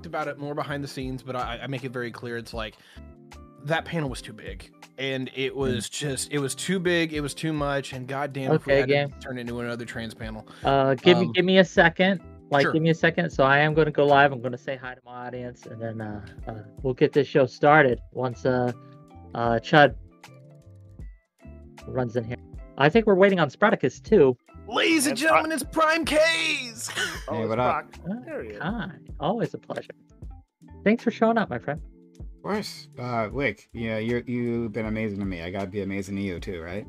about it more behind the scenes, but I make it very clear. It's like that panel was too big, and it was too big. It was too much, and goddamn, if we had to turn it into another trans panel. Give me a second. Sure. Give me a second. So I am going to go live. I'm going to say hi to my audience, and then we'll get this show started once Chud runs in here. I think we're waiting on Spartacus too. Ladies and gentlemen, it's PrimeCayes. Hey, what up? There he is. Hi. Always a pleasure. Thanks for showing up, my friend. Of course. Wick, yeah, you've been amazing to me. I gotta be amazing to you too, right?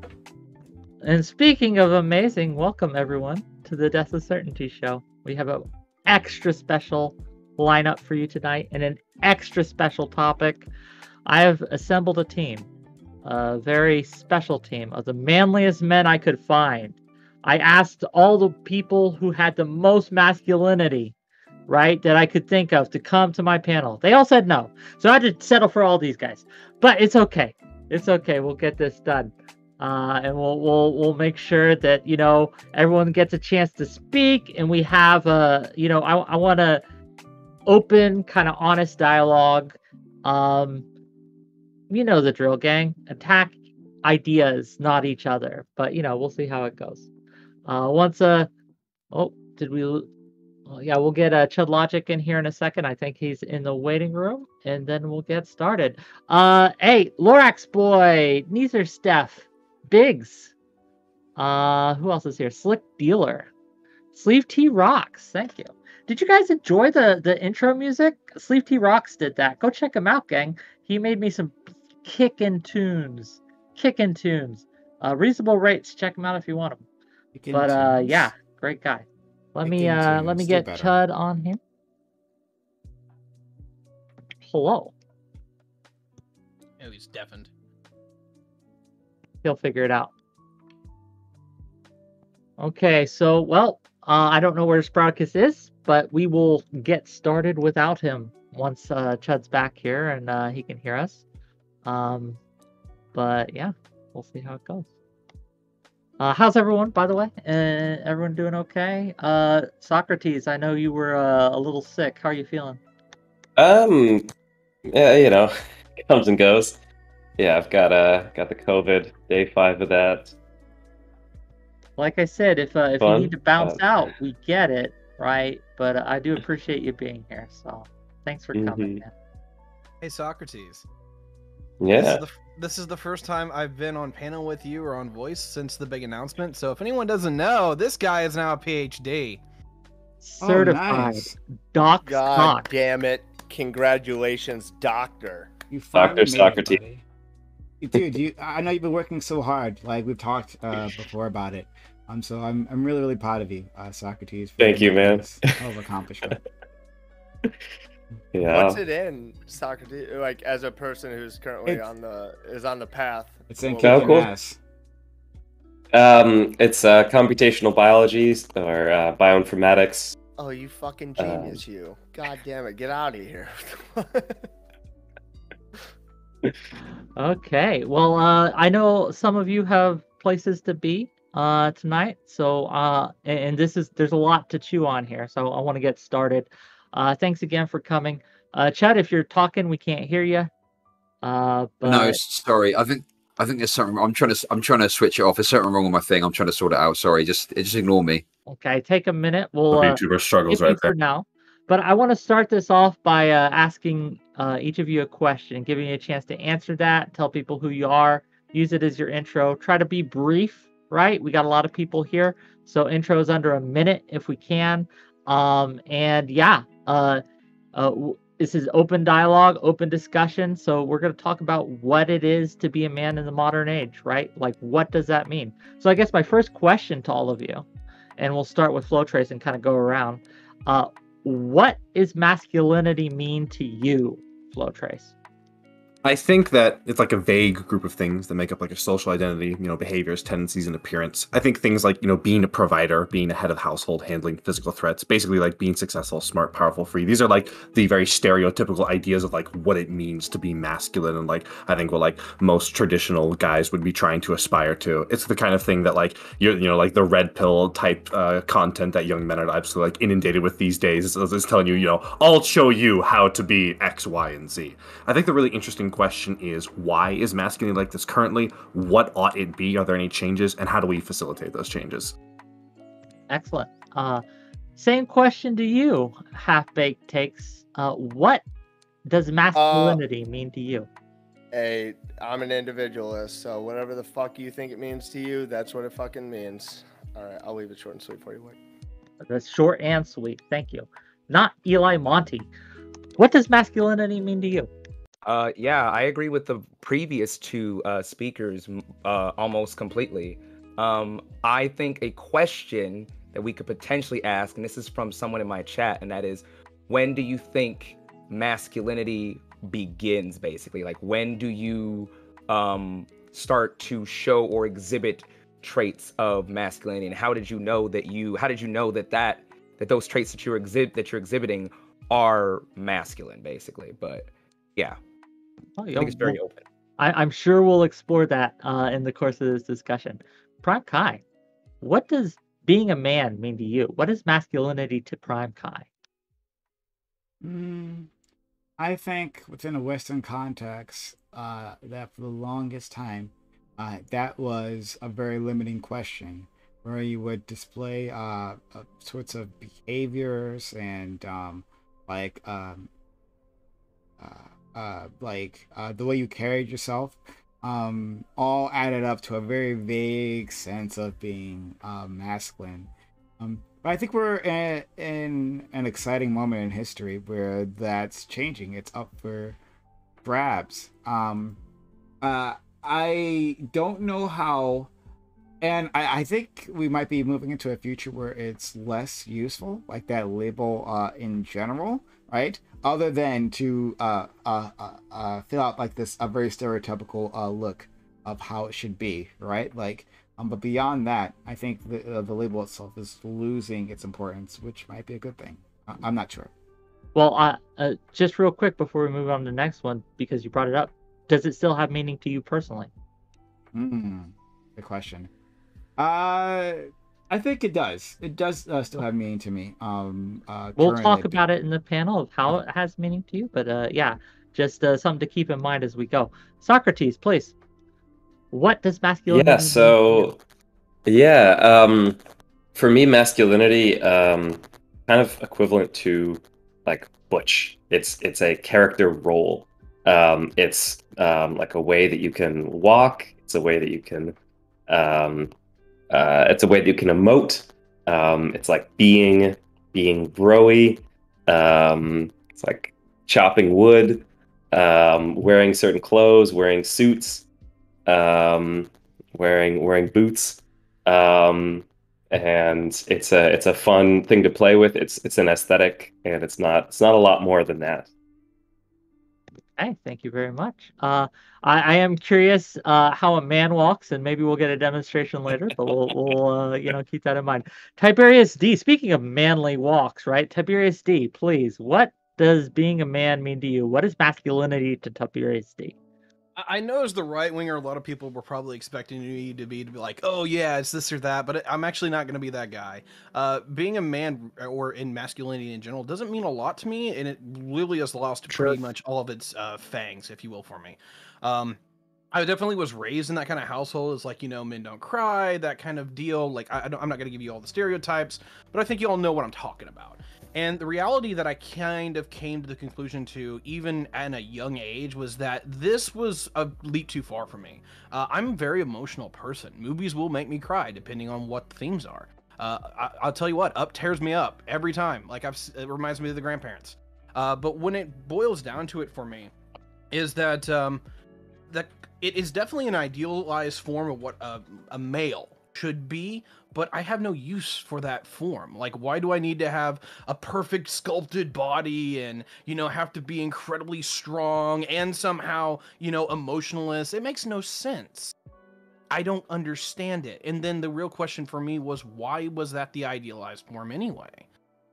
And speaking of amazing, welcome everyone to the Death of Certainty show. We have an extra special lineup for you tonight and an extra special topic. I have assembled a team, a very special team of the manliest men I could find. I asked all the people who had the most masculinity, right, that I could think of to come to my panel. They all said no. So I had to settle for all these guys. But it's okay. It's okay. We'll get this done. And we'll make sure that, you know, everyone gets a chance to speak, and we have you know, I want to open, kind of honest dialogue. You know the drill, gang. Attack ideas, not each other. But, you know, we'll see how it goes. Yeah, we'll get Chud Logic in here in a second. I think he's in the waiting room, and then we'll get started. Hey, Lorax Boy, Neezer Steph, Biggs. Who else is here? Slick Dealer, Sleeve T Rocks. Thank you. Did you guys enjoy the intro music? Sleeve T Rocks did that. Go check him out, gang. He made me some kickin' tunes. Reasonable rates. Check him out if you want them. But yeah, great guy. Let me get Chud on here. Hello. Oh, he's deafened. He'll figure it out. Okay, so well, I don't know where Spartacus is, but we will get started without him once Chud's back here and he can hear us. But yeah, we'll see how it goes. How's everyone, by the way? Everyone doing okay? Socrates, I know you were a little sick. How are you feeling? Yeah, you know, comes and goes. Yeah, I've got the COVID, day 5 of that. Like I said, if you need to bounce out, we get it, right? But I do appreciate you being here, so thanks for coming, man. Hey, Socrates. Yeah. This is the first time I've been on panel with you or on voice since the big announcement. So if anyone doesn't know, this guy is now a PhD. Certified. Nice. Doc. God damn it. Congratulations, doctor. You Dr. finally made it, Socrates. buddy. Dude, I know you've been working so hard. Like we've talked before about it. So I'm really, really proud of you, Socrates. Thank you, man. Hell of accomplishment. Yeah. What's it in, Socrates? Like as a person who's currently on the path. It's in Oh, cool. ass. It's computational biology or bioinformatics. Oh, you fucking genius, you. God damn it, get out of here. Okay. Well, I know some of you have places to be tonight, so and there's a lot to chew on here, so I want to get started. Thanks again for coming. Chad, if you're talking, we can't hear you. But... No, sorry. I think there's something. I'm trying to switch it off. There's something wrong with my thing. I'm trying to sort it out. Sorry, just ignore me. Okay, take a minute. We'll YouTuber struggles right there for now. But I want to start this off by asking each of you a question, giving you a chance to answer that. Tell people who you are. Use it as your intro. Try to be brief. Right? We got a lot of people here, so intros under a minute if we can. And yeah, this is open dialogue, open discussion. So we're going to talk about what it is to be a man in the modern age, right? Like, what does that mean? So I guess my first question to all of you, and we'll start with Flowtrace and kind of go around. What is masculinity mean to you, Flowtrace? I think that it's like a vague group of things that make up like a social identity, behaviors, tendencies, and appearance. I think things like, being a provider, being a head of household, handling physical threats, basically like being successful, smart, powerful, free. These are like the very stereotypical ideas of like what it means to be masculine, and like I think what like most traditional guys would be trying to aspire to. It's the kind of thing that like like the red pill type content that young men are absolutely like inundated with these days. It's telling you, I'll show you how to be X, Y, and Z. I think the really interesting question is, why is masculinity like this currently? What ought it be? Are there any changes? And how do we facilitate those changes? Excellent. Same question to you, Half-Baked Takes. What does masculinity mean to you? I'm an individualist, so whatever the fuck you think it means to you, that's what it fucking means. All right, I'll leave it short and sweet for you, Wick. That's short and sweet. Thank you. Not Eli Monty. What does masculinity mean to you? Yeah, I agree with the previous two speakers almost completely. I think a question that we could potentially ask, and this is from someone in my chat, and that is, when do you think masculinity begins, basically? Like, when do you start to show or exhibit traits of masculinity, and how did you know that those traits that you're exhibiting are masculine, basically? But yeah. I think it's very open. I'm sure we'll explore that in the course of this discussion. PrimeCayes, what does being a man mean to you? What is masculinity to PrimeCayes? I think within a Western context, that for the longest time, that was a very limiting question, where you would display sorts of behaviors and the way you carried yourself, all added up to a very vague sense of being masculine. But I think we're in an exciting moment in history where that's changing. It's up for grabs. I don't know how, and I think we might be moving into a future where it's less useful, like that label in general, right? Other than to fill out like a very stereotypical look of how it should be, right? Like, but beyond that, I think the label itself is losing its importance, which might be a good thing. I'm not sure. Well, just real quick before we move on to the next one, because you brought it up, does it still have meaning to you personally? Good question. I think it does. It does still have meaning to me. We'll talk about it in the panel of how it has meaning to you. But yeah, just something to keep in mind as we go. Socrates, please. What does masculinity mean to you? For me, masculinity kind of equivalent to like butch. It's a character role. It's like a way that you can walk. It's a way that you can emote. It's like being broy. It's like chopping wood, wearing certain clothes, wearing suits, wearing boots. And it's a fun thing to play with. It's an aesthetic, and it's not a lot more than that. Okay, thank you very much. I am curious how a man walks, and maybe we'll get a demonstration later, but we'll keep that in mind. Tiberius D, speaking of manly walks, right? Tiberius D, please, what does being a man mean to you? What is masculinity to Tiberius D? I know as the right winger, a lot of people were probably expecting me to be like, oh yeah, it's this or that, but I'm actually not going to be that guy. Being a man, or in masculinity in general, doesn't mean a lot to me, and it really has lost pretty much all of its fangs, if you will, for me. I definitely was raised in that kind of household. It's like, men don't cry, that kind of deal. Like, I'm not going to give you all the stereotypes, but I think you all know what I'm talking about. And the reality that I kind of came to the conclusion to, even at a young age, was that this was a leap too far for me. I'm a very emotional person. Movies will make me cry, depending on what the themes are. I'll tell you what, Up tears me up every time. Like, it reminds me of the grandparents. But when it boils down to it for me, is that it is definitely an idealized form of what a male should be, but I have no use for that form. Like, why do I need to have a perfect sculpted body and, you know, have to be incredibly strong and somehow, you know, emotionless? It makes no sense. I don't understand it. And then the real question for me was, why was that the idealized form anyway?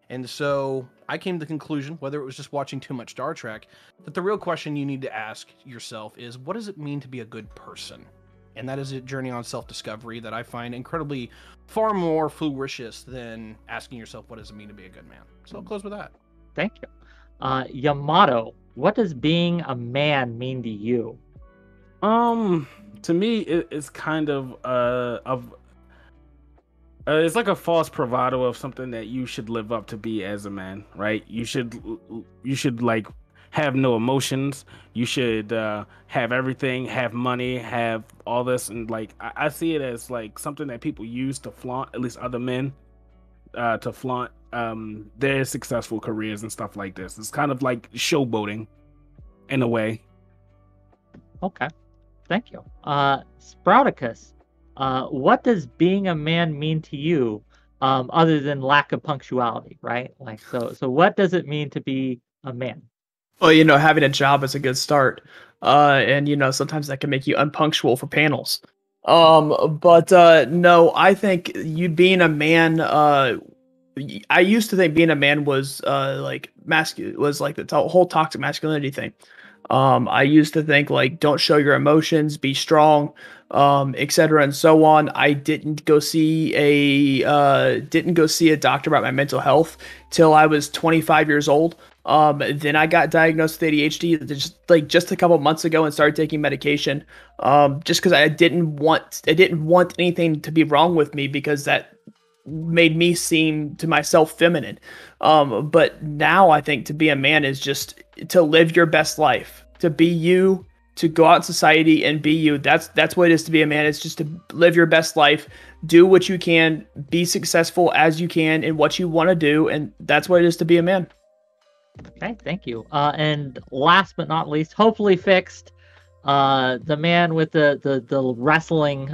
And so I came to the conclusion, whether it was just watching too much Star Trek, that the real question you need to ask yourself is, what does it mean to be a good person? And that is a journey on self-discovery that I find incredibly far more flourishous than asking yourself, what does it mean to be a good man? So I'll close with that. Thank you. Yamato, what does being a man mean to you? To me, it's kind of it's like a false bravado of something that you should live up to be as a man, right? You should like have no emotions. You should have everything, have money, have all this, and like I see it as like something that people use to flaunt, at least other men, to flaunt their successful careers and stuff like this. It's kind of like showboating in a way. Okay, thank you. Sprouticus, what does being a man mean to you, other than lack of punctuality, right? Like, so what does it mean to be a man? Well, you know, having a job is a good start. And, you know, sometimes that can make you unpunctual for panels. But no, I think you being a man, I used to think being a man was like masculine, was like the whole toxic masculinity thing. I used to think like, don't show your emotions, be strong, etc. and so on. I didn't go see a doctor about my mental health till I was 25 years old. Then I got diagnosed with ADHD just a couple months ago and started taking medication. Just because I didn't want anything to be wrong with me, because that made me seem to myself feminine. But now I think to be a man is just to live your best life, to be you, to go out in society and be you. That's what it is to be a man. It's just to live your best life, do what you can, be successful as you can in what you want to do, and that's what it is to be a man. Okay, thank you. And last but not least, hopefully fixed, the man with the wrestling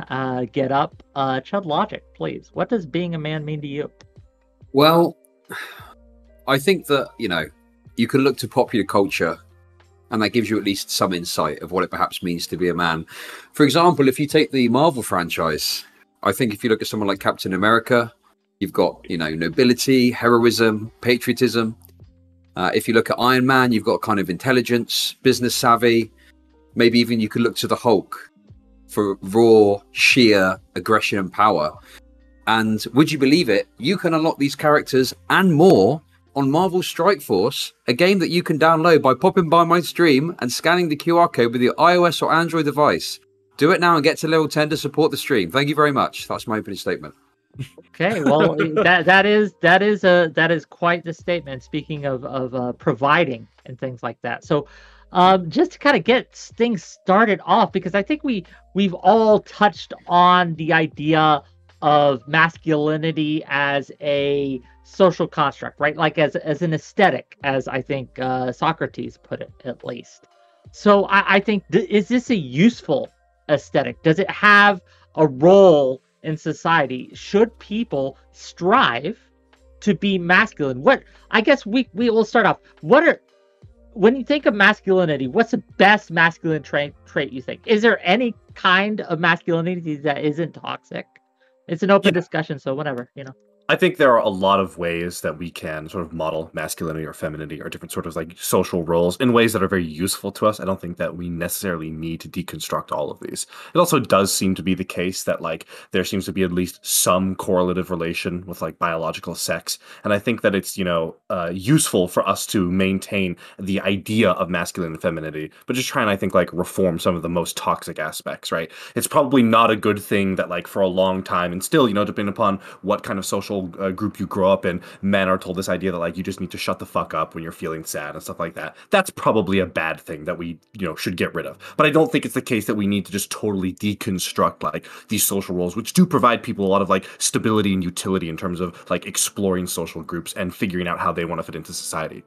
get up, Chud Logic, please. What does being a man mean to you? Well, I think that, you know, you can look to popular culture and that gives you at least some insight of what it perhaps means to be a man. For example, if you take the Marvel franchise, I think if you look at someone like Captain America, you've got, you know, nobility, heroism, patriotism. If you look at Iron Man, you've got kind of intelligence, business savvy. Maybe even you could look to the Hulk for raw, sheer aggression and power. And would you believe it? You can unlock these characters and more on Marvel Strike Force, a game that you can download by popping by my stream and scanning the QR code with your iOS or Android device. Do it now and get to level 10 to support the stream. Thank you very much. That's my opening statement. Okay, well, that is quite the statement. Speaking of providing and things like that. So, just to kind of get things started off, because I think we've all touched on the idea of masculinity as a social construct, right? Like as an aesthetic, as I think Socrates put it, at least. So I think, is this a useful aesthetic? Does it have a role in society? Should people strive to be masculine? What, I guess we will start off. When you think of masculinity, what's the best masculine trait you think? Is there any kind of masculinity that isn't toxic? It's an open discussion, so whatever, you know. I think there are a lot of ways that we can sort of model masculinity or femininity or different sort of like social roles in ways that are very useful to us. I don't think that we necessarily need to deconstruct all of these. It also does seem to be the case that like there seems to be at least some correlative relation with like biological sex. And I think that it's, you know, useful for us to maintain the idea of masculine and femininity, but just try and I think like reform some of the most toxic aspects, right? It's probably not a good thing that like for a long time, and still, you know, depending upon what kind of social group you grow up in, men are told this idea that like you just need to shut the fuck up when you're feeling sad and stuff like that. That's probably a bad thing that we, you know, should get rid of. But I don't think it's the case that we need to just totally deconstruct like these social roles, which do provide people a lot of like stability and utility in terms of like exploring social groups and figuring out how they want to fit into society.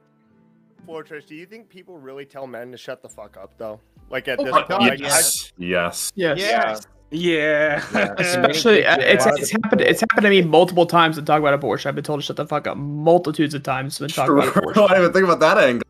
Fortress, do you think people really tell men to shut the fuck up though? Like at Oh this my point, God, like, Yes. Yes. Yes. yeah. Yeah. Especially, Yeah. it's happened to me multiple times to talk about abortion. I've been told to shut the fuck up multitudes of times when talking about I abortion. didn't even think about that angle.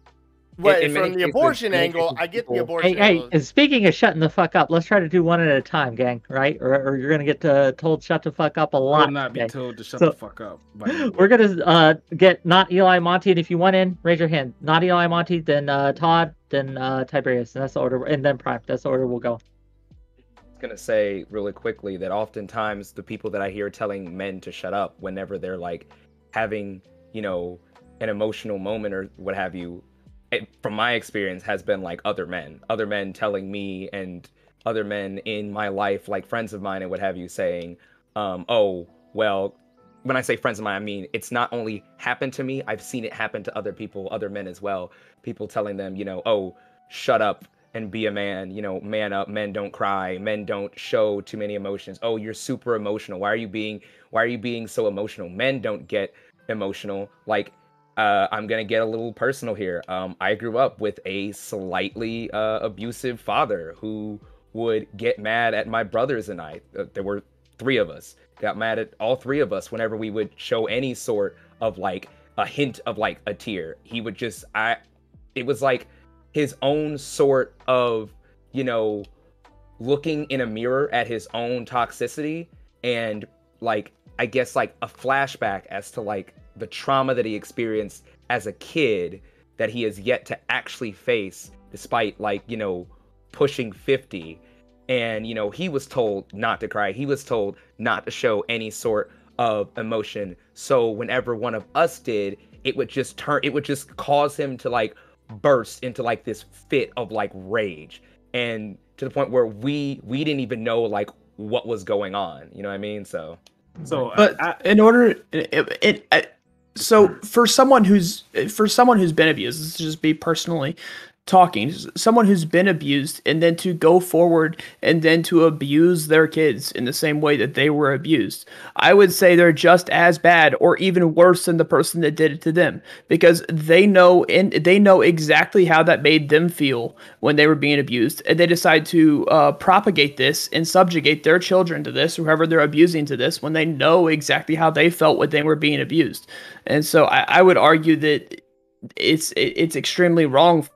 Wait, in many from the cases- abortion many angle, cases I get the people- abortion Hey, angle. and speaking of shutting the fuck up, let's try to do one at a time, gang, right? Or you're gonna get told shut the fuck up a I lot. will not be today. told to shut So- the fuck up. by you. We're gonna get not Eli Monty, and if you want in, raise your hand. Not Eli Monty, then Todd, then Tiberius, and that's the order, and then Prime. That's the order we'll go. Gonna say really quickly that oftentimes the people that I hear telling men to shut up whenever they're like having, you know, an emotional moment or what have you, from my experience has been like other men telling me and other men in my life, like friends of mine and what have you, saying, oh, well, when I say friends of mine, I mean, it's not only happened to me, I've seen it happen to other people, other men as well. People telling them, you know, oh, shut up and be a man, you know, man up, men don't cry, men don't show too many emotions. Oh, you're super emotional. Why are you being so emotional? Men don't get emotional. Like, I'm gonna get a little personal here. I grew up with a slightly abusive father who would get mad at my brothers and I. There were 3 of us. Got mad at all 3 of us whenever we would show any sort of like a hint of like a tear. He would just, it was like his own sort of, you know, looking in a mirror at his own toxicity and like, I guess like a flashback as to like the trauma that he experienced as a kid that he has yet to actually face despite like, you know, pushing 50. And, you know, he was told not to cry. He was told not to show any sort of emotion. So whenever one of us did, it would just cause him to like burst into like this fit of like rage. And to the point where we didn't even know like what was going on. You know what I mean? So But in order, so for someone who's been abused, let's just be personally talking, someone who's been abused and then to go forward and then to abuse their kids in the same way that they were abused, I would say they're just as bad or even worse than the person that did it to them, because they know exactly how that made them feel when they were being abused, and they decide to propagate this and subjugate their children to this, whoever they're abusing to this, when they know exactly how they felt when they were being abused. And so I would argue that it's extremely wrong for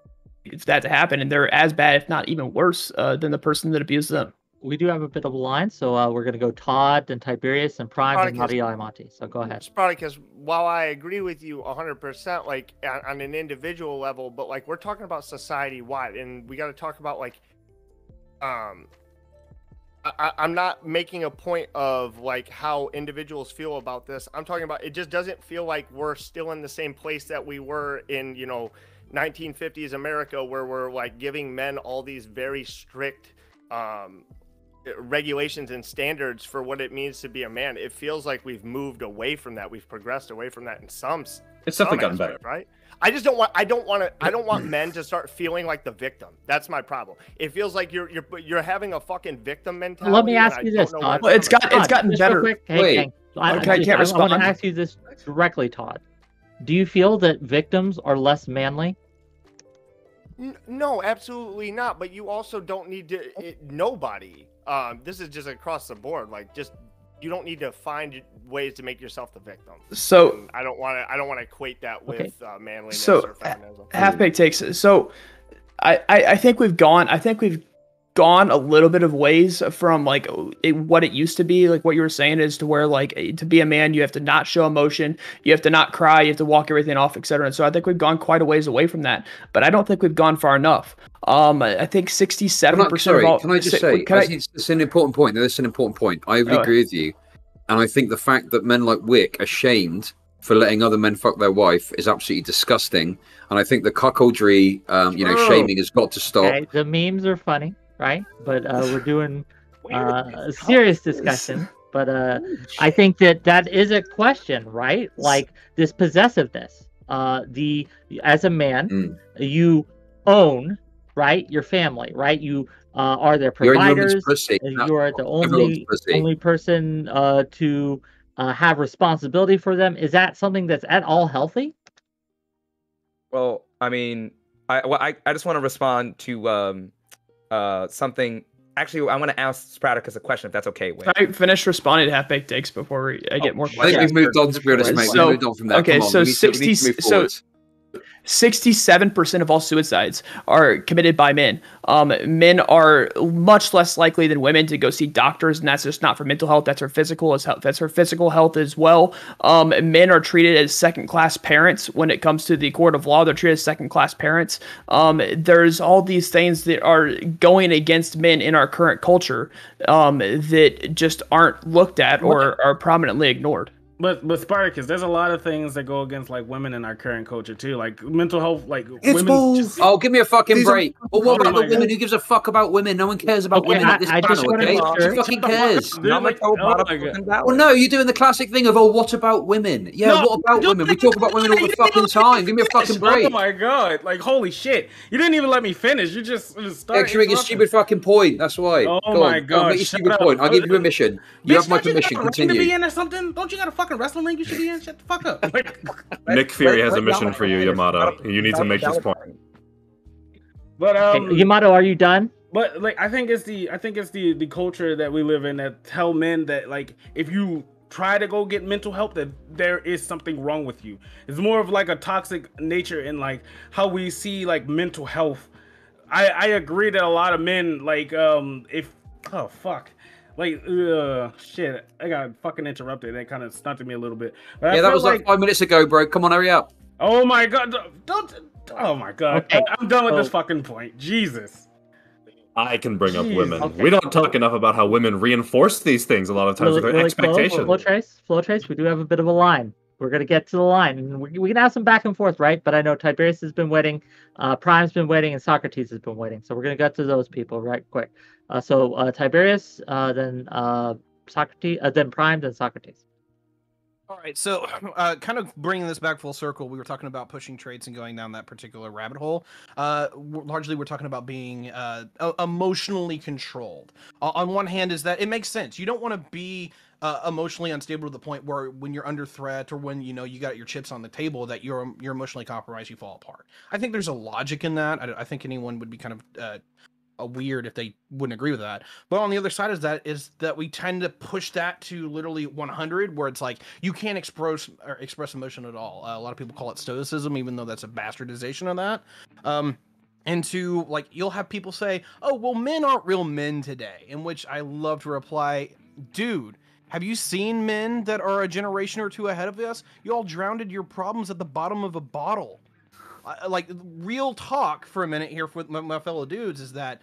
that to happen, and they're as bad, if not even worse, than the person that abused them. We do have a bit of a line, so we're gonna go Todd, then Tiberius, and Prime, and Spartacus. not Eli Monty. So go ahead. Spartacus, while I agree with you 100%, like on an individual level, but like we're talking about society wide, and we got to talk about like, I'm not making a point of like how individuals feel about this. I'm talking about it just doesn't feel like we're still in the same place that we were in, you know, 1950s America, where we're like giving men all these very strict regulations and standards for what it means to be a man. It feels like we've moved away from that. We've progressed away from that in some. It's definitely gotten better, right? I just don't want men to start feeling like the victim. That's my problem. It feels like you're having a fucking victim mentality. Let me ask you this, Todd. Well, it's gotten just better. real quick. Hey, Wait. gang, I can't I want respond. to ask you this directly, Todd. Do you feel that victims are less manly? No, absolutely not. But you also don't need to. Nobody. This is just across the board. Like, just you don't need to find ways to make yourself the victim. So And I don't want to equate that with manliness So or feminism. half-baked takes. So I think we've gone a little bit of ways from like what it used to be, like what you were saying, is to where like to be a man you have to not show emotion, you have to not cry, you have to walk everything off, etc. And so I think we've gone quite a ways away from that, but I don't think we've gone far enough. I think 67% Sorry, of all. can I just say, it's an important point. This is an important point. I would agree with you. And I think the fact that men like Wick are shamed for letting other men fuck their wife is absolutely disgusting. And I think the cuckoldry, shaming has got to stop. Okay, the memes are funny, right? But we're doing a serious discussion. But I think that is a question, right? Like this possessiveness. As a man, you own, right, your family, right? You are their providers. You are the only person to have responsibility for them. Is that something that's at all healthy? Well, I mean, I just want to respond to something. Actually, I want to ask Spartacus a question, if that's okay with. I finished responding to half-baked takes before I get more I think we've moved on, to be honest, mate. So- We've moved on from that. okay, Come on, so we need to move forward. 67% of all suicides are committed by men. Men are much less likely than women to go see doctors, and that's just not for mental health. That's for physical health. That's for physical health as well. Men are treated as second-class parents when it comes to the court of law. They're treated as second-class parents. There's all these things that are going against men in our current culture that just aren't looked at or are prominently ignored. But Spartacus, there's a lot of things that go against like women in our current culture too, like mental health, like It's women. both. Oh, give me a fucking break. Well, what Oh about my the women? God. Who gives a fuck about women? No one cares about Okay, women at this I just panel, wanna okay? make sure- Who fucking cares? Dude, like, oh my God. Well, no, you're doing the classic thing of, oh, what about women? Yeah, No, what about dude, women? We talk about women all the you didn't fucking even let me time. Give me a fucking finish. break. Oh my God! Like holy shit! You didn't even let me finish. You just started. Extra your stupid fucking point. That's why. Oh Go my on, go on, God, make your shut stupid up. point. I'll give you permission. You have my don't permission. You got a ring to be Continue. in or something? Don't you got a fucking wrestling ring you should be in? Shut the fuck up. Like, Nick Fury has a mission for you, Yamato. You need to make this point. but Yamato, are you done? But like I think it's the culture that we live in that tell men that like if you try to go get mental help that there is something wrong with you. It's more of like a toxic nature in like how we see like mental health. I agree that a lot of men like if oh fuck. Like shit, I got fucking interrupted. That kind of stunted me a little bit. But Yeah, that was like 5 minutes ago, bro. Come on, hurry up. Oh my God! Don't! Oh my God! Okay, I'm done with this so- fucking point. Jesus. I can bring up Jeez. women. Okay. We don't talk enough about how women reinforce these things a lot of times with their expectations. Flow Trace, we do have a bit of a line. We're going to get to the line. And we can have some back and forth, right? But I know Tiberius has been waiting, Prime's been waiting, and Socrates has been waiting. So we're going to get to those people right quick. So Tiberius, then Socrates, then Prime, then Socrates. All right, so kind of bringing this back full circle, we were talking about pushing traits and going down that particular rabbit hole. Largely, we're talking about being emotionally controlled. On one hand, is that it makes sense. You don't want to be emotionally unstable to the point where when you're under threat or when you got your chips on the table that you're emotionally compromised, you fall apart. I think there's a logic in that. I think anyone would be kind of weird if they wouldn't agree with that. But on the other side is that we tend to push that to literally 100, where it's like you can't express emotion at all. A lot of people call it stoicism, even though that's a bastardization of that. And to like, you'll have people say, "Oh, well, men aren't real men today," in which I love to reply, "Dude, have you seen men that are a generation or two ahead of us? You all drowned your problems at the bottom of a bottle." Like, real talk for a minute here with my fellow dudes is that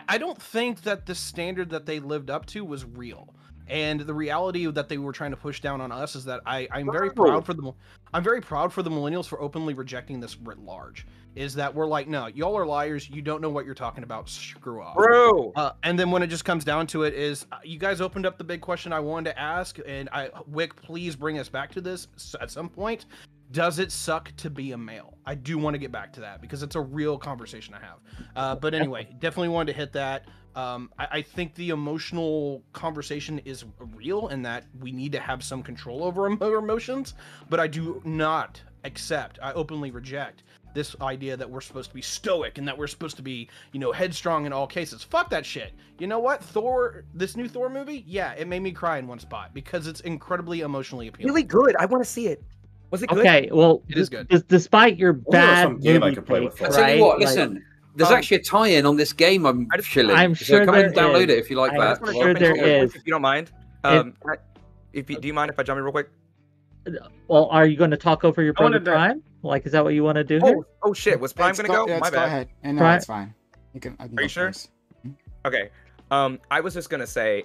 I don't think that the standard that they lived up to was real. And the reality that they were trying to push down on us is that I'm very proud for them. I'm very proud for the millennials for openly rejecting this writ large. Is that we're like, no, y'all are liars. You don't know what you're talking about. Screw off. Bro. And then when it just comes down to it is you guys opened up the big question I wanted to ask. And Wick, please bring us back to this at some point. Does it suck to be a male? I do want to get back to that because it's a real conversation I have. But anyway, definitely wanted to hit that. I think the emotional conversation is real and that we need to have some control over our emotions, but I do not accept, I openly reject this idea that we're supposed to be stoic and that we're supposed to be, headstrong in all cases. Fuck that shit. You know what? Thor, this new Thor movie, yeah, it made me cry in one spot because it's incredibly emotionally appealing. Really good. I want to see it. Was it good? Okay, well, It is good. Despite your bad some game I movie could play with take, that. I tell you what, right? listen. There's actually a tie-in on this game. I'm chilling. I'm So sure come and there download is. it if you like I'm that. sure there is. If you don't mind. Do you mind if I jump in real quick? Well, are you going to talk over your I wanted brother to- Prime? Like, is that what you want to do here? Oh shit. Was Prime gonna go? Yeah, My go bad. ahead. And no, Prime- it's fine. I can Are go you sure? first. Okay. I was just gonna say,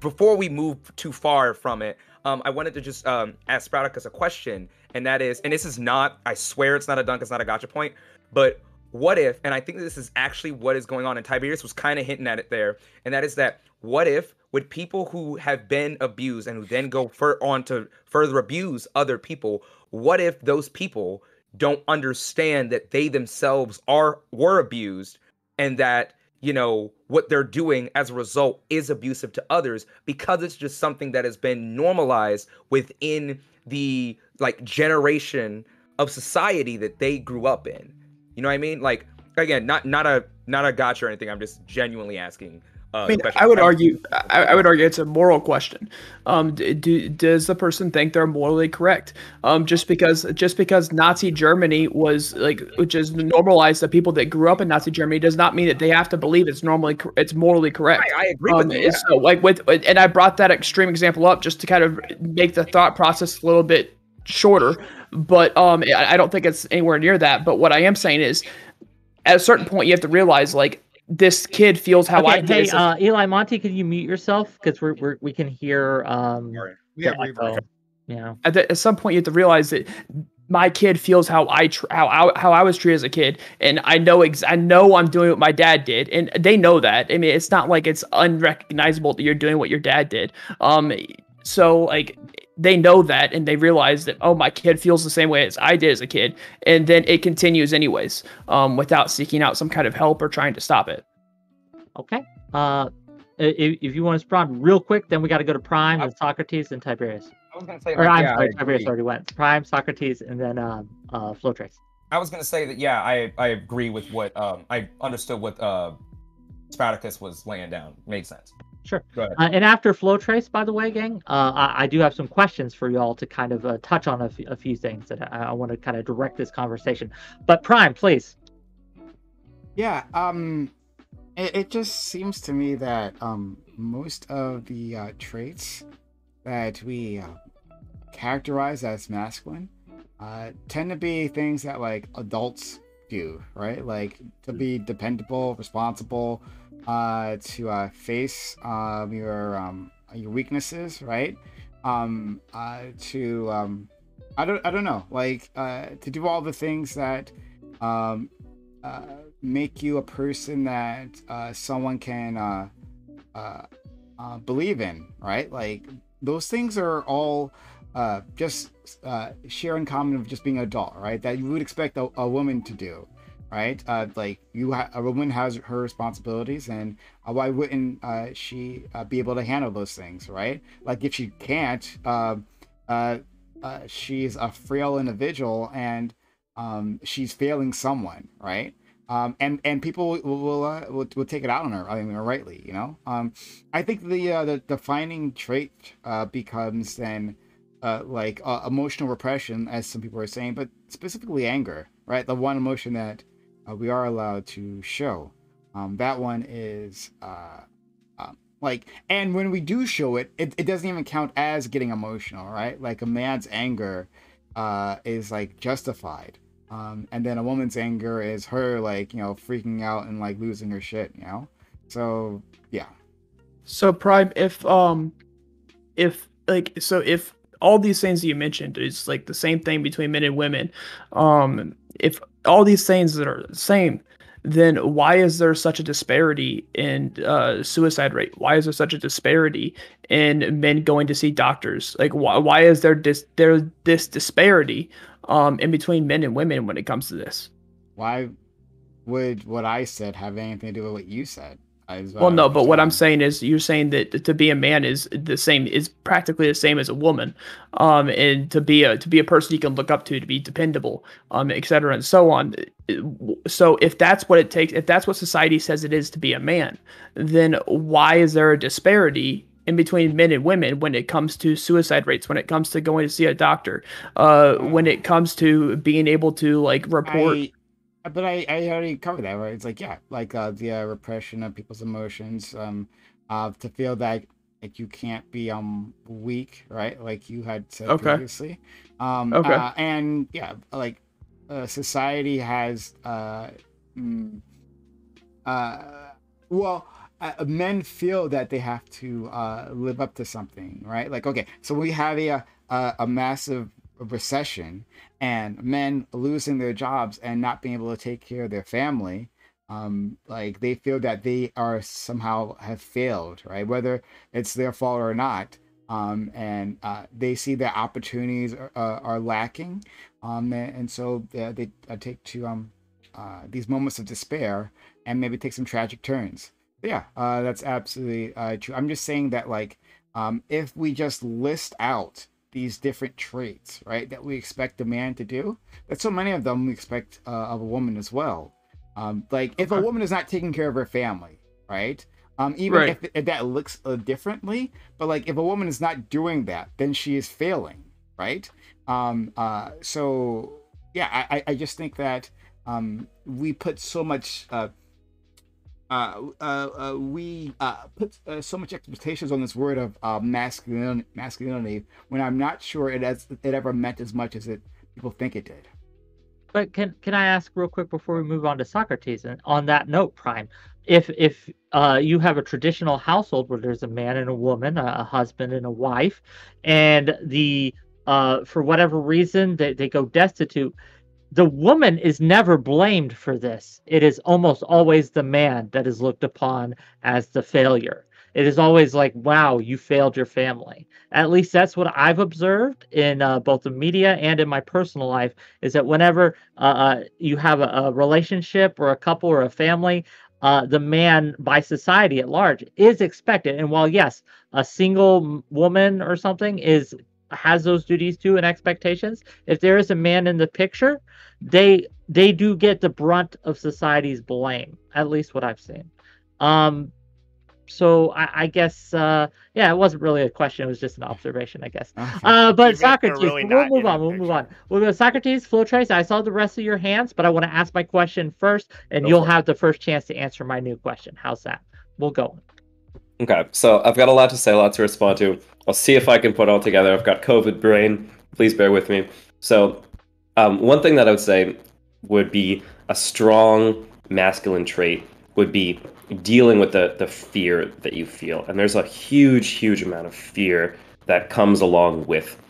before we move too far from it, I wanted to just ask Spartacus a question, and that is, and this is not, I swear it's not a dunk, it's not a gotcha point, but what if, and I think this is actually what is going on, and Tiberius was kind of hinting at it there, and that is that, what if, with people who have been abused and who then go on to further abuse other people, what if those people don't understand that they themselves were abused, and that, what they're doing as a result is abusive to others because it's just something that has been normalized within the generation of society that they grew up in. You know what I mean? Like, again, not a gotcha or anything. I'm just genuinely asking. I mean, I would argue it's a moral question. Does the person think they're morally correct? Just because Nazi Germany was which is normalized, the people that grew up in Nazi Germany does not mean that they have to believe it's morally correct. I agree with you. Yeah. So and I brought that extreme example up just to kind of make the thought process a little bit shorter. But I don't think it's anywhere near that. But what I am saying is, at a certain point, you have to realize this kid feels how I did. Hey, Eli Monty, can you mute yourself? Because we can hear yeah. At some point, you have to realize that my kid feels how I was treated as a kid, and I know I'm doing what my dad did, and they know that. I mean, it's not like it's unrecognizable that you're doing what your dad did. So they know that, and they realize that, oh, my kid feels the same way as I did as a kid, and then it continues anyways, without seeking out some kind of help or trying to stop it. Okay. If you want to respond real quick, then we got to go to Prime with Socrates and Tiberius. I was gonna say, Tiberius already went. Prime, Socrates, and then Flowtrace. I was gonna say that I agree with what I understood what Spartacus was laying down. Made sense. Sure. And after Flowtrace, by the way, gang, I do have some questions for y'all to kind of touch on a few things that I want to kind of direct this conversation. But Prime, please. Yeah. It just seems to me that most of the traits that we characterize as masculine tend to be things that adults do, right? Like to be dependable, responsible, to face your weaknesses, right? To I don't know, to do all the things that make you a person that someone can believe in, right? Like those things are all just share in common of just being an adult, right? That you would expect a woman to do, right? A woman has her responsibilities, and why wouldn't she be able to handle those things, right? Like if she can't, she's a frail individual, and she's failing someone, right? And people will take it out on her, I mean, rightly, you know. I think the defining trait becomes then emotional repression, as some people are saying, but specifically anger, right? The one emotion that we are allowed to show. That one is and when we do show it, it doesn't even count as getting emotional, right? Like a man's anger is justified. And then a woman's anger is her freaking out and losing her shit, you know? So yeah. So Prime, if all these things that you mentioned is the same thing between men and women, if all these things that are the same, then why is there such a disparity in suicide rate? Why is there such a disparity in men going to see doctors? Why is there this disparity in between men and women when it comes to this? Why would what I said have anything to do with what you said? Well, no, but what I'm saying is, you're saying that to be a man is practically the same as a woman, and to be a person you can look up to be dependable, etc. and so on. So if that's what it takes, if that's what society says it is to be a man, then why is there a disparity in between men and women when it comes to suicide rates, when it comes to going to see a doctor, when it comes to being able to report? But I already covered that, right? It's the repression of people's emotions, to feel that you can't be weak, right? Like you had said previously. And yeah, society has men feel that they have to live up to something, right? So we have a massive recession, and men losing their jobs and not being able to take care of their family, they feel that they are somehow have failed, right? Whether it's their fault or not, and they see their opportunities are lacking, and so they take to these moments of despair and maybe take some tragic turns. But yeah, that's absolutely true. I'm just saying that if we just list out these different traits, right, that we expect a man to do, that so many of them we expect of a woman as well. Like if a woman is not taking care of her family, right? Even Right. if that looks differently, but like if a woman is not doing that, then she is failing, right? So yeah, I just think that we put so much we put so much expectations on this word of masculinity when I'm not sure it ever meant as much as people think it did. But can I ask real quick before we move on to Socrates? And on that note, Prime, if you have a traditional household where there's a man and a woman, a husband and a wife, and the for whatever reason they go destitute, the woman is never blamed for this. It is almost always the man that is looked upon as the failure. It is always like, wow, you failed your family. At least that's what I've observed in both the media and in my personal life, is that whenever you have a relationship or a couple or a family, the man by society at large is expected. And while, yes, a single woman or something has those duties too and expectations, if there is a man in the picture, they do get the brunt of society's blame, at least what I've seen. So I guess yeah, it wasn't really a question, it was just an observation, I guess. But Socrates, really we'll not move in on, the we'll move on. We'll go Socrates, Flowtrace. I saw the rest of your hands, but I want to ask my question first, and Go you'll for it. have the first chance to answer my new question. How's that? We'll go. Okay, so I've got a lot to say, a lot to respond to. I'll see if I can put it all together. I've got COVID brain. Please bear with me. So, one thing that I would say would be a strong masculine trait would be dealing with the fear that you feel. And there's a huge amount of fear that comes along with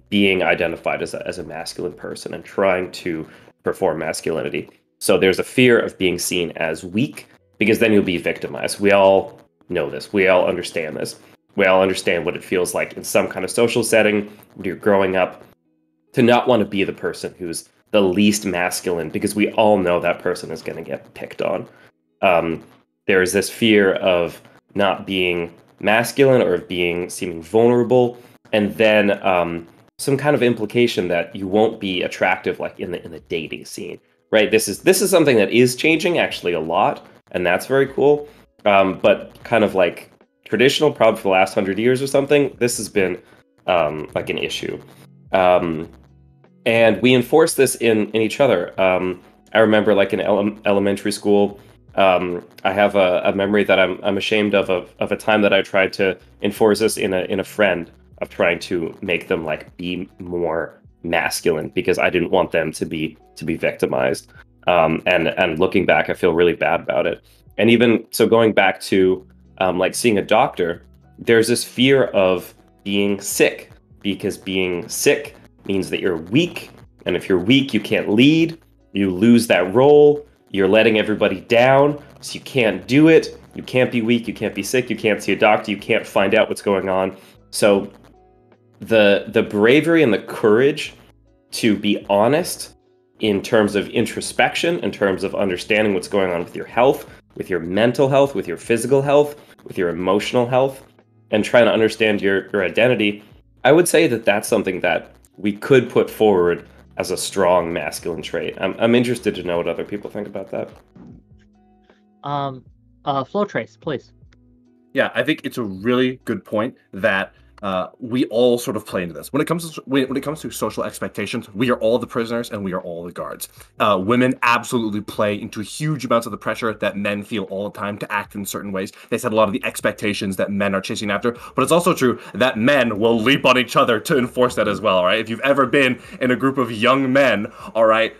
being identified as a masculine person and trying to perform masculinity. So there's a fear of being seen as weak, because then you'll be victimized. We all know this. We all understand this. We all understand what it feels like in some kind of social setting when you're growing up to not want to be the person who's the least masculine, because we all know that person is going to get picked on. There is this fear of not being masculine or of seeming vulnerable, and then some kind of implication that you won't be attractive, like in the dating scene, right? This is something that is changing actually a lot, and that's very cool. But kind of like traditional, probably for the last 100 years or something, this has been like an issue. And we enforce this in each other. I remember, like in elementary school, I have a memory that I'm ashamed of a time that I tried to enforce this in a friend, of trying to make them like be more masculine, because I didn't want them to be victimized. And looking back, I feel really bad about it. And even so, going back to like seeing a doctor, there's this fear of being sick, because being sick means that you're weak, and if you're weak, you can't lead, you lose that role, you're letting everybody down, so you can't do it, you can't be weak, you can't be sick, you can't see a doctor, you can't find out what's going on. So the bravery and the courage to be honest in terms of introspection, in terms of understanding what's going on with your health, with your mental health, with your physical health, with your emotional health, and trying to understand your identity, I would say that that's something that we could put forward as a strong masculine trait. I'm interested to know what other people think about that. Flowtrace, please. Yeah, I think it's a really good point that we all sort of play into this. When it comes to social expectations, we are all the prisoners and we are all the guards. Women absolutely play into huge amounts of the pressure that men feel all the time to act in certain ways. They set a lot of the expectations that men are chasing after, but it's also true that men will leap on each other to enforce that as well, all right? If you've ever been in a group of young men, all right,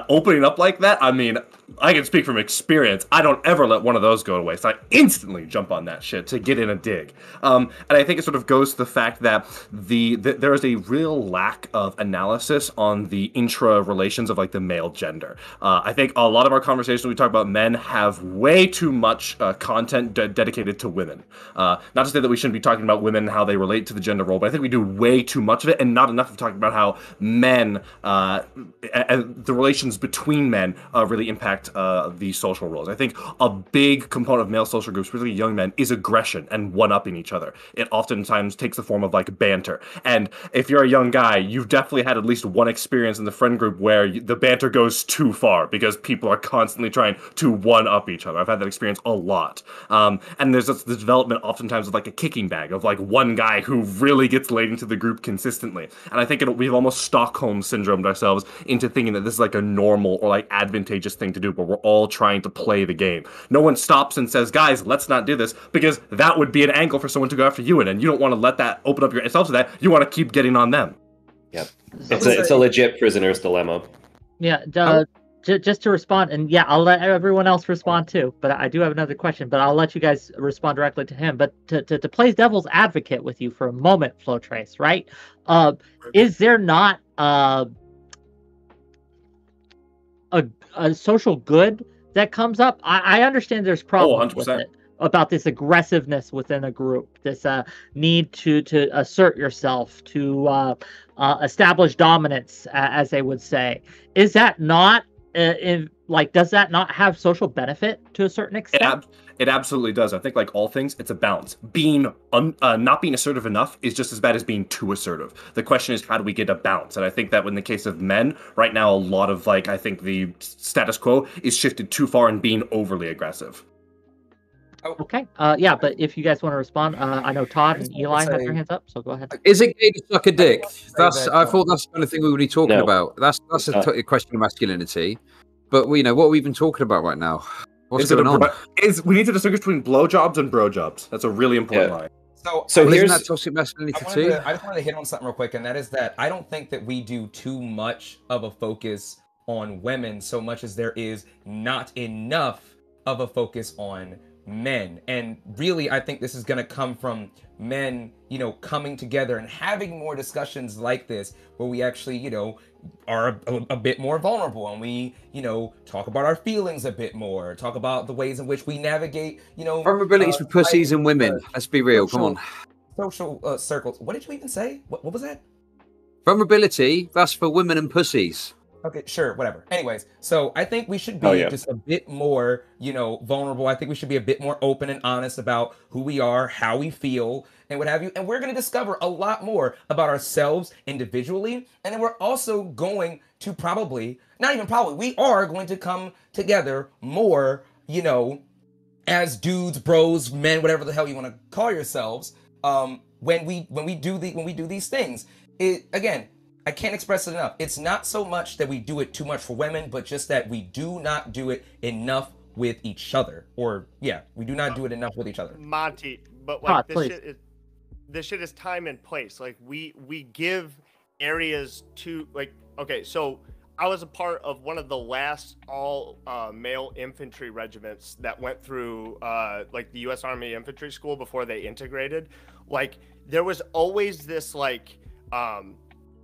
opening up like that, I mean, I can speak from experience. I don't ever let one of those go to waste. I instantly jump on that shit to get in a dig. And I think it sort of goes to the fact that there is a real lack of analysis on the intra relations of like the male gender. I think a lot of our conversations when we talk about men have way too much content dedicated to women. Not to say that we shouldn't be talking about women and how they relate to the gender role, but I think we do way too much of it and not enough of talking about how men, the relations between men really impact the social roles. I think a big component of male social groups, particularly young men, is aggression and one-upping each other. It oftentimes oftentimes takes the form of like banter. And if you're a young guy, you've definitely had at least one experience in the friend group where the banter goes too far because people are constantly trying to one-up each other. I've had that experience a lot. And there's this development oftentimes of like a kicking bag of like one guy who really gets laid into the group consistently. And I think we've almost Stockholm syndromed ourselves into thinking that this is like a normal or like advantageous thing to do, but we're all trying to play the game. No one stops and says, guys, let's not do this, because that would be an angle for someone to go after you in, and you don't want to let that open up yourself to that. You want to keep getting on them. Yep. It's a legit prisoner's dilemma. Yeah, just to respond, and yeah, I'll let everyone else respond too, but I do have another question, but I'll let you guys respond directly to him. But to play devil's advocate with you for a moment, Flowtrace, right? Is there not a social good that comes up? I understand there's problems with it, about this aggressiveness within a group, this need to assert yourself, to establish dominance, as they would say. Is that not does that not have social benefit to a certain extent? It absolutely does. I think, like all things, it's a balance. Being not being assertive enough is just as bad as being too assertive. The question is, how do we get a balance? And I think that in the case of men, right now, a lot of I think the status quo is shifted too far in being overly aggressive. Okay. Yeah, but if you guys want to respond, I know Todd and Eli have their hands up, so go ahead. Is it gay to suck a dick? I thought that's the kind of thing we would be talking about. That's a question of masculinity. But what are we even talking about right now? What's going on? We need to distinguish between blowjobs and brojobs. That's a really important line. So here's that toxic masculinity too. I just wanted to hit on something real quick, and that is that I don't think that we do too much of a focus on women so much as there is not enough of a focus on men. And really, I think this is going to come from men, coming together and having more discussions like this, where we actually, are a bit more vulnerable, and we, talk about our feelings a bit more, talk about the ways in which we navigate, vulnerabilities for pussies and women. Let's be real. Come on. Social circles. What did you even say? What was that? Vulnerability, that's for women and pussies. Okay, sure, whatever. Anyways, so I think we should be just a bit more, vulnerable. I think we should be a bit more open and honest about who we are, how we feel, and what have you. And we're going to discover a lot more about ourselves individually. And then we're also going to we are going to come together more, as dudes, bros, men, whatever the hell you want to call yourselves, when we do these things. Again, I can't express it enough. It's not so much that we do it too much for women, but just that we do not do it enough with each other. We do not do it enough with each other. Monty, but this shit is time and place. Like we give areas to okay, so I was a part of one of the last all male infantry regiments that went through the U.S. Army Infantry School before they integrated. There was always this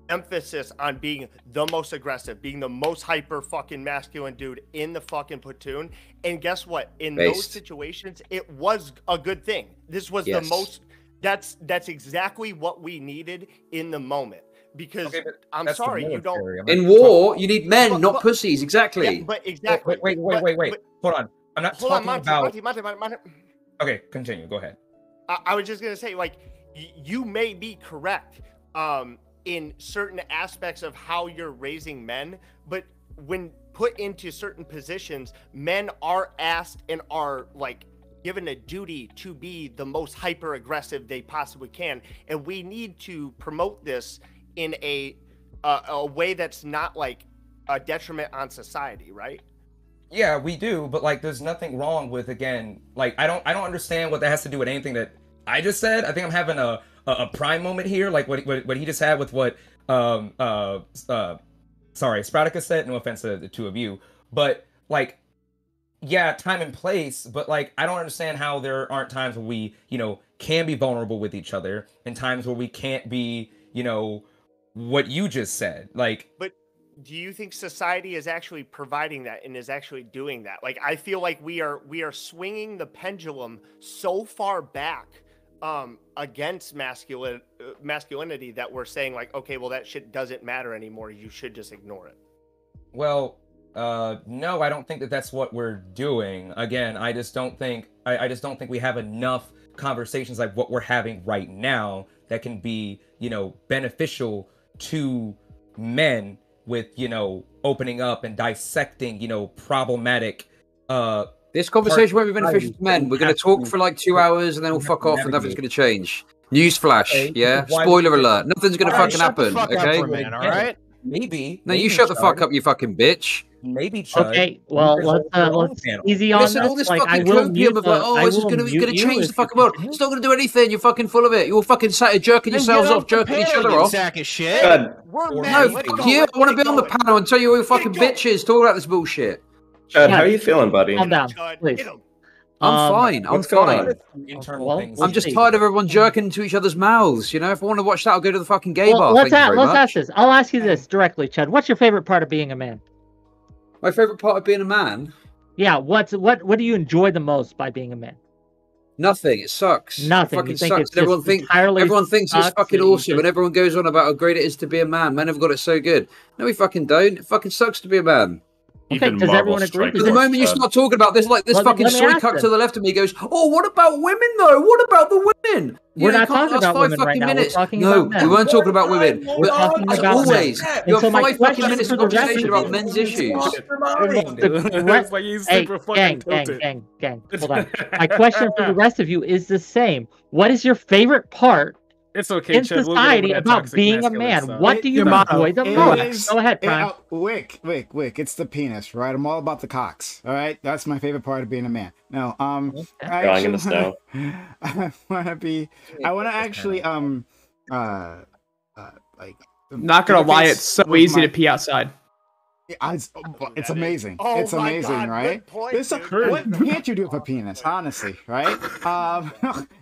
emphasis on being the most aggressive, being the most hyper fucking masculine dude in the fucking platoon. And guess what? In those situations, it was a good thing. This was the most. That's exactly what we needed in the moment. Because I'm sorry, you don't. In war, you need men, not pussies. Exactly. Yeah, but exactly. Wait. Hold on. I'm not talking about. Monty. Okay, continue. Go ahead. I was just gonna say, you may be correct. In certain aspects of how you're raising men, but when put into certain positions, men are asked and are given a duty to be the most hyper aggressive they possibly can, and we need to promote this in a way that's not a detriment on society, right? Yeah, we do, but there's nothing wrong with, again, I don't understand what that has to do with anything that I just said. I think I'm having a prime moment here, what he just had with what Spratica said. No offense to the two of you, but time and place, but I don't understand how there aren't times where we can be vulnerable with each other, and times where we can't be what you just said. But do you think society is actually providing that and is actually doing that? I feel like we are swinging the pendulum so far back against masculinity that we're saying okay, well, that shit doesn't matter anymore. You should just ignore it. Well, no, I don't think that that's what we're doing. Again, I just don't think we have enough conversations like what we're having right now that can be, you know, beneficial to men with, you know, opening up and dissecting, you know, problematic this conversation won't be beneficial to men. We're going to talk for like 2 hours and then we'll fuck off and nothing's going to change. Newsflash, yeah? Spoiler alert. Nothing's going to fucking happen, okay? All right. Maybe. No, you shut the fuck up, you fucking bitch. Maybe, Chud. Okay, well, let's easy on Listen, all this fucking copium of this is going to change the fucking world. It's not going to do anything. You're fucking full of it. You're fucking sat jerking yourselves off, jerking each other off. Sack of shit. No, fuck you. I want to be on the panel and tell you all your fucking bitches talk about this bullshit. Chad, how are you feeling, buddy? Calm down, please. I'm fine. I'm fine. Internal things. I'm just tired of everyone jerking into each other's mouths. You know, if I want to watch that, I'll go to the fucking gay bar. Let's ask this. I'll ask you this directly, Chad. What's your favorite part of being a man? My favorite part of being a man? Yeah. What do you enjoy the most by being a man? Nothing. It sucks. Nothing. It fucking You think sucks. it's just Everyone thinks it's sucks fucking and you awesome, and everyone goes on about how great it is to be a man. Men have got it so good. No, we fucking don't. It fucking sucks to be a man. Okay, does everyone agree? The moment you start talking about this, like this fucking soy cuck to the left of me goes, "Oh, what about women though? What about the women?" We're not talking about women right now. We're talking about men. We weren't talking about women. We're talking As about always, men. you have So my 5 fucking question minutes for of the rest conversation of about you- men's issues. It's like he's super fucking tilted. Gang. Hold on. My question for the rest of you is the same. What is your favorite part It's okay, in Chad. We'll get over society that about toxic being a masculine man? stuff. What do you enjoy the most? Go ahead, Prime. Wick. It's the penis, right? I'm all about the cocks. All right, that's my favorite part of being a man. No, Drawing in the snow. I want to actually like. Not gonna lie, it's so easy to pee outside. It's amazing. Oh It's my amazing, God, right? good point, What can't you do with a penis, honestly, right?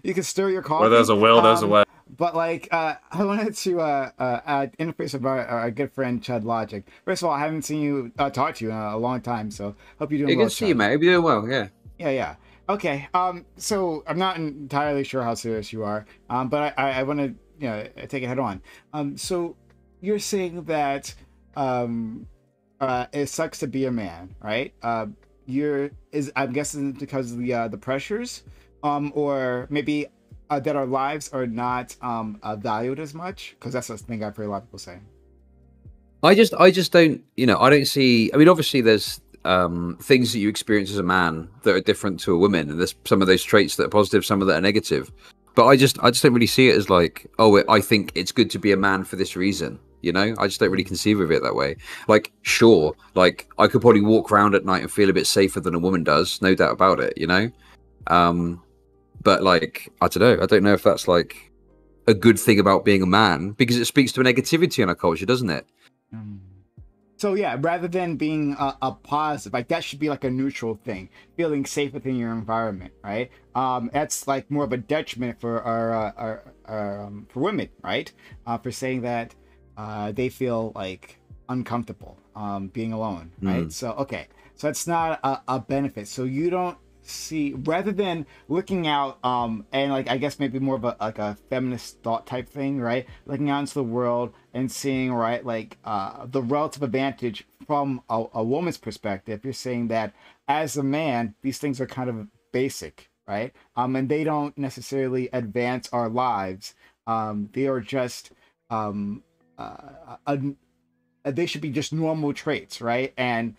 You can stir your coffee. Where there's a will, there's a way. But like, I wanted to interface with our good friend Chud Logic. First of all, I haven't seen you talk to you in a long time, so hope you're doing well. Good to see you, mate. Hope you're doing well. Yeah. Yeah. Okay. So I'm not entirely sure how serious you are. But I want to take it head on. So you're saying that it sucks to be a man, right? I'm guessing because of the pressures, or maybe that our lives are not valued as much, because that's the thing I've heard a lot of people say. I just don't, I don't see. I mean, obviously, there's things that you experience as a man that are different to a woman, and there's some of those traits that are positive, some of that are negative. But I just don't really see it as like, I think it's good to be a man for this reason. I just don't really conceive of it that way. Like, sure, like I could probably walk around at night and feel a bit safer than a woman does, no doubt about it. But like, I don't know. I don't know if that's like a good thing about being a man, because it speaks to a negativity in our culture, doesn't it? So yeah, rather than being a positive, like that should be like a neutral thing, feeling safe within your environment, right? That's like more of a detriment for for women, right? For saying that they feel like uncomfortable being alone, right? So okay, so it's not a benefit. So you don't see, rather than looking out and like, I guess maybe more of a feminist thought type thing, right? Looking out into the world and seeing, right, like the relative advantage from a woman's perspective. You're saying that as a man, these things are kind of basic, right? And they don't necessarily advance our lives. They are just they should be just normal traits, right? And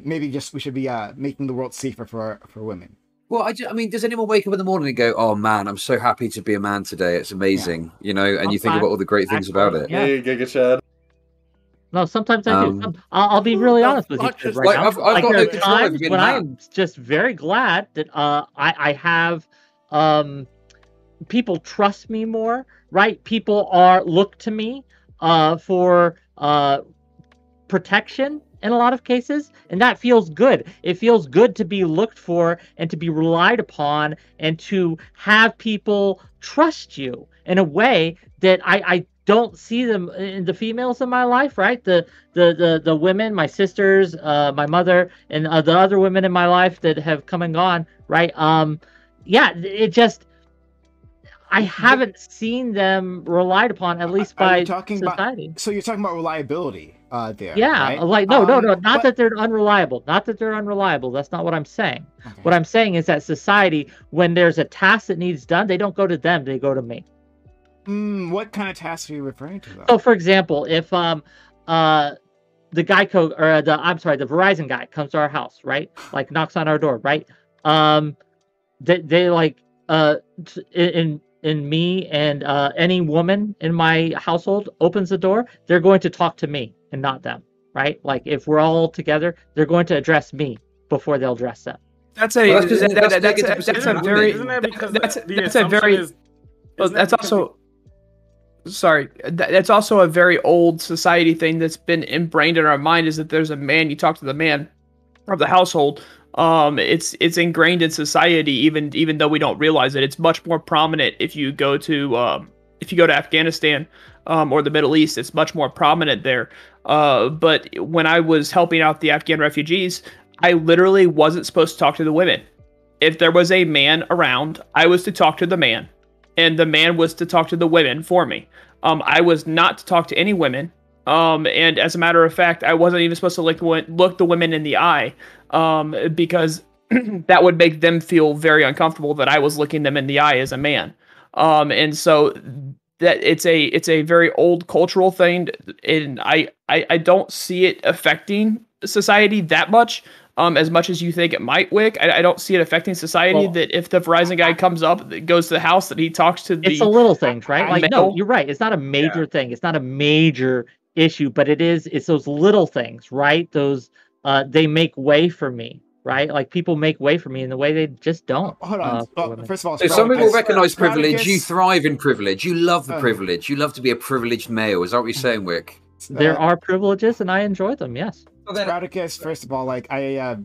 maybe just we should be making the world safer for women. Well, I mean, does anyone wake up in the morning and go, "Oh man, I'm so happy to be a man today. It's amazing," and you think about all the great things about it. Yeah, Giga Chad. No, sometimes I do. I'll be really honest with you right now. I've got there no are times when I am just very glad that I have people trust me more, right? People look to me for protection in a lot of cases, and that feels good. It feels good to be looked for and to be relied upon and to have people trust you in a way that I don't see them in the females in my life, right? The women, my sisters, my mother, and the other women in my life that have come and gone, right? It just, I haven't seen them relied upon, at least by society. So you're talking about reliability. there. Yeah, right? like no, not but- that they're unreliable. Not that they're unreliable. That's not what I'm saying. Okay. What I'm saying is that society, when there's a task that needs done, they don't go to them, they go to me. What kind of tasks are you referring to, though? So, for example, if the Geico or the Verizon guy comes to our house, right? Like knocks on our door, right? They like in me and any woman in my household opens the door, they're going to talk to me and not them, right? Like if we're all together, they're going to address me before they'll address them. That's Well, a very Isn't that because that's the a assumption very is- well, isn't that that's because also sorry that's also a very old society thing that's been ingrained in our mind, is that there's a man, you talk to the man of the household. It's ingrained in society, even though we don't realize it. It's much more prominent if you go to Afghanistan or the Middle East. It's much more prominent there. But when I was helping out the Afghan refugees, I literally wasn't supposed to talk to the women. If there was a man around, I was to talk to the man, and the man was to talk to the women for me. I was not to talk to any women. And as a matter of fact, I wasn't even supposed to look the women in the eye, because that would make them feel very uncomfortable that I was looking them in the eye as a man. And so that it's a very old cultural thing, and I don't see it affecting society that much. As much as you think it might, Wick, I don't see it affecting society. That if the Verizon guy comes up, goes to the house, that he talks to the... It's the little things, right? Like, male. no, you're right. It's not a major thing. It's not a major issue, but it's those little things, right? Those, they make way for me, right? Like, people make way for me in the way they just don't. Hold on. First of all, So some people Spartacus- recognize privilege. You Spartacus- thrive in privilege. You love the privilege. You love to be a privileged male. Is that what you're saying, Wick? There are privileges, and I enjoy them, yes. Spartacus, first of all, like I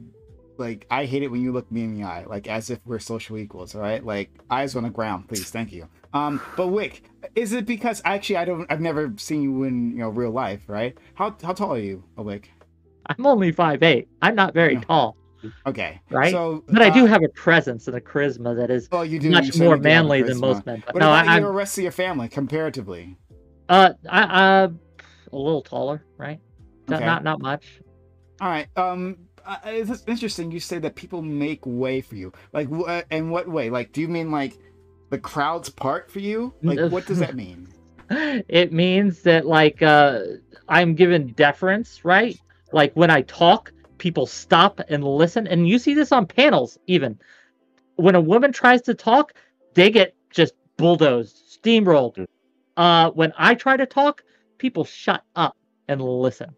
hate it when you look me in the eye, like as if we're social equals, all right? Like eyes on the ground, please, thank you. But Wick, is it because actually I've never seen you in real life, right? How tall are you, Wick? I'm only 5'8". I'm not very tall. Okay, right? So, but I do have a presence and a charisma that is much more manly than most men. But what no, about the rest of your family comparatively? I a little taller, right? Okay. Not much. All right. It's interesting. You say that people make way for you. Like, in what way? Like, do you mean like the crowd's part for you? Like, what does that mean? It means that like I'm given deference, right? Like when I talk, people stop and listen, and you see this on panels. Even when a woman tries to talk, they get just bulldozed, steamrolled. When I try to talk, people shut up and listen.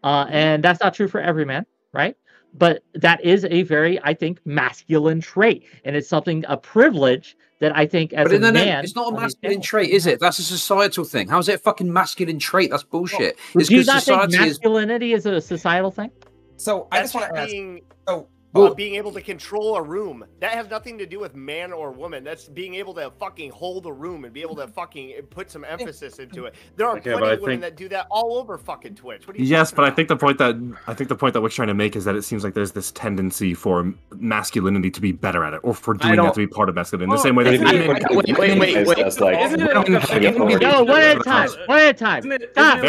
And that's not true for every man, right? But that is a very, I think, masculine trait, and it's a privilege that I think as a man. It's not a masculine trait, is it? That's a societal thing. How is it a fucking masculine trait? That's bullshit. Well, do you not think masculinity is a societal thing? So I just want to ask. Being able to control a room, that has nothing to do with man or woman. That's being able to fucking hold a room and be able to fucking put some emphasis into it. There are plenty of women that do that all over fucking Twitch. What are you yes, but I think the point that we're trying to make is that it seems like there's this tendency for masculinity to be better at it, or for doing that to be part of masculinity. In the same way that wait. No, one at a time. One at a time. Stop.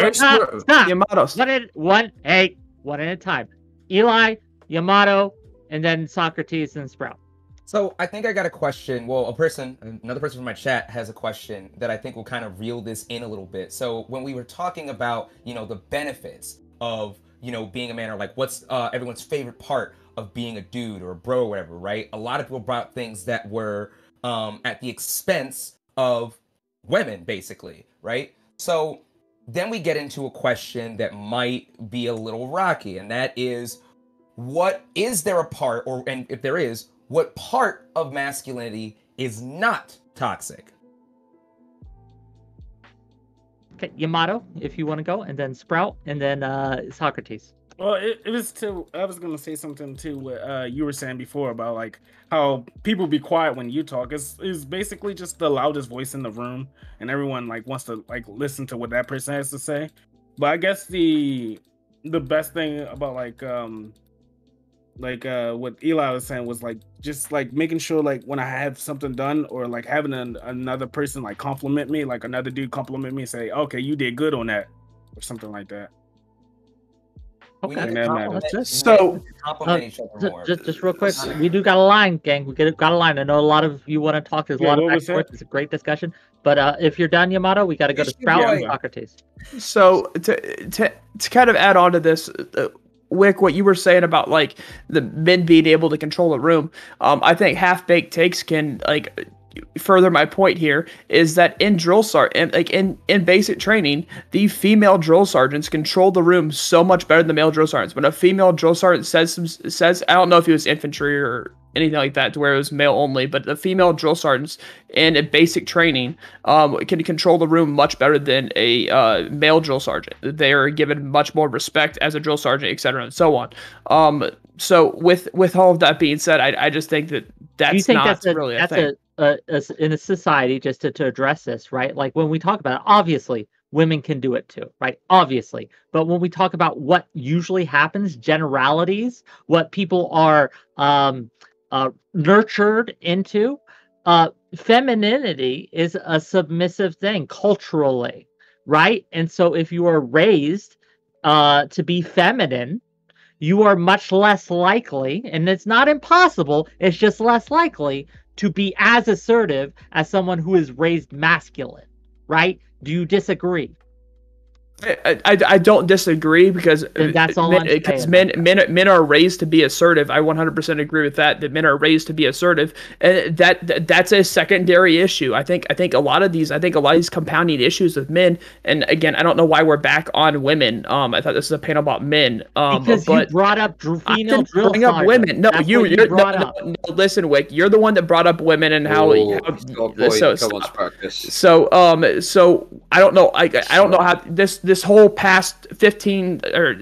One at a time. Eli, Yamato, and then Socrates and Sprout. So I think I got a question. Well, another person from my chat has a question that I think will kind of reel this in a little bit. So when we were talking about, the benefits of, being a man, or like what's everyone's favorite part of being a dude or a bro or whatever, right? A lot of people brought up things that were at the expense of women, basically, right? So then we get into a question that might be a little rocky, and that is, what is there a part, and if there is, what part of masculinity is not toxic? Okay, Yamato, if you want to go, and then Sprout, and then Socrates. Well, it was I was gonna say something too. What you were saying before about like how people be quiet when you talk. Is basically just the loudest voice in the room, and everyone like wants to like listen to what that person has to say. But I guess the best thing about what Eli was saying was like just like making sure like when I have something done, or like having another person like compliment me, like another dude compliment me and say, okay, you did good on that, or something like that. We Okay. need Yeah, to man. compliment, So- compliment each other more. Just real quick, we do got a line, gang. We got a line. I know a lot of you want to talk. There's a Yeah, lot of what back was and forth. that? It's a great discussion. But if you're done, Yamato, we got to go to Yes, you Sprout and boy. Socrates. So to kind of add on to this, Wick, what you were saying about like the men being able to control the room, I think half baked takes can like further my point here is that in drill sergeant, like in basic training, the female drill sergeants control the room so much better than the male drill sergeants. When a female drill sergeant says I don't know if he was infantry or anything like that to where it was male only, but the female drill sergeants in basic training can control the room much better than a male drill sergeant. They are given much more respect as a drill sergeant, etc., and so on. So with all of that being said, I just think that Do you think not that's really a thing. in a society, just to address this, right? Like when we talk about it, obviously women can do it too, right? Obviously. But when we talk about what usually happens, generalities, what people are nurtured into, femininity is a submissive thing culturally, right? And so if you are raised to be feminine, you are much less likely, and it's not impossible, it's just less likely to be as assertive as someone who is raised masculine, right? Do you disagree? I don't disagree because that's all I'm because saying. men are raised to be assertive. I 100% agree with that. That men are raised to be assertive, and that's a secondary issue. I think a lot of these compounding issues with men. And again, I don't know why we're back on women. I thought this was a panel about men. Because you brought up female drill bring up sergeants. women. No, That's you what you're brought no, up. no, listen, Wick. You're the one that brought up women and how. Come on, practice. So I don't know. I don't know how this whole past 15 or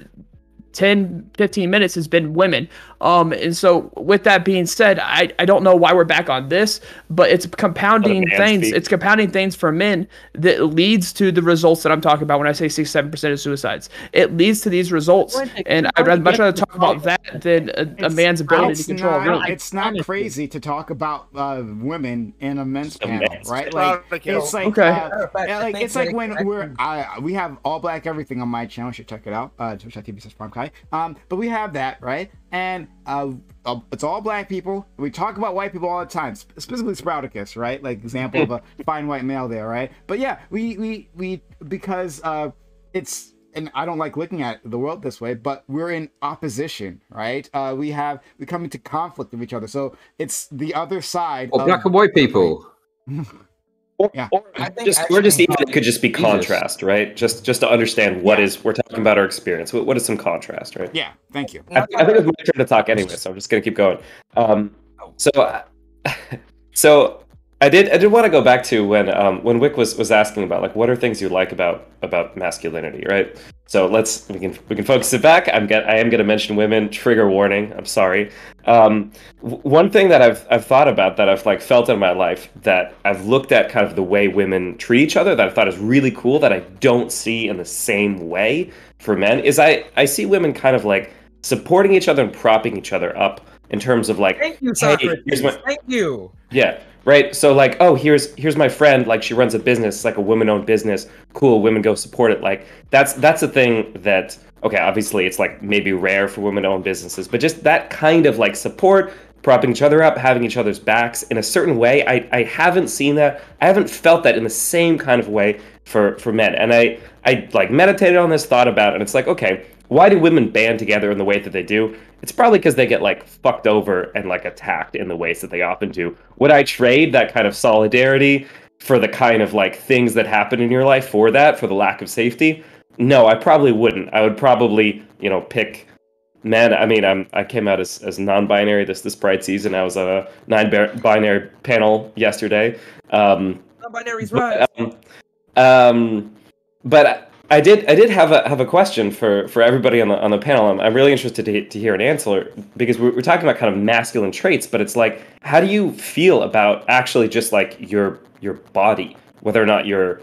10, 15 minutes has been women. And so with that being said, I don't know why we're back on this, but it's compounding things. It's compounding things for men that leads to the results that I'm talking about when I say 6-7% of suicides. It leads to these results, and I'd much rather talk about that than a man's ability to control a room. It's not crazy to talk about women in a men's panel, right? Like it's like it's like when we have all black everything on my channel. You should check it out. Twitch.tv/PrimeCayes. But we have that, right? And it's all black people. We talk about white people all the time, specifically Sprouticus, right? Like example of a fine white male there, right? But yeah, we because it's, and I don't like looking at the world this way, but we're in opposition, right? We come into conflict with each other. So it's the other side. Or black and white people. Yeah. Or just even it could just be contrast, right? Just to understand what is we're talking about our experience. What is some contrast, right? Yeah. Thank you. I think it's my turn to talk anyway, so I'm just gonna keep going. So I did want to go back to when Wick was asking about like what are things you like about masculinity, right? So we can focus it back. I am gonna mention women. Trigger warning. I'm sorry. One thing that I've thought about, that I've like felt in my life, that I've looked at kind of the way women treat each other, that I thought is really cool, that I don't see in the same way for men, is I see women kind of like supporting each other and propping each other up in terms of like, thank you, Socrates. Hey, thank you. Yeah. Right. So like, oh, here's my friend, like she runs a business, it's like a women-owned business. Cool, women go support it. Like that's a thing that, okay, obviously it's like maybe rare for women-owned businesses, but just that kind of like support, propping each other up, having each other's backs in a certain way. I haven't seen that. I haven't felt that in the same kind of way for men. And I like meditated on this, thought about it, and it's like, okay, why do women band together in the way that they do? It's probably because they get like fucked over and like attacked in the ways that they often do. Would I trade that kind of solidarity for the kind of like things that happen in your life for the lack of safety? No, I probably wouldn't. I would probably, pick men. I mean, I came out as non-binary this Pride season. I was on a non-binary panel yesterday. Non-binary's right. But I did have a question for everybody on the panel. I'm really interested to hear an answer, because we're talking about kind of masculine traits, but it's like, how do you feel about actually just like your body, whether or not you're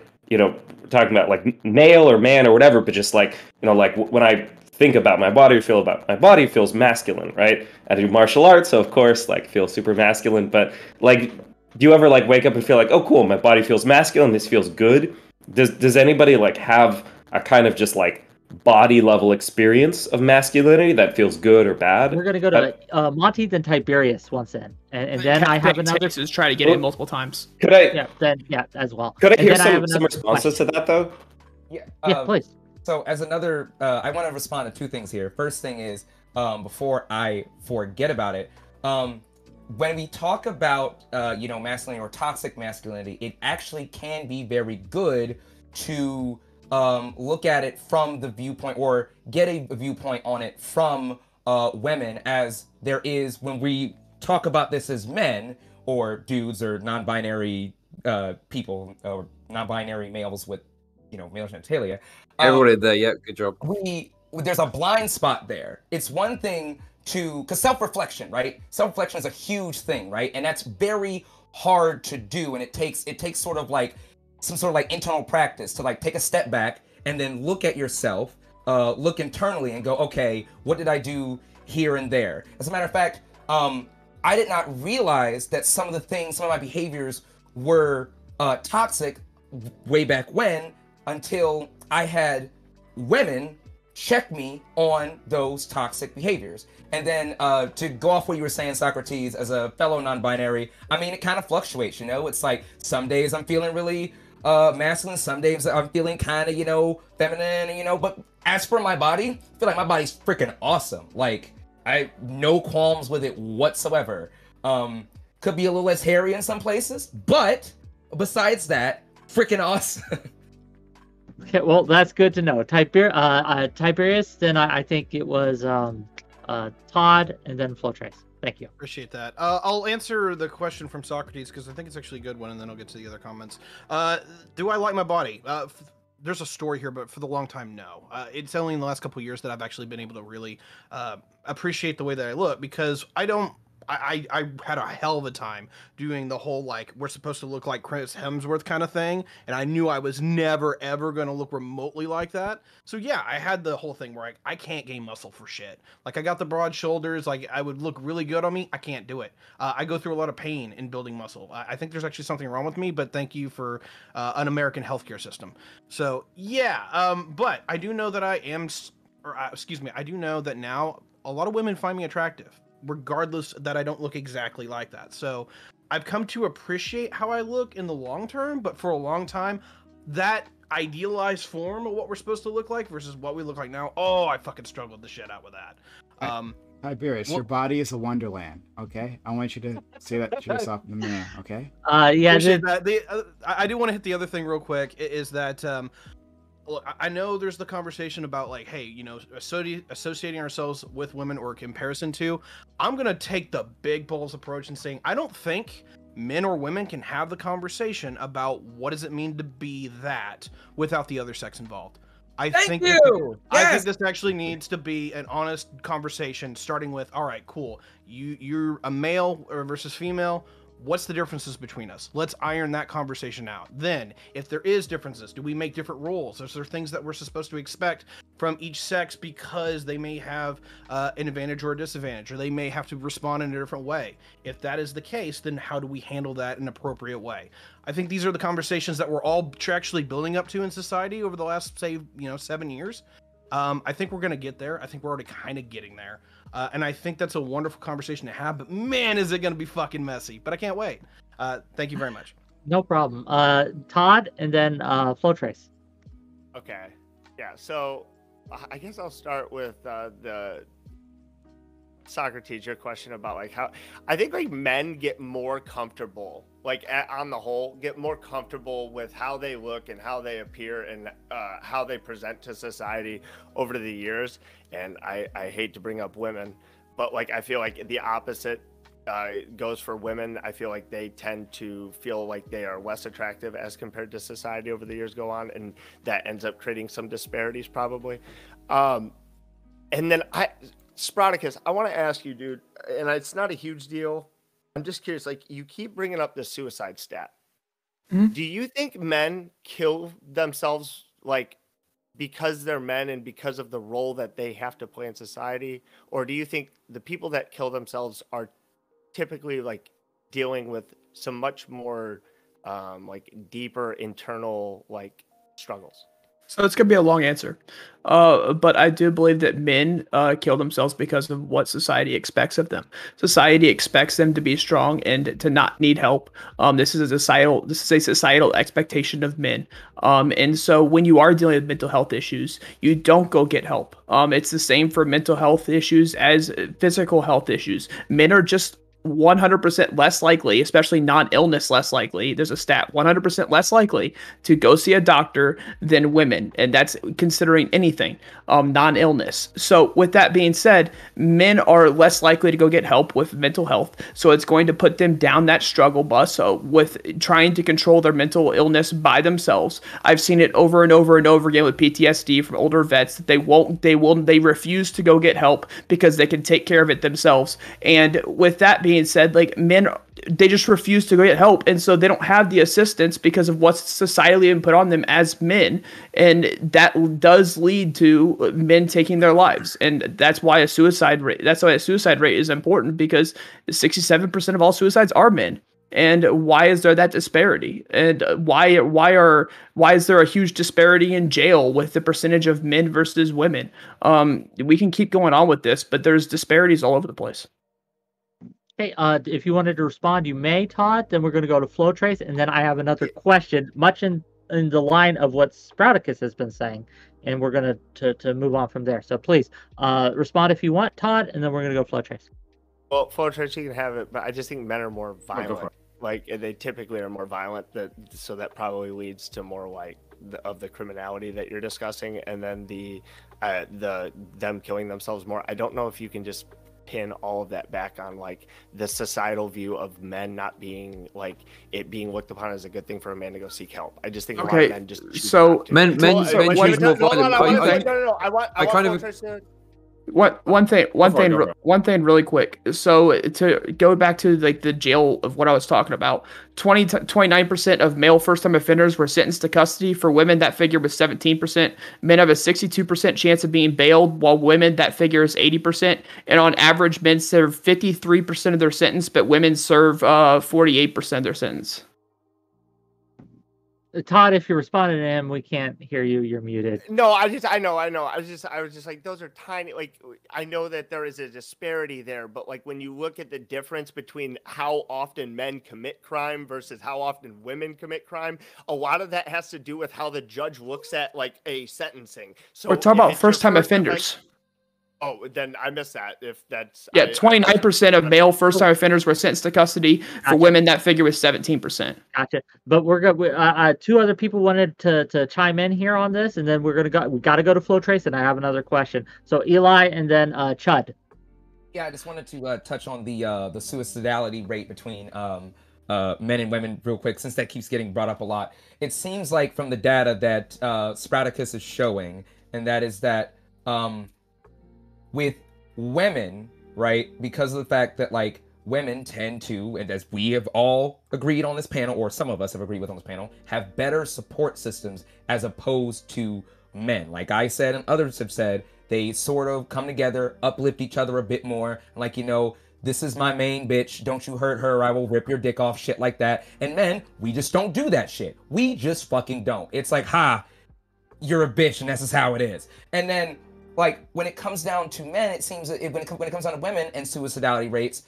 talking about like male or man or whatever, but just like like when I think about my body, feels masculine, right? I do martial arts, so of course like feel super masculine, but like, do you ever like wake up and feel like, oh cool, my body feels masculine, this feels good? Does anybody like have a kind of just like body level experience of masculinity that feels good or bad. We're gonna go to Monty, then Tiberius once in, and then I have another. Texas try to get in multiple times. Could I? Yeah, then as well. Could I And hear then I have some another responses to that though? Yeah. Yeah, please. So as another, I want to respond to two things here. First thing is, before I forget about it, when we talk about, masculinity or toxic masculinity, it actually can be very good to look at it from the viewpoint, or get a viewpoint on it from women, as there is when we talk about this as men or dudes or non-binary people or non-binary males with, male genitalia. Everyone in there, yeah, good job. There's a blind spot there. It's one thing because self-reflection, right? Self-reflection is a huge thing, right? And that's very hard to do, and it takes sort of like some sort of like internal practice to like take a step back and then look at yourself, look internally and go, okay, what did I do here and there? As a matter of fact, I did not realize that some of my behaviors were toxic way back when, until I had women check me on those toxic behaviors. And then to go off what you were saying, Socrates, as a fellow non-binary, I mean, it kind of fluctuates, It's like some days I'm feeling really masculine, some days I'm feeling kind of, feminine, but as for my body, I feel like my body's freaking awesome. Like, I no qualms with it whatsoever. Could be a little less hairy in some places, but besides that, freaking awesome. Okay, well, that's good to know. Tiberius, then I think it was Todd, and then Flowtrace. Thank you. Appreciate that. I'll answer the question from Socrates because I think it's actually a good one, and then I'll get to the other comments. Do I like my body? There's a story here, but for the long time, no. It's only in the last couple of years that I've actually been able to really appreciate the way that I look, because I had a hell of a time doing the whole, like, we're supposed to look like Chris Hemsworth kind of thing, and I knew I was never, ever going to look remotely like that. So, yeah, I had the whole thing where I can't gain muscle for shit. Like, I got the broad shoulders, like, I would look really good on me. I can't do it. I go through a lot of pain in building muscle. I think there's actually something wrong with me, but thank you for an American healthcare system. So, yeah, but I do know that I do know that now a lot of women find me attractive, regardless that I don't look exactly like that. So I've come to appreciate how I look in the long term, but for a long time, that idealized form of what we're supposed to look like versus what we look like now, I fucking struggled the shit out with that. Tiberius, your body is a wonderland, okay? I want you to say that to yourself in the mirror, okay? Yeah. That. I do want to hit the other thing real quick, is that look, I know there's the conversation about, like, hey, associating ourselves with women or comparison to. I'm going to take the big balls approach and saying, I don't think men or women can have the conversation about what does it mean to be that without the other sex involved. I think this actually needs to be an honest conversation, starting with, all right, cool. You're a male versus female. What's the differences between us? Let's iron that conversation out. Then, if there is differences, do we make different rules? Is there things that we're supposed to expect from each sex because they may have an advantage or a disadvantage, or they may have to respond in a different way? If that is the case, then how do we handle that in an appropriate way? I think these are the conversations that we're all actually building up to in society over the last, say, 7 years. I think we're going to get there. I think we're already kind of getting there. And I think that's a wonderful conversation to have, but man, is it going to be fucking messy. But I can't wait. Thank you very much. No problem. Todd, and then Flowtrace. Okay. Yeah, so I guess I'll start with the Socrates, your question about, like, how I think, like, men get more comfortable, like, on the whole, get more comfortable with how they look and how they appear and how they present to society over the years. And I hate to bring up women, but, like, I feel like the opposite goes for women. I feel like they tend to feel like they are less attractive as compared to society over the years go on, and that ends up creating some disparities probably. And then Sproticus, I want to ask you, dude, and it's not a huge deal. I'm just curious, like, you keep bringing up the suicide stat. Mm-hmm. Do you think men kill themselves, like, because they're men and because of the role that they have to play in society? Or do you think the people that kill themselves are typically, like, dealing with some much more, like, deeper internal, like, struggles? So it's gonna be a long answer, but I do believe that men kill themselves because of what society expects of them. Society expects them to be strong and to not need help. This is a societal expectation of men. And so when you are dealing with mental health issues, you don't go get help. It's the same for mental health issues as physical health issues. Men are just 100% less likely, especially non-illness less likely. There's a stat 100% less likely to go see a doctor than women, and that's considering anything, non-illness. So with that being said, men are less likely to go get help with mental health. So it's going to put them down that struggle bus with trying to control their mental illness by themselves. I've seen it over and over and over again with PTSD from older vets that they refuse to go get help because they can take care of it themselves. And with that being said, like, men, they just refuse to go get help, and so they don't have the assistance because of what's societally been put on them as men, and that does lead to men taking their lives. And that's why a suicide rate is important, because 67% of all suicides are men. And why is there that disparity? And why is there a huge disparity in jail with the percentage of men versus women? We can keep going on with this, but there's disparities all over the place. Okay, if you wanted to respond, you may, Todd. Then we're going to go to Flowtrace, and then I have another question, much in the line of what Sprouticus has been saying, and we're going to move on from there. So please respond if you want, Todd, and then we're going to go Flowtrace. Well, Flowtrace, you can have it, but I just think men are more violent. Like, they typically are more violent, so that probably leads to more like of the criminality that you're discussing, and then the them killing themselves more. I don't know if you can just pin all of that back on like the societal view of men not being like it being looked upon as a good thing for a man to go seek help. I just think a lot of men just men choose more violent. No. I kind of. One thing really quick. So to go back to like the jail of what I was talking about, 29% of male first-time offenders were sentenced to custody. For women, that figure was 17%. Men have a 62% chance of being bailed, while women, that figure is 80%. And on average, men serve 53% of their sentence, but women serve 48% of their sentence. Todd, if you're responding to him, we can't hear you. You're muted. No, I know. I was just like, those are tiny. Like, I know that there is a disparity there, but like when you look at the difference between how often men commit crime versus how often women commit crime, a lot of that has to do with how the judge looks at like a sentencing. So we're talking about first-time offenders. Oh, then I missed that. If that's 29% of male first-time offenders were sentenced to custody. For women, that figure was 17%. Gotcha. But we're good. Two other people wanted to chime in here on this, and then we got to go to Flowtrace, and I have another question. So Eli, and then Chud. Yeah, I just wanted to touch on the suicidality rate between men and women real quick, since that keeps getting brought up a lot. It seems like from the data that Sprouticus is showing, and that is that with women, right, because of the fact that like women tend to, and as we have all agreed on this panel, or some of us have agreed with on this panel, have better support systems as opposed to men. Like I said, and others have said, they sort of come together, uplift each other a bit more, like, you know, this is my main bitch, don't you hurt her, I will rip your dick off, shit like that. And men, we just don't do that shit. We just fucking don't. It's like, ha, you're a bitch, and this is how it is. And then like when it comes down to men, it seems that when it comes down to women and suicidality rates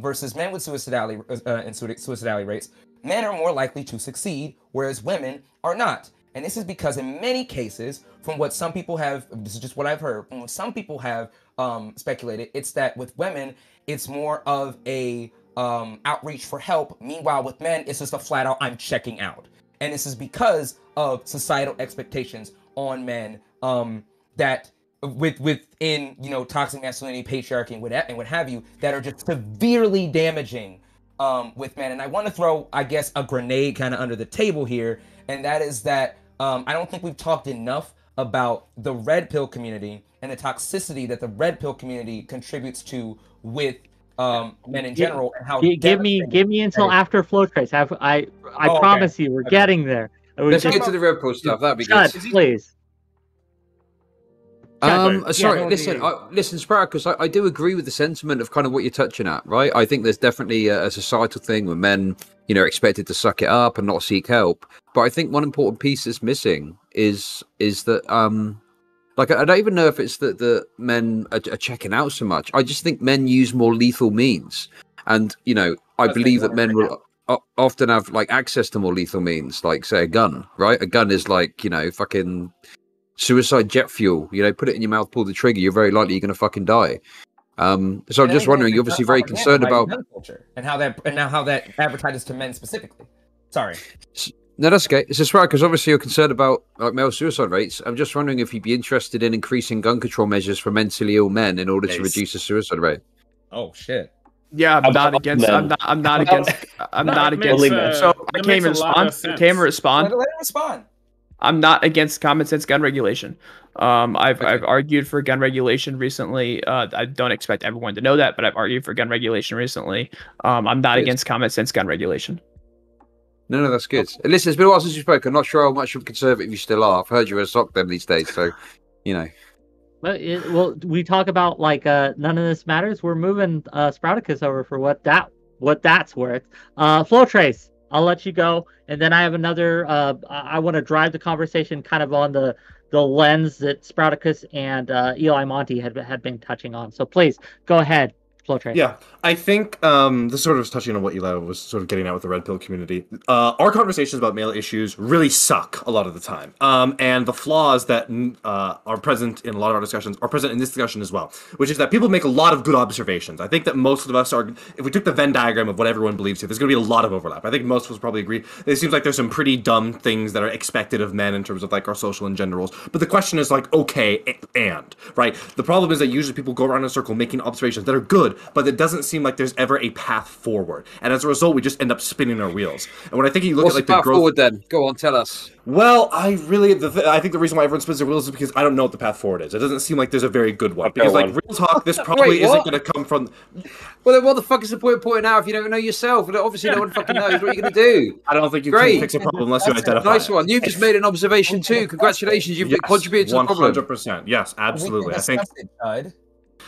versus men with suicidality rates, men are more likely to succeed, whereas women are not. And this is because in many cases, from what some people have, this is just what I've heard, from what some people have speculated, it's that with women, it's more of a outreach for help. Meanwhile, with men, it's just a flat out, I'm checking out. And this is because of societal expectations on men that within, you know, toxic masculinity, patriarchy, and what have you, that are just severely damaging with men. And I want to throw, I guess, a grenade kind of under the table here, and that is that I don't think we've talked enough about the red pill community and the toxicity that the red pill community contributes to with men in general, and how give me until after Flowtrace. I promise you, we're getting there. Let's get to the red pill stuff. That'd be good. Please. Sorry, listen, Sprout, I do agree with the sentiment of kind of what you're touching at, right? I think there's definitely a societal thing where men, you know, are expected to suck it up and not seek help. But I think one important piece that's missing is that like I don't even know if it's that the men are checking out so much. I just think men use more lethal means, and I believe that men will often have like access to more lethal means, like say a gun, right? A gun is like fucking suicide jet fuel. Put it in your mouth, pull the trigger, you're very likely you're gonna fucking die. So I'm just wondering, you're obviously very concerned about gun culture and how that advertises to men specifically. Sorry. No, that's okay. It's just right because obviously you're concerned about like male suicide rates. I'm just wondering if you'd be interested in increasing gun control measures for mentally ill men in order to reduce the suicide rate. Oh shit. Yeah, I'm not against. I'm not against. So I can't even respond. Let him respond. I'm not against common sense gun regulation. I've argued for gun regulation recently. I don't expect everyone to know that, but I've argued for gun regulation recently. I'm not against common sense gun regulation. No, that's good. Listen, it's been a while since you spoke. I'm not sure how much of a conservative you still are. I've heard you're a sock them these days, so Well, we talk about like none of this matters. We're moving Sprouticus over for what that's worth. Flow Trace, I'll let you go, and then I have another. I want to drive the conversation kind of on the lens that Sprouticus and Eli Monty had been touching on. So please go ahead. Yeah, I think this sort of is touching on what Eli was sort of getting at with the red pill community. Our conversations about male issues really suck a lot of the time, and the flaws that are present in a lot of our discussions are present in this discussion as well, which is that people make a lot of good observations. I think that most of us are, if we took the Venn diagram of what everyone believes here, there's going to be a lot of overlap. I think most of us probably agree. It seems like there's some pretty dumb things that are expected of men in terms of like our social and gender roles, but the question is like, okay, and, right? The problem is that usually people go around in a circle making observations that are good, but it doesn't seem like there's ever a path forward, and as a result, we just end up spinning our wheels. And when I think you look What's at like the path growth forward, then go on, tell us. Well, I think the reason why everyone spins their wheels is because I don't know what the path forward is. It doesn't seem like there's a very good one. Because like real talk, this probably isn't going to come from. Well, then what the fuck is the point of pointing out if you don't know yourself? Obviously, no one fucking knows what you're going to do. I don't think you can fix a problem unless you identify. Nice one. You've just made an observation too. Congratulations, you've contributed to the problem. 100%. Yes, absolutely. I think.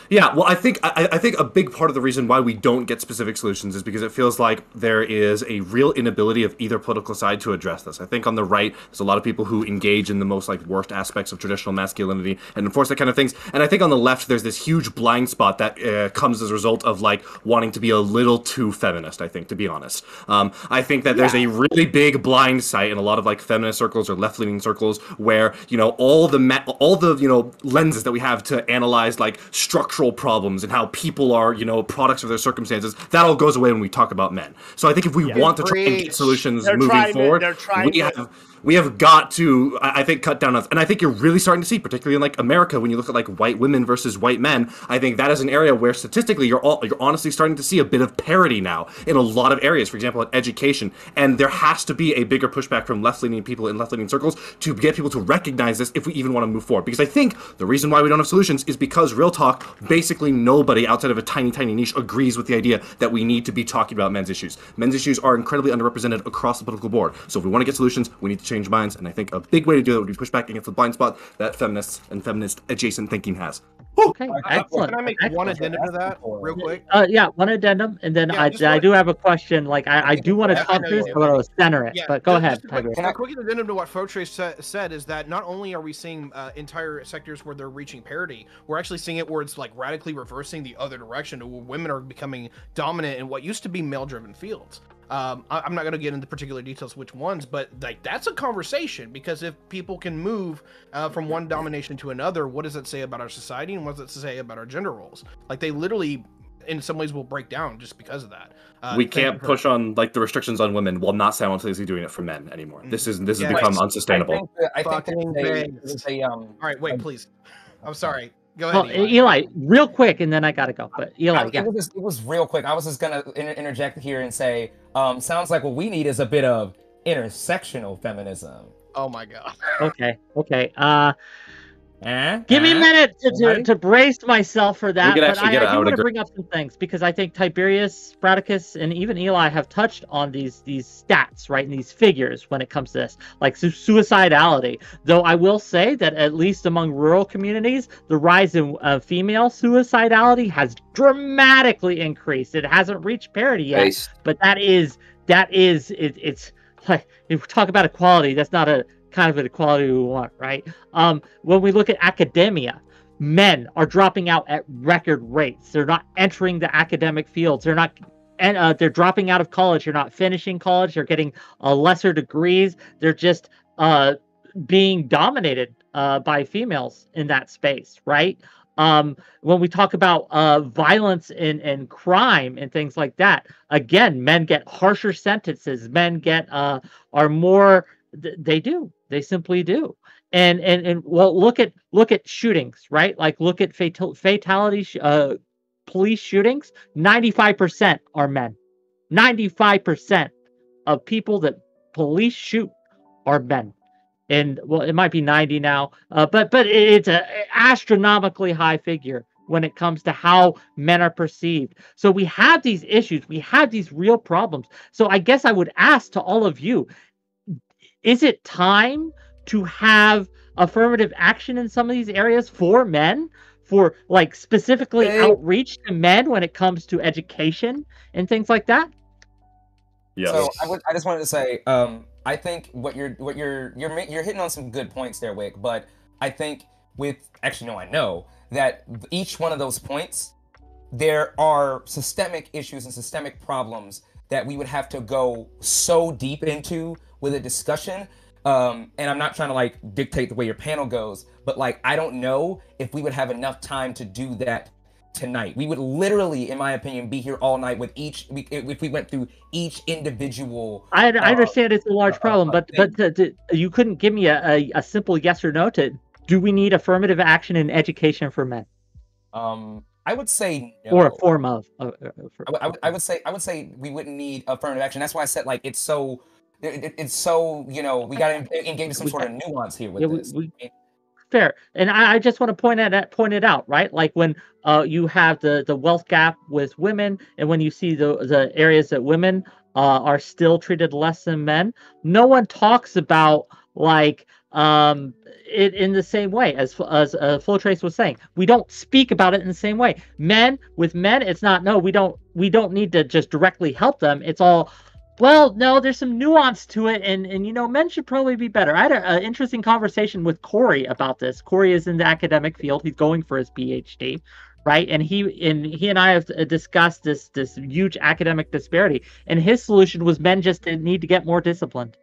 Yeah, well, I think a big part of the reason why we don't get specific solutions is because it feels like there is a real inability of either political side to address this. I think on the right, there's a lot of people who engage in the most like worst aspects of traditional masculinity and enforce that kind of things. And I think on the left, there's this huge blind spot that comes as a result of like wanting to be a little too feminist. I think, to be honest, I think that there's a really big blind sight in a lot of like feminist circles or left-leaning circles where all the lenses that we have to analyze like structural problems and how people are, products of their circumstances, that all goes away when we talk about men. So I think if we want to try and get solutions moving forward, we have got to, I think, cut down on, and I think you're really starting to see, particularly in like America, when you look at like white women versus white men, I think that is an area where statistically you're honestly starting to see a bit of parity now in a lot of areas, for example, in education, and there has to be a bigger pushback from left-leaning people in left-leaning circles to get people to recognize this if we even want to move forward. Because I think the reason why we don't have solutions is because real talk, basically nobody outside of a tiny niche agrees with the idea that we need to be talking about men's issues. Men's issues are incredibly underrepresented across the political board. So if we want to get solutions, we need to change minds, and I think a big way to do that would be push back against the blind spot that feminists and feminist adjacent thinking has. Okay, excellent. Can I make one addendum to that real quick? Yeah, one addendum, and then I do have a question. Like I do want to talk to this, but I want to center it. But go ahead. A quick addendum to what Fotrace said is that not only are we seeing entire sectors where they're reaching parity, we're actually seeing it where it's like radically reversing the other direction, where women are becoming dominant in what used to be male-driven fields. I'm not going to get into particular details which ones, but like that's a conversation, because if people can move from one domination to another, what does that say about our society, and what does it say about our gender roles? Like they literally in some ways will break down just because of that. We can't push on like the restrictions on women while not simultaneously doing it for men anymore. This has become unsustainable. I think all right, wait, please. I'm sorry. Go ahead. Well, Eli, real quick, and then I gotta go. But Eli, it was real quick. I was just gonna interject here and say, sounds like what we need is a bit of intersectional feminism. Oh my god. Okay. Give me a minute to brace myself for that. But I do want to bring up some things, because I think Tiberius, Sprouticus, and even Eli have touched on these stats, right, and these figures when it comes to this, like suicidality. Though I will say that at least among rural communities, the rise in female suicidality has dramatically increased. It hasn't reached parity yet, but it's like, if we talk about equality, that's not a kind of equality we want, right? When we look at academia, men are dropping out at record rates. They're not entering the academic fields. They're dropping out of college. They're not finishing college. They're getting lesser degrees. They're just being dominated by females in that space, right? When we talk about violence and crime and things like that, again, men get harsher sentences. Men get are more. They simply do. And well, look at shootings, right? Like look at fatality police shootings. 95% are men. 95% of people that police shoot are men. And well, it might be 90 now, but it's an astronomically high figure when it comes to how men are perceived. So we have these issues, we have these real problems. So I guess I would ask to all of you, is it time to have affirmative action in some of these areas for men, for like specifically outreach to men when it comes to education and things like that? Yes. So I just wanted to say, I think what you're hitting on some good points there, Wick. But I think I know that each one of those points, there are systemic issues and systemic problems that we would have to go so deep into with a discussion. And I'm not trying to like dictate the way your panel goes, but like I don't know if we would have enough time to do that tonight. We would literally, in my opinion, be here all night with if we went through each individual. I understand it's a large problem, but you couldn't give me a simple yes or no to do we need affirmative action in education for men? I would say no. Or a form of. I would say we wouldn't need affirmative action. That's why I said like it's so we got to engage in some sort of nuance here with this. Fair, and I just want to point it out, right? Like when you have the wealth gap with women, and when you see the areas that women are still treated less than men, no one talks about like it in the same way as Flow Trace was saying. We don't speak about it in the same way. With men, it's not. No, we don't need to just directly help them. It's all. Well, no, there's some nuance to it, and men should probably be better. I had an interesting conversation with Corey about this. Corey is in the academic field; he's going for his PhD, right? And he and I have discussed this huge academic disparity, and his solution was men just need to get more disciplined.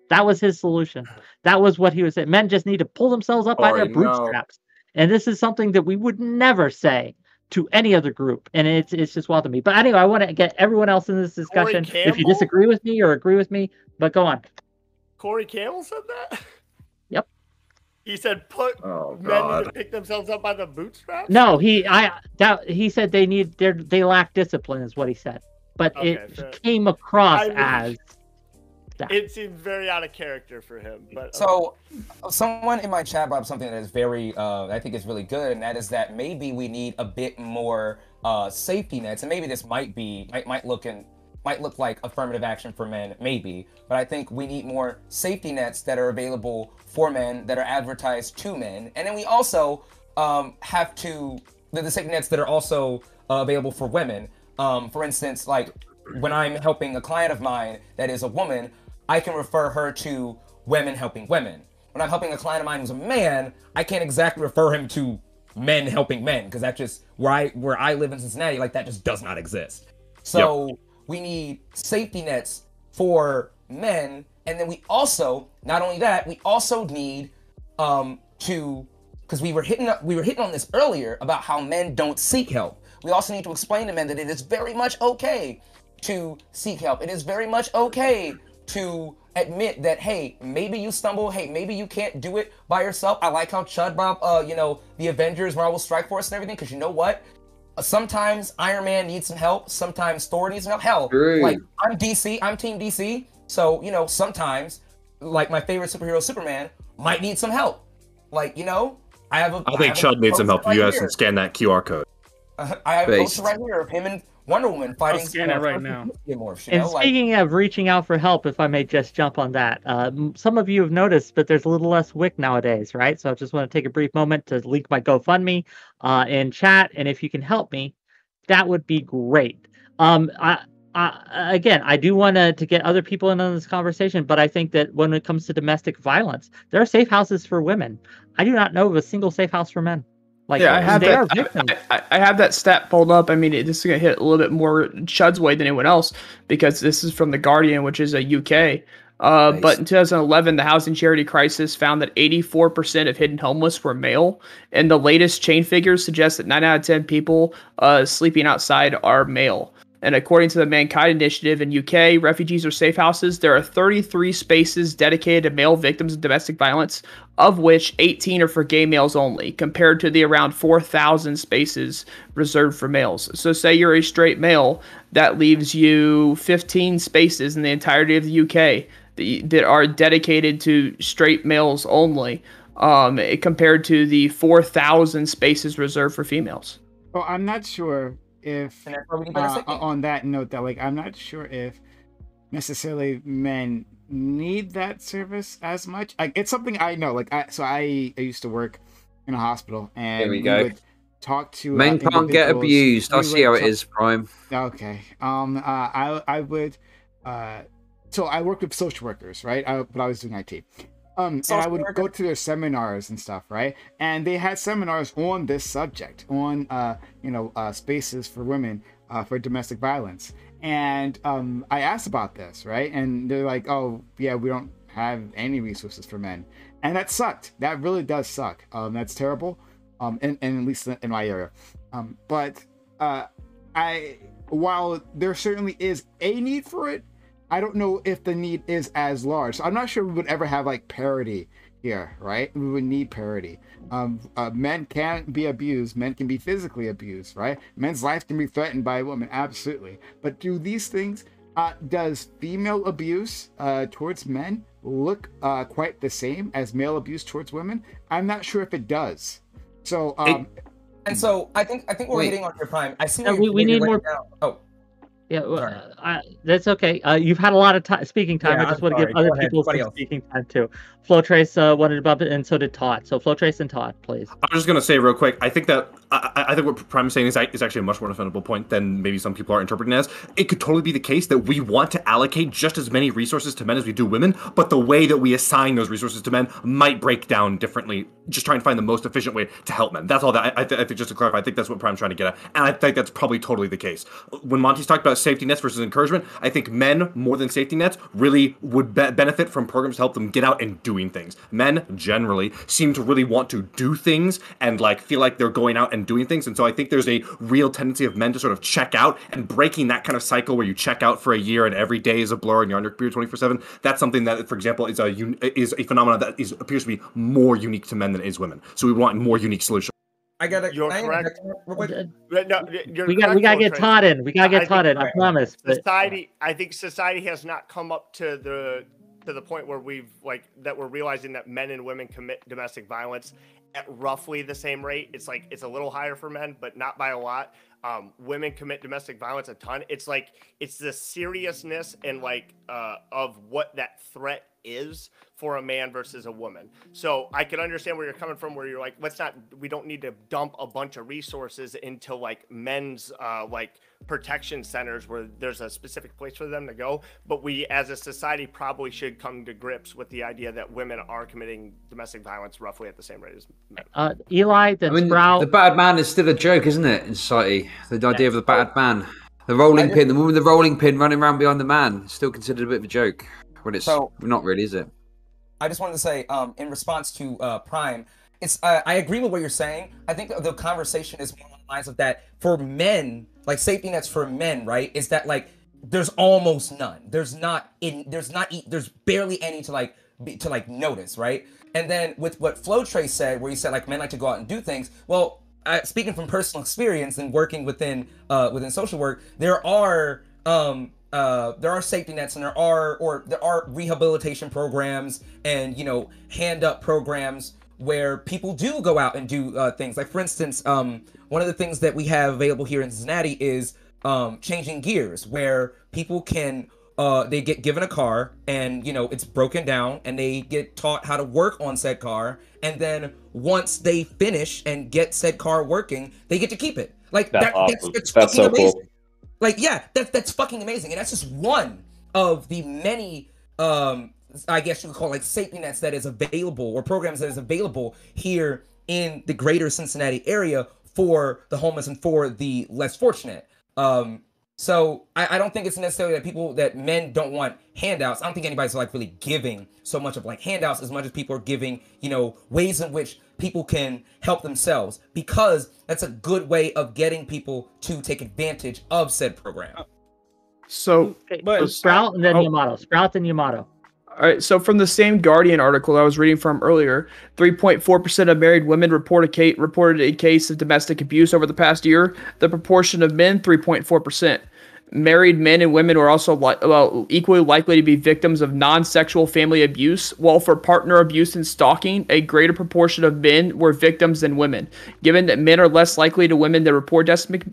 That was his solution. That was what he was saying. Men just need to pull themselves up by their bootstraps, and this is something that we would never say to any other group, and it's just wild to me. But anyway, I want to get everyone else in this discussion. If you disagree with me or agree with me, but go on. Corey Campbell said that? Yep. He said men need to pick themselves up by the bootstraps? No, he said they lack discipline is what he said. But it came across as that. It seemed very out of character for him. But so someone in my chat brought up something that is very I think is really good, and that is that maybe we need a bit more safety nets, and maybe this might look like affirmative action for men, maybe, but I think we need more safety nets that are available for men, that are advertised to men, and then we also have the safety nets that are also available for women. For instance, like when I'm helping a client of mine that is a woman, I can refer her to women helping women. When I'm helping a client of mine who's a man, I can't exactly refer him to men helping men, because that's just where I live in Cincinnati, like that just does not exist. So we need safety nets for men, and then we also, not only that, we also need because we were hitting on this earlier about how men don't seek help. We also need to explain to men that it is very much okay to seek help. It is very much okay to admit that, hey, maybe you stumble, hey, maybe you can't do it by yourself. I like how Chud brought up, the Avengers, Marvel Strike Force and everything, because you know what? Sometimes Iron Man needs some help. Sometimes Thor needs some help. Hell, like I'm DC, I'm Team DC. So, sometimes, like my favorite superhero, Superman, might need some help. Like, I think Chud needs some help. You guys can scan that QR code. I have a poster right here of him and Wonder Woman fighting. I'll scan it right now. And speaking of reaching out for help, if I may just jump on that, some of you have noticed, but there's a little less WIC nowadays, right? So I just want to take a brief moment to link my GoFundMe in chat, and if you can help me, that would be great. again, I do want to get other people in on this conversation, but I think that when it comes to domestic violence, there are safe houses for women. I do not know of a single safe house for men. Like, yeah, I have they are that. victims. I have that stat pulled up. I mean, this is gonna hit a little bit more Chud's way than anyone else because this is from the Guardian, which is a UK. Nice. But in 2011, the Housing Charity Crisis found that 84% of hidden homeless were male, and the latest chain figures suggest that 9 out of 10 people sleeping outside are male. And according to the Mankind Initiative in UK, refugees or safe houses, there are 33 spaces dedicated to male victims of domestic violence, of which 18 are for gay males only, compared to the around 4,000 spaces reserved for males. So say you're a straight male, that leaves you 15 spaces in the entirety of the UK that are dedicated to straight males only, compared to the 4,000 spaces reserved for females. Well, I'm not sure if on that note that I'm not sure if necessarily men need that service as much. It's something I know. I used to work in a hospital, and we would talk to men can't get abused. I see how it is, Prime. Okay. I would. So I worked with social workers, right? But I was doing IT. And I would go to their seminars and stuff, right? And they had seminars on this subject, on spaces for women for domestic violence. And I asked about this, right? And they're like, "Oh, yeah, we don't have any resources for men," and that sucked. That really does suck. That's terrible. And at least in my area. But while there certainly is a need for it, I don't know if the need is as large. So I'm not sure we would ever have parity here, right? We would need parity. Men can be abused. Men can be physically abused, right? Men's life can be threatened by a woman, absolutely. But do these things, does female abuse towards men look quite the same as male abuse towards women? I'm not sure if it does. So, and so I think we're hitting on your Prime. I see. We need more. Oh. Yeah, that's okay. You've had a lot of speaking time. Yeah, I just want to give other people some speaking time too. FlowTrace wanted to bump it, and so did Todd. So FlowTrace and Todd, please. I'm just gonna say real quick. I think that I think what Prime is saying is actually a much more defendable point than maybe some people are interpreting it as. It could totally be the case that we want to allocate just as many resources to men as we do women, but the way that we assign those resources to men might break down differently. Just trying to find the most efficient way to help men. That's all that I think. Just to clarify, I think that's what Prime's trying to get at, and I think that's probably totally the case. When Monty's talked about safety nets versus encouragement, I think men more than safety nets really would benefit from programs to help them get out and doing things. Men generally seem to really want to do things and feel like they're going out and doing things, and so I think there's a real tendency of men to sort of check out, and breaking that kind of cycle where you check out for a year and every day is a blur and you're on your computer 24/7. That's something that, for example, is a phenomenon that appears to be more unique to men than it is women. So we want more unique solutions. You're correct. We gotta get Todd in. We gotta get Todd in. I promise. I think society has not come up to the point where we're realizing that men and women commit domestic violence at roughly the same rate. It's a little higher for men, but not by a lot. Women commit domestic violence a ton. It's the seriousness and of what that threat is for a man versus a woman. So I can understand where you're coming from, where you're we don't need to dump a bunch of resources into men's protection centers where there's a specific place for them to go. But we as a society probably should come to grips with the idea that women are committing domestic violence roughly at the same rate as men. Eli, Sprout. The battered man is still a joke, isn't it, in society? The idea of the battered man. The rolling pin, the woman with the rolling pin running around behind the man, is still considered a bit of a joke. When it's not really, is it? I just wanted to say, in response to Prime, I agree with what you're saying. I think the conversation is more on the lines of that for men, safety nets for men, right? Is that there's almost none. There's barely any to notice, right? And then with what FlowTrace said, where he said men like to go out and do things. Well, speaking from personal experience and working within social work, there are safety nets, and there are rehabilitation programs and hand up programs where people do go out and do things. For instance, one of the things that we have available here in Cincinnati is changing gears, where people can they get given a car and it's broken down, and they get taught how to work on said car, and then once they finish and get said car working, they get to keep it. That's awesome. That's so amazing. cool. Like, yeah, that's fucking amazing. And that's just one of the many, I guess you could call it like safety nets that is available, or programs that is available here in the greater Cincinnati area for the homeless and for the less fortunate. So I don't think it's necessarily that men don't want handouts. I don't think anybody's like really giving so much of like handouts as much as people are giving, you know, ways in which people can help themselves, because that's a good way of getting people to take advantage of said program. So, so Sprout and then Yamato. Sprout and Yamato. All right, so from the same Guardian article I was reading from earlier, 3.4% of married women reported a case of domestic abuse over the past year. The proportion of men, 3.4%. Married men and women were also equally likely to be victims of non-sexual family abuse, while for partner abuse and stalking, a greater proportion of men were victims than women. Given that men are less likely to women that report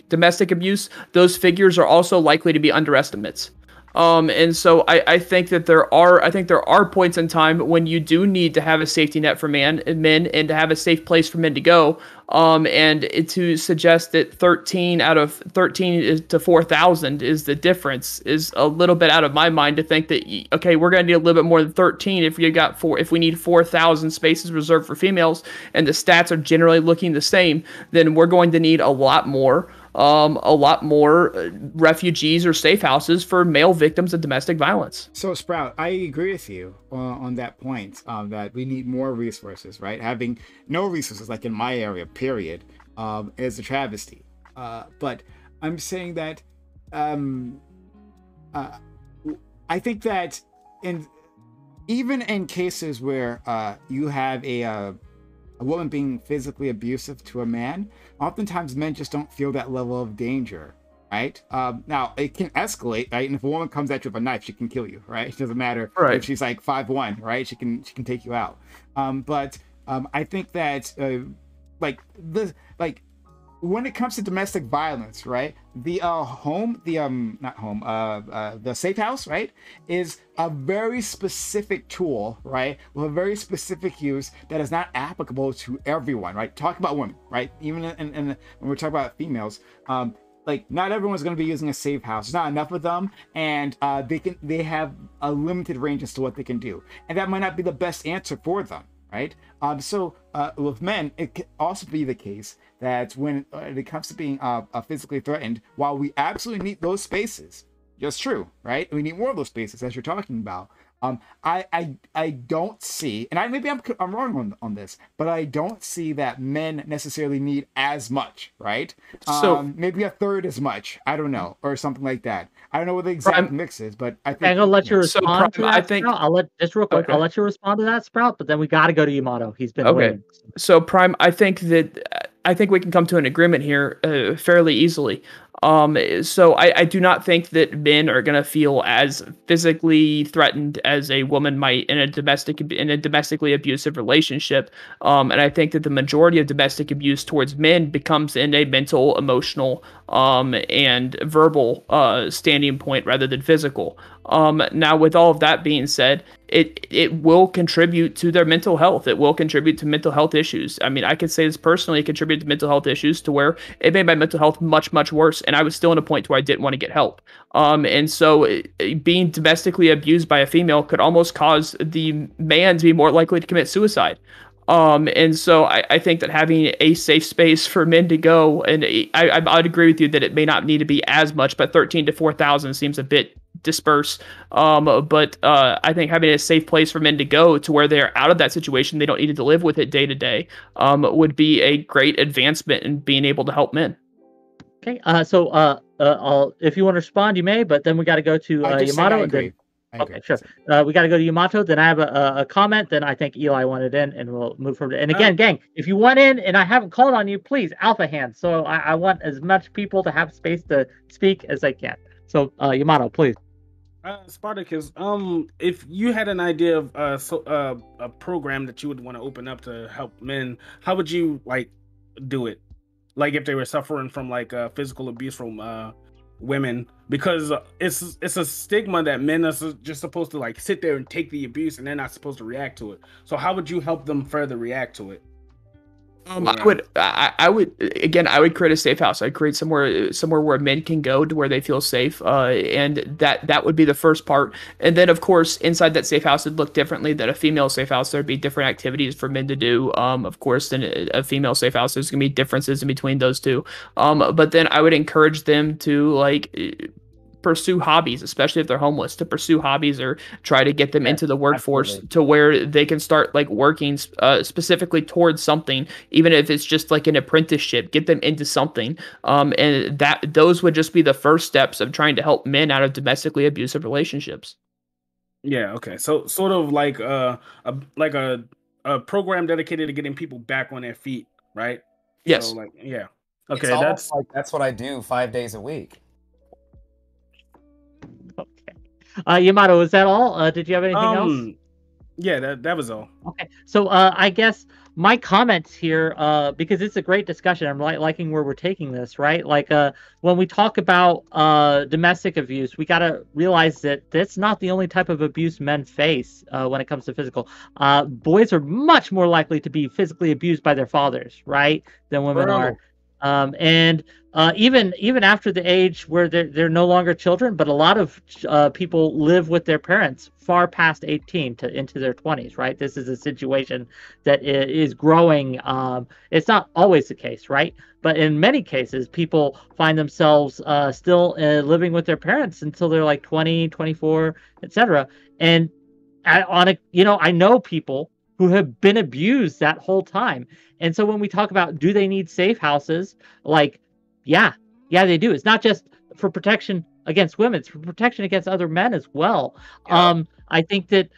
domestic abuse, those figures are also likely to be underestimates. And so I think that there are points in time when you do need to have a safety net for men and to have a safe place for men to go. And to suggest that 13 out of 13 to 4,000 is the difference is a little bit out of my mind to think that, okay, we're going to need a little bit more than 13 if we need 4,000 spaces reserved for females and the stats are generally looking the same, then we're going to need a lot more refugees or safe houses for male victims of domestic violence. So Sprout, I agree with you on that point, that we need more resources, right? Having no resources, like in my area, period, is a travesty. But I'm saying that I think that even in cases where you have a woman being physically abusive to a man, oftentimes men just don't feel that level of danger, right? Now, it can escalate, right? And if a woman comes at you with a knife, she can kill you, right? It doesn't matter if she's like 5'1", right? She can take you out. But I think that when it comes to domestic violence, right? The the safe house, right, is a very specific tool, right, with a very specific use that is not applicable to everyone, right? Talk about women, right? Even when we're talking about females, like not everyone's going to be using a safe house. There's not enough of them, and they have a limited range as to what they can do, and that might not be the best answer for them, right? So with men, it can also be the case that when it comes to being physically threatened, while we absolutely need those spaces, just true, right? We need more of those spaces, as you're talking about. I don't see, and maybe I'm wrong on this, but I don't see that men necessarily need as much, right? So maybe a third as much. I don't know, or something like that. I don't know what the exact mix is, but I think I'm gonna let you respond to that. Sprout. I'll let you respond to that, Sprout. But then we got to go to Yamato. He's been waiting. So Prime, I think we can come to an agreement here fairly easily. So I do not think that men are going to feel as physically threatened as a woman might in a domestically abusive relationship. And I think that the majority of domestic abuse towards men becomes in a mental, emotional, and verbal standing point rather than physical. Now, with all of that being said, it will contribute to their mental health. It will contribute to mental health issues. I mean, I could say this personally, it contributed to mental health issues to where it made my mental health much, much worse. And I was still in a point where I didn't want to get help. And so being domestically abused by a female could almost cause the man to be more likely to commit suicide. And so I think that having a safe space for men to go, and I'd agree with you that it may not need to be as much, but 13 to 4,000 seems a bit dispersed. But I think having a safe place for men to go to where they're out of that situation, they don't need to live with it day to day, would be a great advancement in being able to help men. Okay. If you want to respond, you may, but then we got to go to Yamato. Okay, sure. We got to go to Yamato. Then I have a comment. Then I think Eli wanted in, and we'll move from there. And again, gang, if you want in and I haven't called on you, please alpha hand. So I want as much people to have space to speak as they can. So Yamato, please. Spartacus, if you had an idea of a program that you would want to open up to help men, how would you do it? Like if they were suffering from physical abuse from women, because it's a stigma that men are just supposed to sit there and take the abuse and they're not supposed to react to it. So how would you help them further react to it? I would again. I would create a safe house. I'd create somewhere where men can go to where they feel safe, and that would be the first part. And then, of course, inside that safe house would look differently than a female safe house. There'd be different activities for men to do. Of course, than a female safe house. There's gonna be differences in between those two. But then I would encourage them to pursue hobbies, especially if they're homeless, to pursue hobbies or try to get them into the workforce to where they can start working specifically towards something, even if it's just like an apprenticeship, get them into something. And those would just be the first steps of trying to help men out of domestically abusive relationships. Yeah. Okay. So sort of like a program dedicated to getting people back on their feet, right? Yes. So yeah. Okay. That's what I do 5 days a week. Yamato, is that all? Did you have anything else? Yeah, that was all. Okay, so I guess my comments here, because it's a great discussion. I'm liking where we're taking this, right? When we talk about domestic abuse, we got to realize that that's not the only type of abuse men face when it comes to physical. Boys are much more likely to be physically abused by their fathers, right, than women are. And even after the age where they're no longer children, but a lot of people live with their parents far past 18 into their 20s, right? This is a situation that is growing. It's not always the case, right? But in many cases, people find themselves still living with their parents until they're like 20, 24, etc. And I know people who have been abused that whole time. And so when we talk about, do they need safe houses? Yeah, they do. It's not just for protection against women, it's for protection against other men as well. Yeah. I think that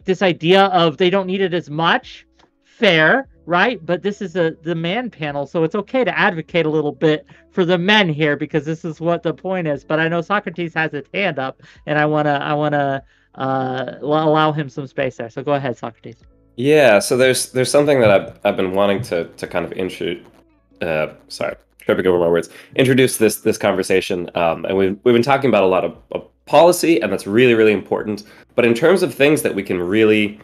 this idea of they don't need it as much, fair, right? But this is the man panel, so it's okay to advocate a little bit for the men here, because this is what the point is. But I know Socrates has his hand up, and I wanna allow him some space there. So go ahead, Socrates. Yeah, so there's something that I've been wanting to kind of introduce this conversation, and we've been talking about a lot of policy, and that's really, really important. But in terms of things that we can really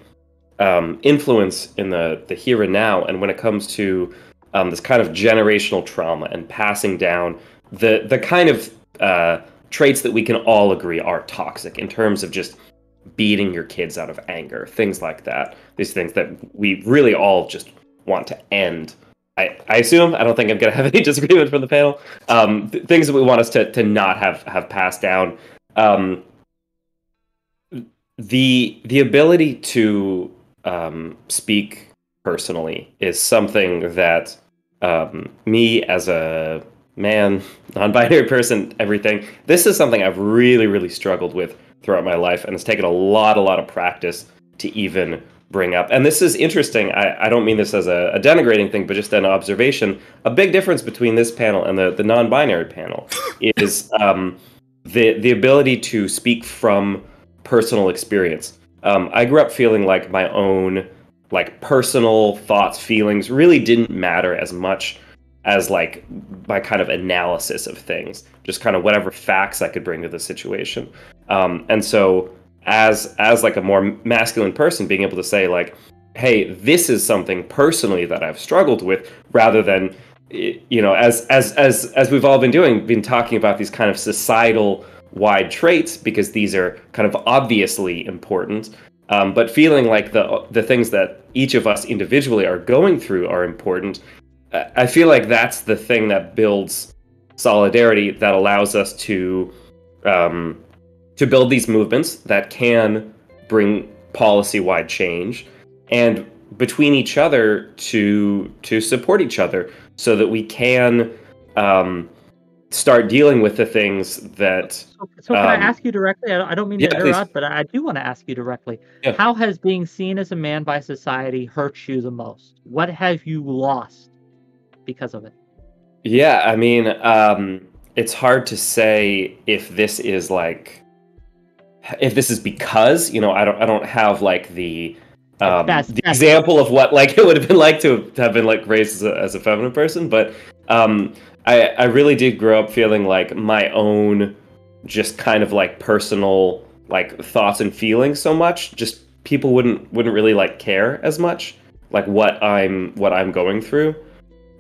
influence in the here and now, and when it comes to this kind of generational trauma and passing down the kind of traits that we can all agree are toxic, in terms of just beating your kids out of anger, things like that. These things that we really all just want to end. I assume, I don't think I'm going to have any disagreement from the panel. Things that we want us to not have passed down. The ability to speak personally is something that me as a man, non-binary person, everything, this is something I've really, really struggled with throughout my life, and it's taken a lot of practice to even bring up. And this is interesting. I don't mean this as a denigrating thing, but just an observation. A big difference between this panel and the non-binary panel is the ability to speak from personal experience. I grew up feeling like my own personal thoughts, feelings really didn't matter as much as my kind of analysis of things, just kind of whatever facts I could bring to the situation. And so as a more masculine person, being able to say hey, this is something personally that I've struggled with, rather than, as we've all been talking about these kind of societal wide traits, because these are kind of obviously important, but feeling like the things that each of us individually are going through are important. I feel like that's the thing that builds solidarity, that allows us to build these movements that can bring policy-wide change, and between each other to support each other, so that we can start dealing with the things that. So can I ask you directly? I don't mean to interrupt, but I do want to ask you directly. Yeah. How has being seen as a man by society hurt you the most? What have you lost because of it? Yeah, I mean, it's hard to say if this is because, I don't have the example of what it would have been like to have been raised as a feminine person, but I really did grow up feeling like my own just kind of personal thoughts and feelings so much, just people wouldn't really care as much what I'm going through.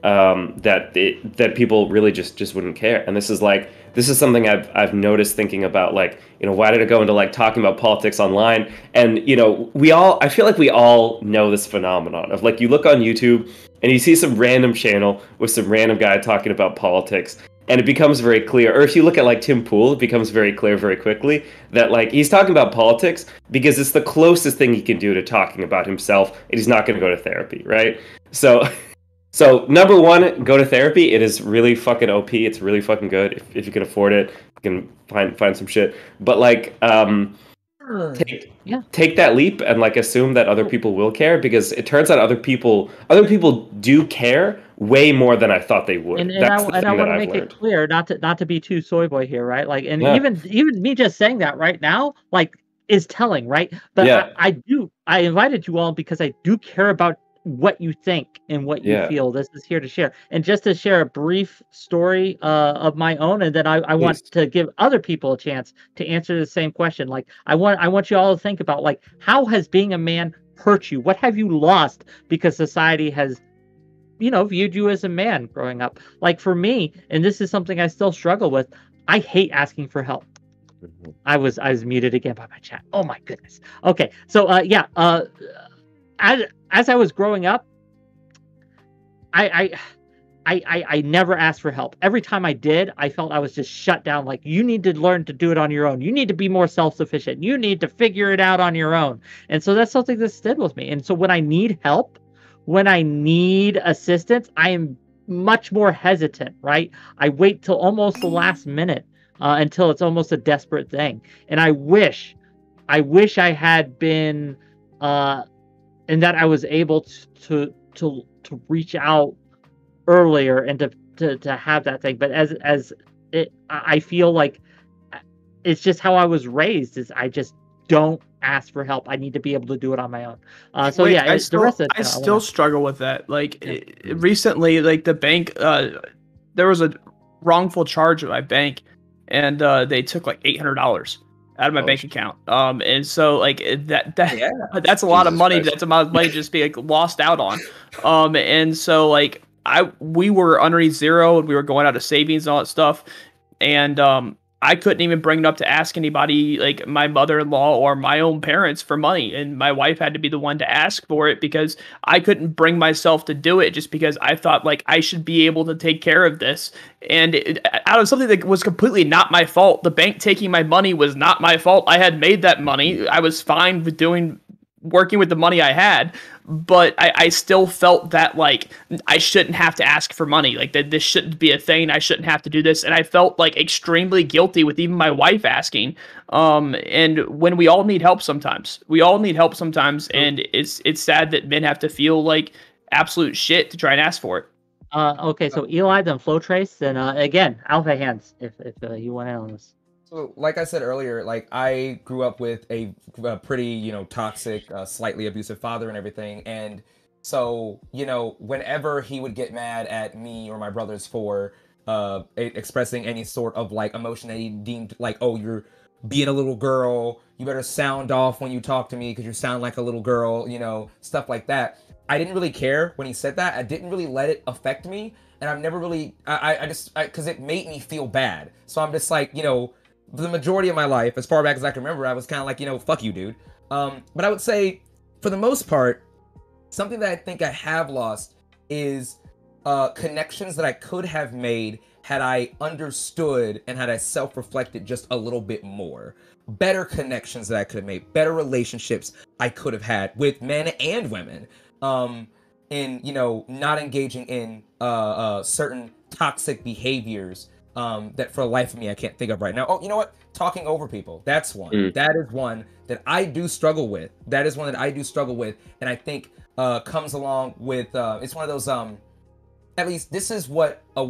that people really just wouldn't care. And this is something I've noticed thinking about, like, why did it go into like talking about politics online? And I feel like we all know this phenomenon of, like, you look on YouTube and you see some random channel with some random guy talking about politics, and it becomes very clear. Or if you look at like Tim Pool, it becomes very clear very quickly that, like, he's talking about politics because it's the closest thing he can do to talking about himself, and he's not going to go to therapy, right? So number one, go to therapy. It is really fucking OP. It's really fucking good. If you can afford it, you can find some shit. But, like, take that leap and, like, assume that other people will care, because it turns out other people do care way more than I thought they would. And I want to make it clear, not to be too soy boy here, right? Like, and even me just saying that right now, like, is telling, right? But I invited you all because I do care about what you think and what you feel. This is here to share, and just to share a brief story of my own, and then I want to give other people a chance to answer the same question. Like, I want you all to think about, like, how has being a man hurt you? What have you lost because society has viewed you as a man growing up? Like, for me, and this is something I still struggle with, I hate asking for help. I was muted again by my chat. Oh my goodness. Okay, so as I was growing up, I never asked for help. Every time I did, I felt I was just shut down. Like, you need to learn to do it on your own. You need to be more self-sufficient. You need to figure it out on your own. And so that's something that stayed with me. And so when I need help, when I need assistance, I am much more hesitant, right? I wait till almost the last minute until it's almost a desperate thing. And I wish I had been, and that I was able to reach out earlier and to have that thing. But I feel like it's just how I was raised. Is I just don't ask for help. I need to be able to do it on my own. I still struggle with that. Like, recently, like, the bank, there was a wrongful charge at my bank, and they took like $800 out of my bank account. And so, like, that's a lot of money. That's a lot of money just being, like, lost out on. And so, like, we were underneath zero, and we were going out of savings and all that stuff. And I couldn't even bring it up to ask anybody, like my mother-in-law or my own parents, for money. And my wife had to be the one to ask for it, because I couldn't bring myself to do it, just because I thought, like, I should be able to take care of this. And out of something that was completely not my fault. The bank taking my money was not my fault. I had made that money. I was fine with working with the money I had, but I still felt that, like, I shouldn't have to ask for money, like, that this shouldn't be a thing. I shouldn't have to do this. And I felt, like, extremely guilty with even my wife asking. And when we all need help sometimes, and it's sad that men have to feel like absolute shit to try and ask for it. Okay, so Eli, then Flow Trace, then again, Alpha Hands, if you want to on this. So, like I said earlier, like, I grew up with a pretty, toxic, slightly abusive father and everything. And so, whenever he would get mad at me or my brothers for expressing any sort of, like, emotion that he deemed, like, oh, you're being a little girl, you better sound off when you talk to me because you sound like a little girl, stuff like that. I didn't really care when he said that. I didn't really let it affect me. And I've never really, because it made me feel bad. So I'm just like, the majority of my life, as far back as I can remember, I was kind of like, fuck you, dude. But I would say, for the most part, something that I think I have lost is connections that I could have made had I understood and had I self-reflected just a little bit more. Better connections that I could have made, better relationships I could have had with men and women. In, not engaging in certain toxic behaviors that for the life of me I can't think of right now. Oh, you know what? Talking over people. That's one. That is one that I do struggle with. And I think comes along with it's one of those at least this is what a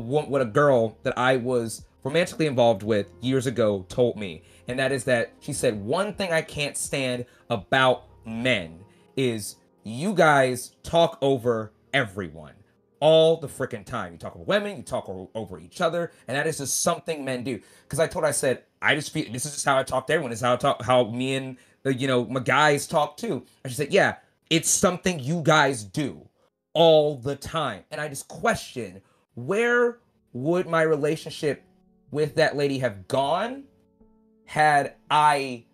girl that I was romantically involved with years ago told me. And that is that she said, one thing I can't stand about men is you guys talk over everyone all the freaking time. You talk over women, you talk over each other, and that is just something men do. Because I said, I just feel this is just how I talk to everyone. This is how me and my guys talk too. And she said, yeah, it's something you guys do. all the time. And I just question, where would my relationship with that lady have gone had I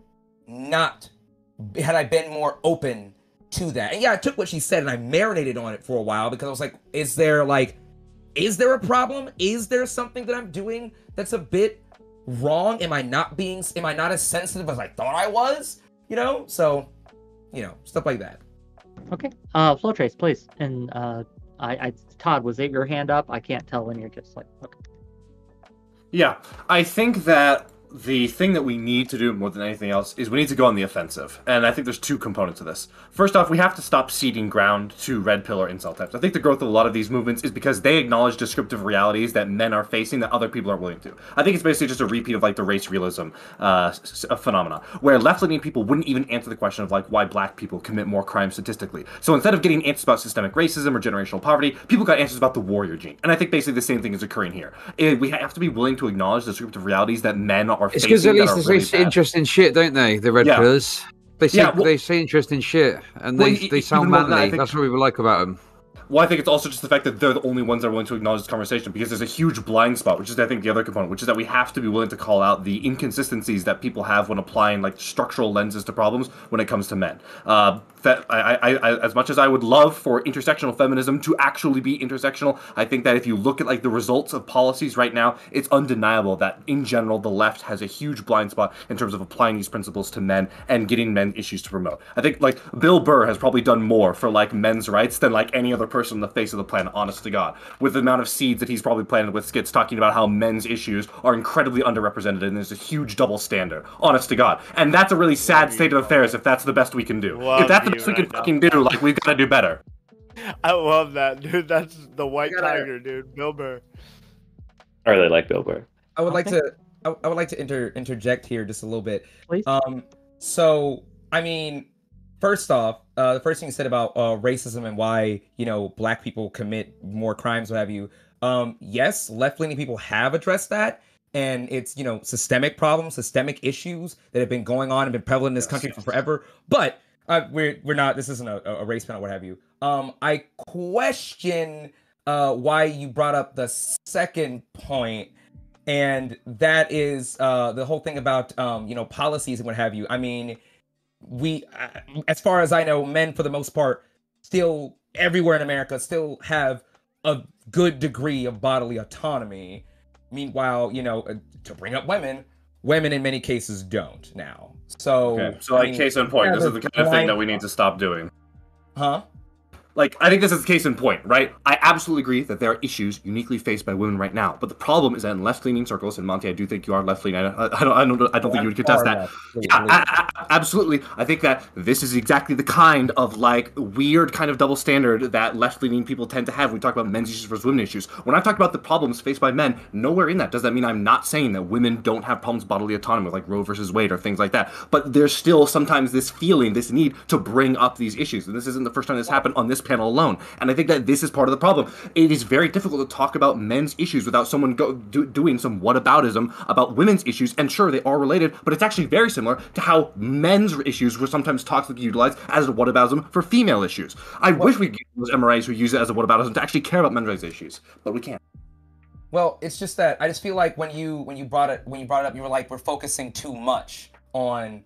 been more open to that? And yeah, I took what she said and I marinated on it for a while, because I was like, is there a problem? Is there something that I'm doing that's a bit wrong? Am I not as sensitive as I thought I was? So, stuff like that. Okay. Flow Trace, please. And Todd, was it your hand up? I can't tell when you're just like, okay. Yeah, I think that the thing that we need to do more than anything else is we need to go on the offensive. And I think there's two components to this. First off, we have to stop ceding ground to red pill or incel types. I think the growth of a lot of these movements is because they acknowledge descriptive realities that men are facing that other people aren't willing to. I think it's basically just a repeat of like the race realism phenomena, where left-leaning people wouldn't even answer the question of like why black people commit more crimes statistically. So instead of getting answers about systemic racism or generational poverty, people got answers about the warrior gene. And I think basically the same thing is occurring here. We have to be willing to acknowledge the descriptive realities that men are it's facing. Because at least they really say interesting shit, don't they? The red pillars. They say interesting shit, and they sound manly. That's what we like about them. Well, I think it's also just the fact that they're the only ones that are willing to acknowledge this conversation, because there's a huge blind spot, which is, I think, the other component, which is that we have to be willing to call out the inconsistencies that people have when applying like structural lenses to problems when it comes to men. That I as much as I would love for intersectional feminism to actually be intersectional, I think that if you look at like the results of policies right now, it's undeniable that in general the left has a huge blind spot in terms of applying these principles to men and getting men issues to promote. I think like Bill Burr has probably done more for like men's rights than like any other person on the face of the planet, honest to God, with the amount of seeds that he's probably planted with skits talking about how men's issues are incredibly underrepresented and there's a huge double standard, honest to God. And that's a really sad state of affairs if that's the best we can do. If that's the best we can fucking do, like, we've got to do better. I love that, dude. That's the white tiger, dude. Bill Burr. I really like Bill Burr. I would like to interject here just a little bit. Please. So I mean, first off, the first thing you said about racism and why black people commit more crimes, what have you. Yes, left-leaning people have addressed that, and it's systemic problems, systemic issues that have been going on and been prevalent in this country for forever. But we're not. This isn't a race panel, what have you. I question why you brought up the second point, and that is the whole thing about policies and what have you. I mean, we, as far as I know, men for the most part still everywhere in America still have a good degree of bodily autonomy. Meanwhile, to bring up women in many cases don't now. So, okay. So like, case in point, this is the kind of thing that we need to stop doing. Huh? Like, I think this is the case in point, right? I absolutely agree that there are issues uniquely faced by women right now, but the problem is that in left-leaning circles, and Monty, I do think you are left-leaning. I don't think you would contest that. Yeah, absolutely. I think that this is exactly the kind of like weird kind of double standard that left-leaning people tend to have when we talk about men's issues versus women's issues. When I talk about the problems faced by men, nowhere in that does that mean I'm not saying that women don't have problems with bodily autonomy, like Roe versus Wade or things like that. But there's still sometimes this feeling, this need to bring up these issues, and this isn't the first time this happened on this panel alone. And I think that this is part of the problem. It is very difficult to talk about men's issues without someone doing some whataboutism about women's issues. And sure, they are related, but it's actually very similar to how men's issues were sometimes toxically utilized as a whataboutism for female issues. I wish we could get those MRAs who use it as a whataboutism to actually care about men's rights issues, but we can't. Well, it's just that I just feel like when you brought it up, you were like, we're focusing too much on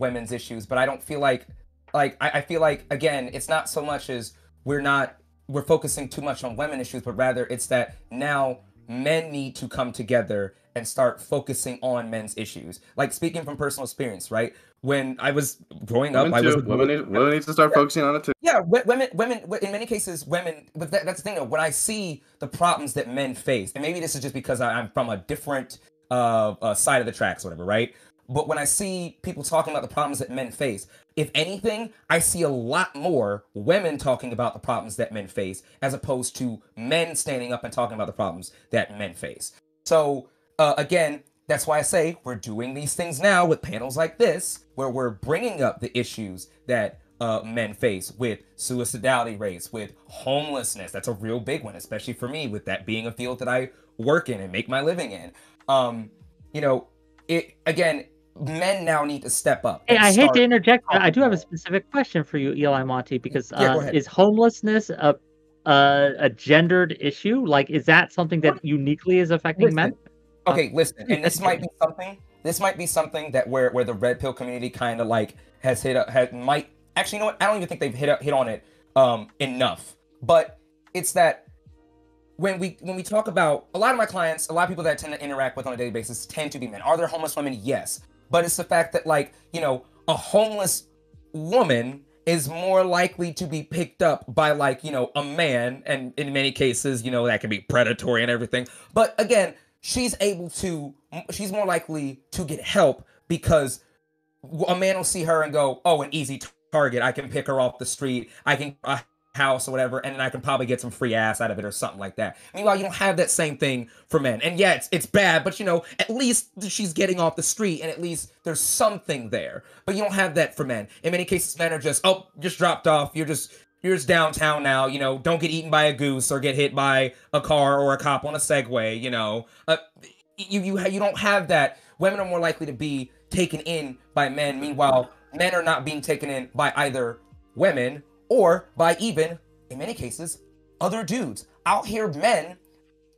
women's issues, but I don't feel like I feel like, again, it's not so much as we're focusing too much on women issues, but rather it's that now men need to come together and start focusing on men's issues. Like, speaking from personal experience, right? When I was growing up, women need to start focusing on it too. Yeah, women. In many cases, women. But that's the thing. Though, when I see the problems that men face, and maybe this is just because I'm from a different side of the tracks, or whatever, right? But when I see people talking about the problems that men face, if anything, I see a lot more women talking about the problems that men face, as opposed to men standing up and talking about the problems that men face. So, again, that's why I say we're doing these things now with panels like this, where we're bringing up the issues that men face with suicidality rates, with homelessness. That's a real big one, especially for me, with that being a field that I work in and make my living in. Men now need to step up. Hey, I hate to interject, but I do have a specific question for you, Eli Monty, because is homelessness a gendered issue? Like, is that something that uniquely is affecting men? Okay, listen, and this might be something. This might be something that where the red pill community kind of like has might actually, you know what? I don't even think they've hit on it enough. But it's that when we talk about a lot of my clients, a lot of people that I tend to interact with on a daily basis tend to be men. Are there homeless women? Yes, but it's the fact that, like, you know, a homeless woman is more likely to be picked up by, like, you know, a man, and in many cases, you know, that can be predatory and everything. But again, she's more likely to get help because a man will see her and go, oh, an easy target. I can pick her off the street. I can a house or whatever, and then I can probably get some free ass out of it or something like that. Meanwhile, you don't have that same thing for men. And yeah, it's bad, but, you know, at least she's getting off the street and at least there's something there. But you don't have that for men. In many cases, men are just dropped off. You're just downtown now, you know, don't get eaten by a goose or get hit by a car or a cop on a Segway, you know. You don't have that. Women are more likely to be taken in by men. Meanwhile, men are not being taken in by either women or by even, in many cases, other dudes. I'll hear men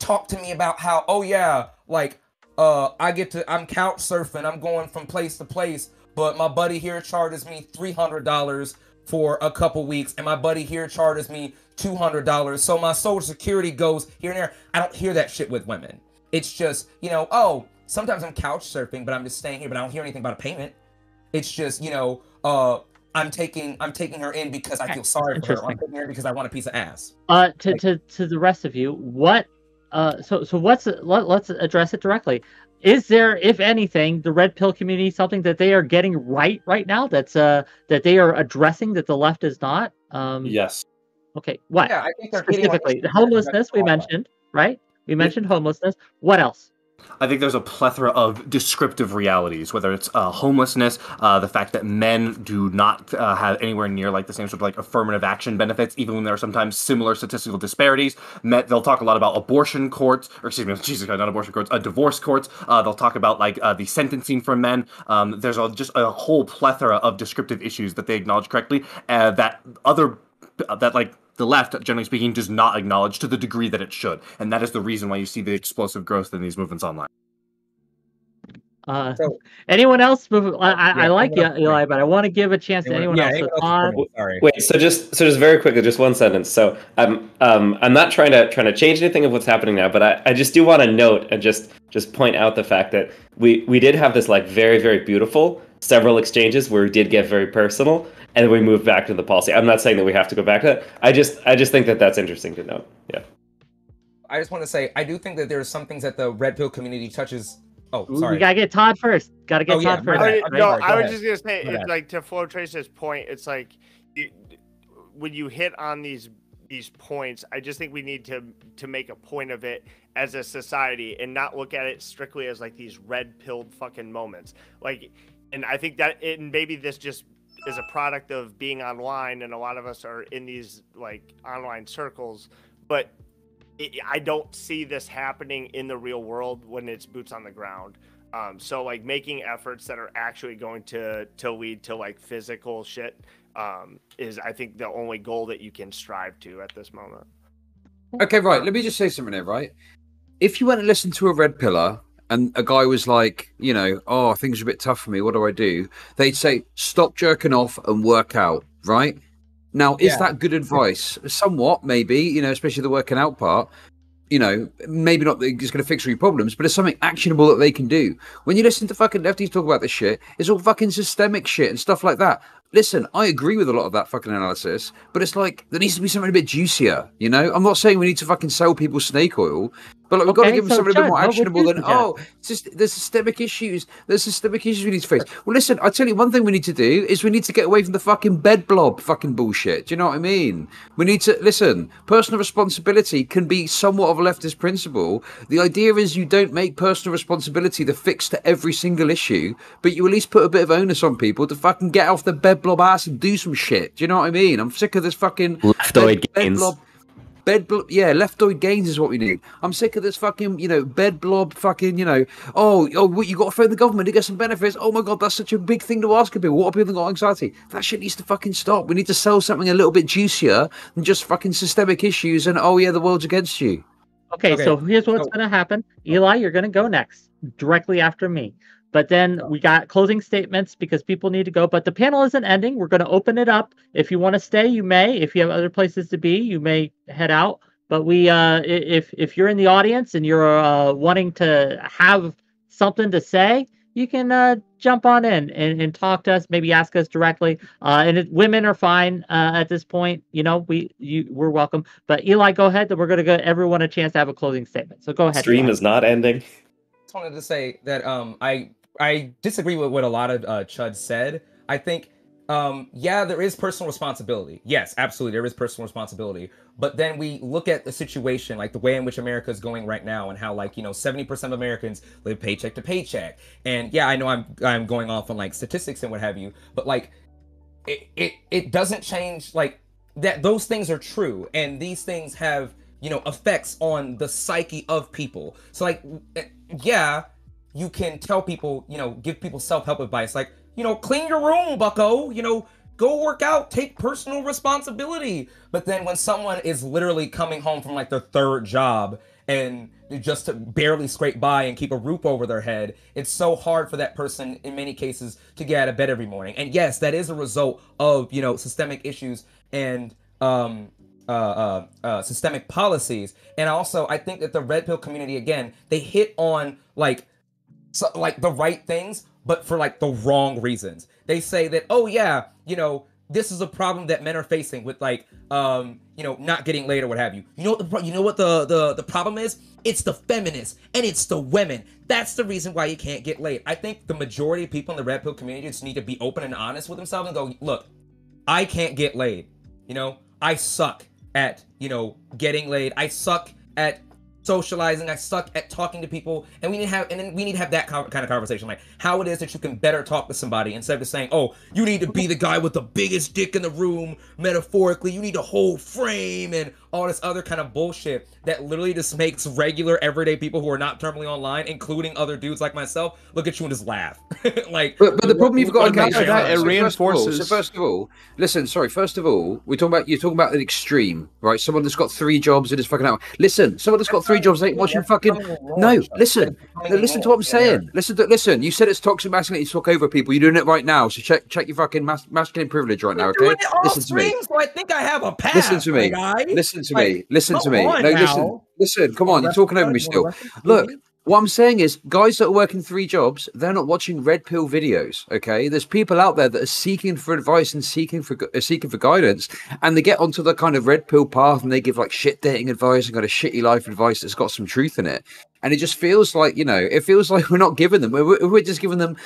talk to me about how, oh yeah, like, I'm couch surfing, I'm going from place to place, but my buddy here charges me $300 for a couple weeks, and my buddy here charges me $200, so my social security goes here and there. I don't hear that shit with women. It's just, you know, oh, sometimes I'm couch surfing, but I'm just staying here, but I don't hear anything about a payment. It's just, you know, I'm taking her in because I feel sorry for her, or I'm taking her because I want a piece of ass. To the rest of you, what so let's address it directly. Is there, if anything, the red pill community something that they are getting right now that's that they are addressing that the left is not? Yes. Okay, what? Yeah, I think they're specifically homelessness we mentioned, right? We mentioned homelessness. What else? I think there's a plethora of descriptive realities, whether it's homelessness, the fact that men do not have anywhere near like the same sort of like affirmative action benefits, even when there are sometimes similar statistical disparities. They'll talk a lot about abortion courts, or excuse me, Jesus, not abortion courts, divorce courts. They'll talk about like the sentencing for men. There's just a whole plethora of descriptive issues that they acknowledge correctly, that the left, generally speaking, does not acknowledge to the degree that it should. And that is the reason why you see the explosive growth in these movements online. Anyone else? I like you, Eli, but I want to give a chance to anyone else. Sorry. Wait, so just very quickly, just one sentence. So I'm not trying to change anything of what's happening now, but I just do want to note and just point out the fact that we did have this like very, very beautiful several exchanges where we did get very personal, and then we moved back to the policy. I'm not saying that we have to go back to that. I just think that that's interesting to note. Yeah. I just want to say, I do think that there are some things that the red pill community touches. Oh, sorry. We gotta get Todd first. Gotta get Todd first. I was just gonna say, it's like to Flo Trace's point. It's like when you hit on these points, I just think we need to make a point of it as a society and not look at it strictly as like these red pilled fucking moments. Like, and I think that maybe this just is a product of being online, and a lot of us are in these like online circles, but I don't see this happening in the real world when it's boots on the ground. So like making efforts that are actually going to lead to like physical shit is, I think, the only goal that you can strive to at this moment. Okay, right. Let me just say something there, right? If you went and listened to a red pillar and a guy was like, you know, oh, things are a bit tough for me, what do? They'd say, stop jerking off and work out, right? Now, is that good advice? Somewhat, maybe, you know, especially the working out part. You know, maybe not that it's going to fix all your problems, but it's something actionable that they can do. When you listen to fucking lefties talk about this shit, it's all fucking systemic shit and stuff like that. Listen, I agree with a lot of that fucking analysis, but it's like, there needs to be something a bit juicier, you know? I'm not saying we need to fucking sell people snake oil, but like, we've got to give them something a bit more actionable than, it's just, there's systemic issues. There's systemic issues we need to face. Well, listen, I tell you, one thing we need to do is we need to get away from the fucking bed blob fucking bullshit. Do you know what I mean? We need to, listen, personal responsibility can be somewhat of a leftist principle. The idea is you don't make personal responsibility the fix to every single issue, but you at least put a bit of onus on people to fucking get off the bed blob ass and do some shit. Do you know what I mean? I'm sick of this fucking leftoid gains. Blob. leftoid gains is what we need. I'm sick of this fucking, bed blob fucking, what, you got to phone the government to get some benefits. Oh my God, that's such a big thing to ask of people. What are people that got anxiety? That shit needs to fucking stop. We need to sell something a little bit juicier than just fucking systemic issues and, oh yeah, the world's against you. Okay, so here's what's going to happen. Eli, you're going to go next, directly after me. But then we got closing statements because people need to go. But the panel isn't ending. We're going to open it up. If you want to stay, you may. If you have other places to be, you may head out. But if you're in the audience and you're wanting to have something to say, you can jump on in and talk to us. Maybe ask us directly. Women are fine at this point. We're welcome. But Eli, go ahead. Then we're going to give everyone a chance to have a closing statement. So go ahead. Stream Eli. is not ending. Just wanted to say that I disagree with what a lot of Chud said. I think, there is personal responsibility. Yes, absolutely, there is personal responsibility. But then we look at the situation, like the way in which America is going right now, and how 70% of Americans live paycheck to paycheck. And yeah, I know I'm going off on statistics and what have you, but it doesn't change that. Those things are true, and these things have effects on the psyche of people. So you can tell people, give people self-help advice, clean your room, bucko, go work out, take personal responsibility. But then when someone is literally coming home from their third job and just to barely scrape by and keep a roof over their head, it's so hard for that person in many cases to get out of bed every morning. And yes, that is a result of, systemic issues and systemic policies. And also, I think that the red pill community, again, they hit on the right things, but for the wrong reasons. They say that, oh yeah, this is a problem that men are facing with not getting laid or what have you. You know what the problem is? It's the feminists and it's the women. That's the reason why you can't get laid. I think the majority of people in the red pill community just need to be open and honest with themselves and go, look, I can't get laid. I suck at getting laid. I suck at socializing. I suck at talking to people, and we need to have that kind of conversation, how it is that you can better talk to somebody instead of just saying, oh, you need to be the guy with the biggest dick in the room, metaphorically, you need a whole frame and all this other kind of bullshit that literally just makes regular everyday people who are not terminally online, including other dudes like myself, look at you and just laugh. But the problem you've got it reinforces. First of all, listen, sorry, first of all, you're talking about an extreme, right? Someone that's got 3 jobs and is fucking out. Listen, someone that's got 3 jobs ain't watching fucking. No, listen to what I'm saying. Listen. You said it's toxic masculinity to talk over people. You're doing it right now. So check your fucking masculine privilege right now, okay? Listen to me. So I think I have a path. Listen to me. Listen to me. No, listen. Come on, you're talking over me still. Look. What I'm saying is, guys that are working 3 jobs, they're not watching red pill videos. Okay, there's people out there that are seeking for advice and seeking for guidance, and they get onto the kind of red pill path, and they give shit dating advice and kind of shitty life advice that's got some truth in it. And it just feels like, we're not giving them. We're just giving them,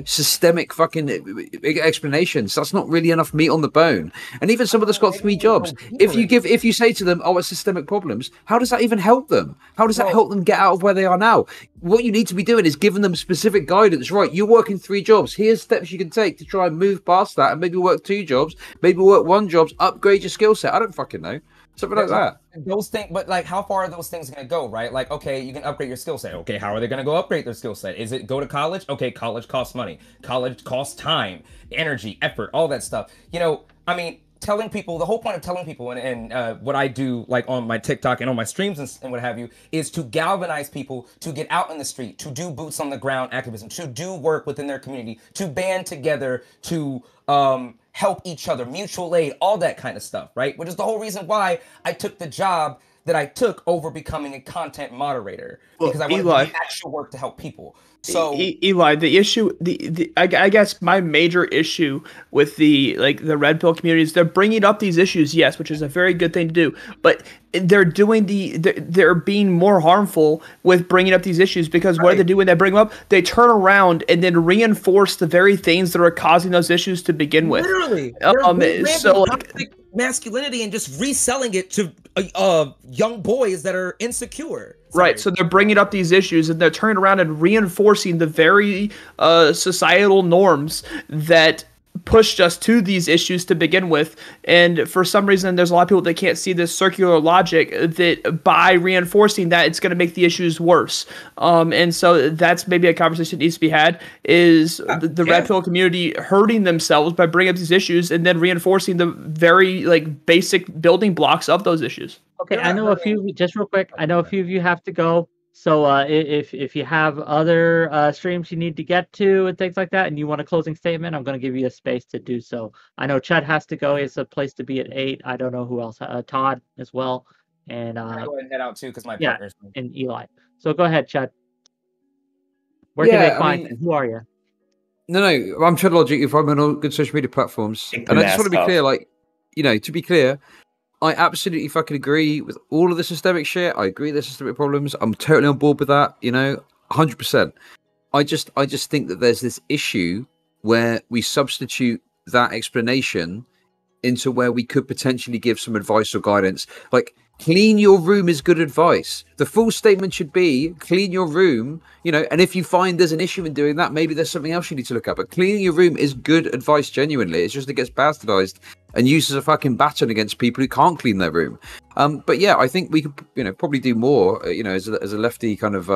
systemic fucking explanations. That's not really enough meat on the bone. And even someone that's got 3 jobs, if you say to them, oh, it's systemic problems, how does that even help them? How does that help them get out of where they are now? What you need to be doing is giving them specific guidance. Right, you're working 3 jobs. Here's steps you can take to try and move past that, and maybe work 2 jobs, maybe work 1 job, upgrade your skill set. I don't fucking know. Something like that. Those things, but how far are those things going to go, right? Okay, you can upgrade your skill set. Okay, how are they going to go upgrade their skill set? Is it go to college? Okay, college costs money. College costs time, energy, effort, all that stuff. Telling people, the whole point of telling people and what I do on my TikTok and on my streams and what have you is to galvanize people to get out in the street, to do boots on the ground activism, to do work within their community, to band together, to help each other, mutual aid, all that kind of stuff, right? Which is the whole reason why I took the job that I took over becoming a content moderator, because I wanted to do actual work to help people. So Eli, the issue, I guess my major issue with the red pill community is they're bringing up these issues, yes, which is a very good thing to do, but they're being more harmful with bringing up these issues, because what do they do when they bring them up? They turn around and then reinforce the very things that are causing those issues to begin with. Literally, masculinity and just reselling it to young boys that are insecure. Right, so they're bringing up these issues and they're turning around and reinforcing the very societal norms that pushed us to these issues to begin with. And for some reason, there's a lot of people that can't see this circular logic that by reinforcing that, it's going to make the issues worse. And so that's maybe a conversation that needs to be had, is the red pill community hurting themselves by bringing up these issues and then reinforcing the very like basic building blocks of those issues. Okay, I know a few, just real quick, I know a few of you have to go. So if you have other streams you need to get to and things like that, and you want a closing statement, I'm going to give you a space to do so. I know Chud has to go. He has a place to be at 8. I don't know who else. Todd as well. And I'm gonna go ahead and head out too because my yeah, partner's and Eli. So go ahead, Chud. Where can they find you? Who are you? No, I'm Chud Logic. If I'm on all good social media platforms, and I just want to be clear, like, you know, to be clear, I absolutely fucking agree with all of the systemic shit. I agree there's systemic problems. I'm totally on board with that, you know, 100%. I just think that there's this issue where we substitute that explanation into where we could potentially give some advice or guidance. Like, clean your room is good advice. The full statement should be clean your room, you know, and if you find there's an issue in doing that, maybe there's something else you need to look at. But cleaning your room is good advice, genuinely. It's just it gets bastardized and used as a fucking baton against people who can't clean their room. But yeah, I think we could, you know, probably do more, you know, as a lefty kind of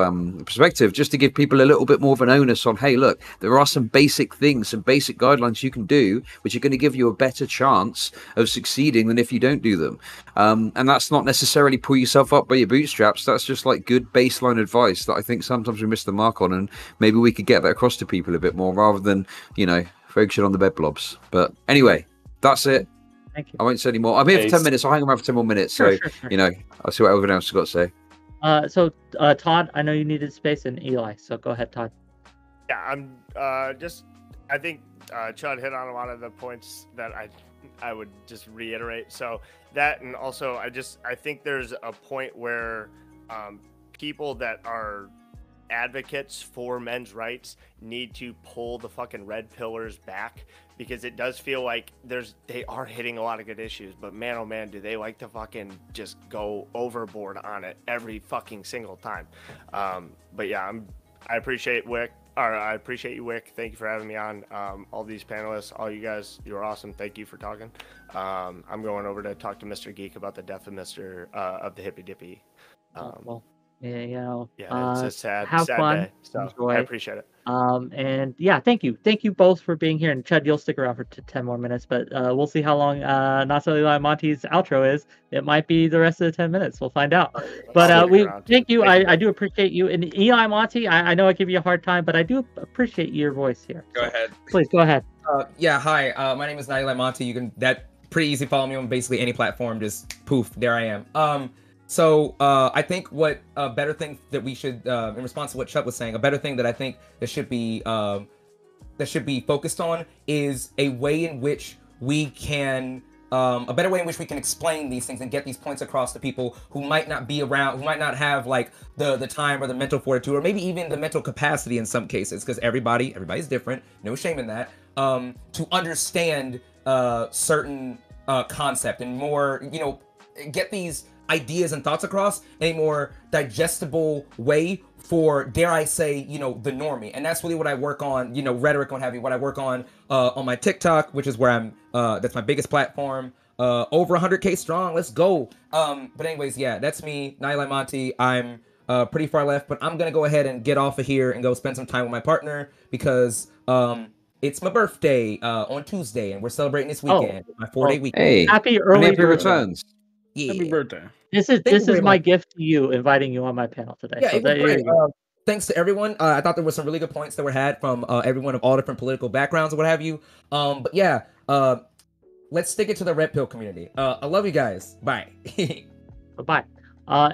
perspective, just to give people a little bit more of an onus on, hey, look, there are some basic things, some basic guidelines you can do, which are going to give you a better chance of succeeding than if you don't do them. And that's not necessarily pull yourself up by your bootstraps. That's just like good baseline advice that I think sometimes we miss the mark on, and maybe we could get that across to people a bit more rather than, you know, focusing on the bed blobs. But anyway, that's it. Thank you. I won't say any more. I'm here for 10 minutes. I'll hang around for 10 more minutes. Sure. You know, I'll see what everyone else has got to say. So Todd, I know you needed space, and Eli. So go ahead, Todd. Yeah, I'm I think Chud hit on a lot of the points that I would just reiterate. So that, and also I think there's a point where people that are advocates for men's rights need to pull the fucking red pillars back, because it does feel like they are hitting a lot of good issues, but man, oh man, do they like to fucking just go overboard on it every fucking single time. But yeah, I appreciate Wick, or I appreciate you, Wick. Thank you for having me on. All these panelists, all you guys, you're awesome. Thank you for talking. I'm going over to talk to Mr. Geek about the death of Mr. Of the Hippy Dippy. Well, yeah, you know, it's a sad fun, day. So enjoy. I appreciate it. And yeah, thank you both for being here. And Chud, you'll stick around for 10 more minutes, but we'll see how long Not So Eli Monty's outro is. It might be the rest of the 10 minutes. We'll find out. But thank you. I do appreciate you. And Eli Monty, I know I give you a hard time, but I do appreciate your voice here. Go ahead. Please go ahead. Yeah, hi. My name is Not Eli Monty. You can pretty easy follow me on basically any platform. Just poof, there I am. So I think what a better thing that we should, in response to what Chuck was saying, a better thing that I think that should be focused on is a way in which we can, a better way in which we can explain these things and get these points across to people who might not be around, who might not have like the time or the mental fortitude, or maybe even the mental capacity in some cases, because everybody's different, no shame in that, to understand certain concept and more, you know, get these ideas and thoughts across in a more digestible way for, dare I say, you know, the normie. And that's really what I work on, you know, rhetoric on what I work on my TikTok, which is where I'm, that's my biggest platform, over 100K strong. Let's go. But anyways, yeah, that's me, Naila Monty. I'm pretty far left, but I'm going to go ahead and get off of here and go spend some time with my partner because it's my birthday on Tuesday and we're celebrating this weekend, my 4-day weekend. Hey, happy early returns. Yeah. Happy birthday. This is my gift to you, inviting you on my panel today. Yeah, so it was great. Thanks to everyone. I thought there were some really good points that were had from everyone of all different political backgrounds and what have you. But yeah, let's stick it to the red pill community. I love you guys. Bye. Bye.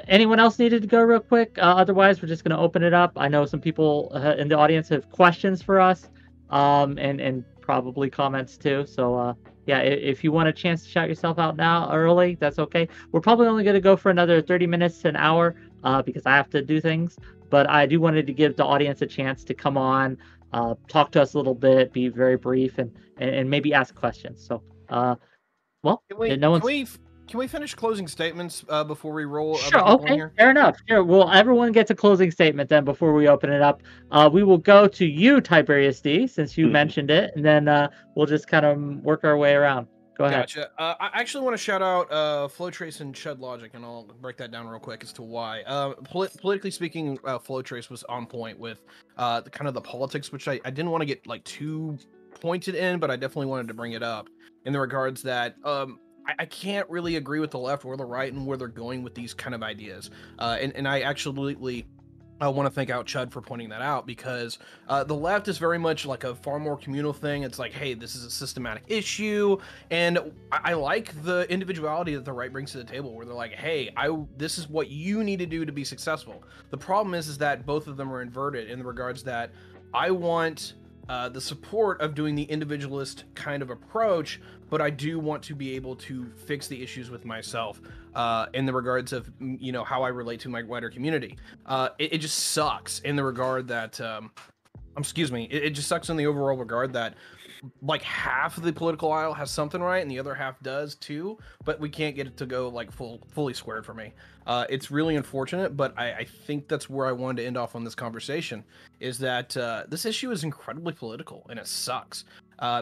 Anyone else needed to go real quick? Otherwise, we're just going to open it up. I know some people in the audience have questions for us, and probably comments too. So yeah, if you want a chance to shout yourself out now early, that's okay. We're probably only going to go for another 30 minutes to an hour because I have to do things. But I do wanted to give the audience a chance to come on, talk to us a little bit, be very brief, and maybe ask questions. So, well, can Can we finish closing statements before we roll other Sure. people in Okay. here? Fair enough. Sure. Well, everyone gets a closing statement then before we open it up. We will go to you, Tiberius D, since you mentioned it, and then we'll just kind of work our way around. Go ahead. Gotcha. I actually want to shout out Flow Trace and Chud Logic, and I'll break that down real quick as to why. Politically speaking, Flow Trace was on point with the kind of the politics, which I didn't want to get like too pointed in, but I definitely wanted to bring it up in the regards that I can't really agree with the left or the right and where they're going with these kind of ideas. And I absolutely want to thank out Chud for pointing that out, because the left is very much like a far more communal thing. It's like, hey, this is a systematic issue, and I like the individuality that the right brings to the table, where they're like, hey, this is what you need to do to be successful. The problem is that both of them are inverted in the regards that I want the support of doing the individualist kind of approach, but I do want to be able to fix the issues with myself in the regards of, you know, how I relate to my wider community. It just sucks in the regard that, excuse me, it just sucks in the overall regard that like half of the political aisle has something right and the other half does too, but we can't get it to go like fully squared for me. It's really unfortunate, but I think that's where I wanted to end off on this conversation, is that this issue is incredibly political, and it sucks.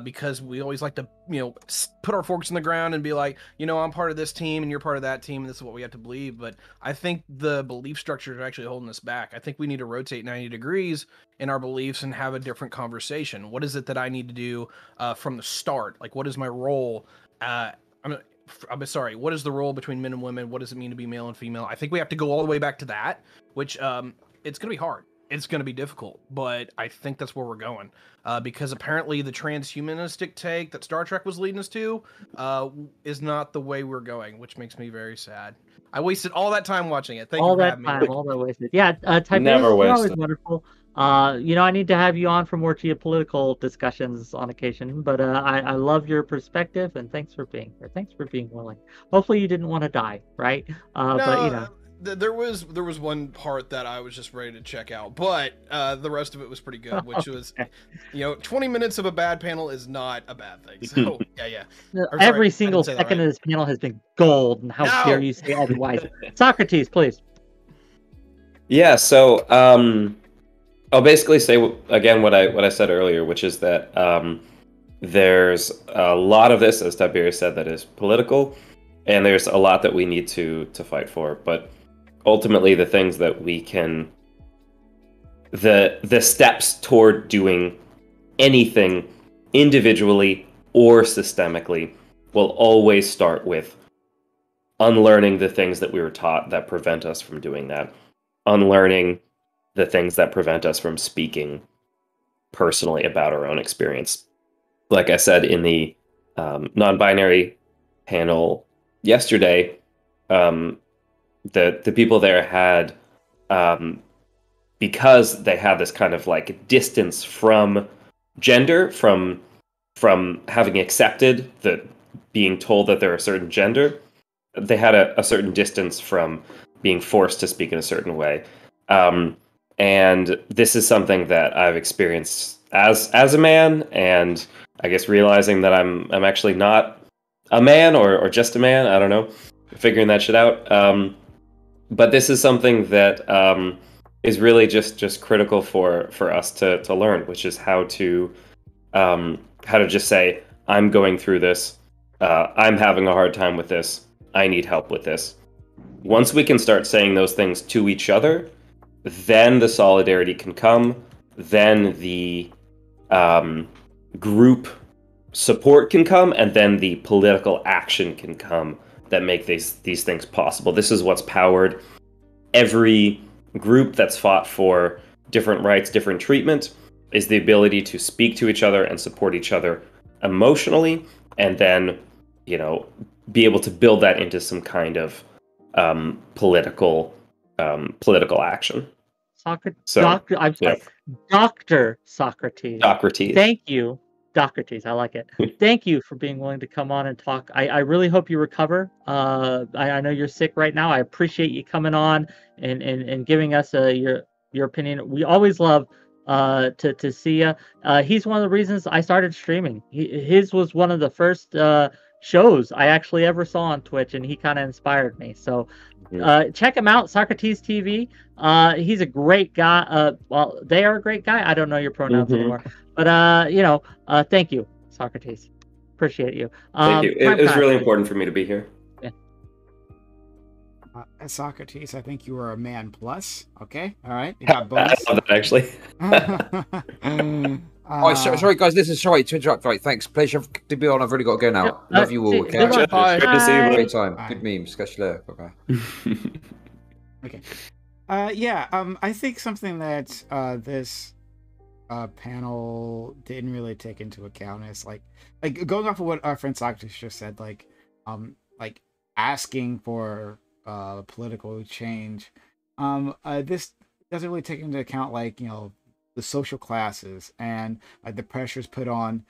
Because we always like to, you know, put our forks in the ground and be like, you know, I'm part of this team and you're part of that team, and this is what we have to believe. But I think the belief structures are actually holding us back. I think we need to rotate 90 degrees in our beliefs and have a different conversation. What is it that I need to do from the start? Like, what is my role? I'm sorry, what is the role between men and women? What does it mean to be male and female? I think we have to go all the way back to that, which it's going to be hard. It's going to be difficult, but I think that's where we're going, because apparently the transhumanistic take that Star Trek was leading us to is not the way we're going, which makes me very sad. I wasted all that time watching it. Thank you for having me. All that wasted. Yeah, Tiberius, Never you're always wasted. wonderful. You know, I need to have you on for more geopolitical discussions on occasion, but I love your perspective, and thanks for being here. Thanks for being willing. Hopefully you didn't want to die, right? But you know. There was one part that I was just ready to check out, but the rest of it was pretty good, which was, you know, 20 minutes of a bad panel is not a bad thing. So yeah. Every single second of this panel has been gold, and how dare you say otherwise? Socrates, please. Yeah, so I'll basically say again what I said earlier, which is that there's a lot of this, as Tiberius said, that is political, and there's a lot that we need to fight for. But ultimately, the things that we can, the steps toward doing anything individually or systemically will always start with unlearning the things that we were taught that prevent us from doing that, unlearning the things that prevent us from speaking personally about our own experience. Like I said in the non-binary panel yesterday, the people there had, because they had this kind of like distance from gender, from having accepted that being told that they're a certain gender, they had a certain distance from being forced to speak in a certain way. And this is something that I've experienced as a man, and I guess realizing that I'm actually not a man or just a man. I don't know, figuring that shit out. But this is something that is really just critical for us to learn, which is how to just say, I'm going through this. I'm having a hard time with this. I need help with this. Once we can start saying those things to each other, then the solidarity can come. Then the group support can come, and then the political action can come that make these things possible. This is what's powered every group that's fought for different rights, different treatment, is the ability to speak to each other and support each other emotionally, and then, you know, be able to build that into some kind of political action. Dr. Socrates. Socrates. Thank you, Socrates. I like it. Thank you for being willing to come on and talk. I really hope you recover. I know you're sick right now. I appreciate you coming on and giving us your opinion. We always love to see you. He's one of the reasons I started streaming. His was one of the first shows I actually ever saw on Twitch, and he kind of inspired me. So check him out, Socrates TV. He's a great guy. Well, they are a great guy. I don't know your pronouns anymore, but thank you, Socrates. Appreciate you. Thank you. It was really important for me to be here. Yeah. Socrates, I think you were a man plus. Okay, all right. You got bonus. I love that, actually. Sorry, guys. Listen, sorry to interrupt. Right, thanks. Pleasure to be on. I've really got to go now. Love you all. Okay. Good to see you. Great time. Good memes. Catch you later. Bye. Okay. I think something that this panel didn't really take into account is like going off of what our friend Socrates just said, like asking for political change. This doesn't really take into account the social classes and the pressures put on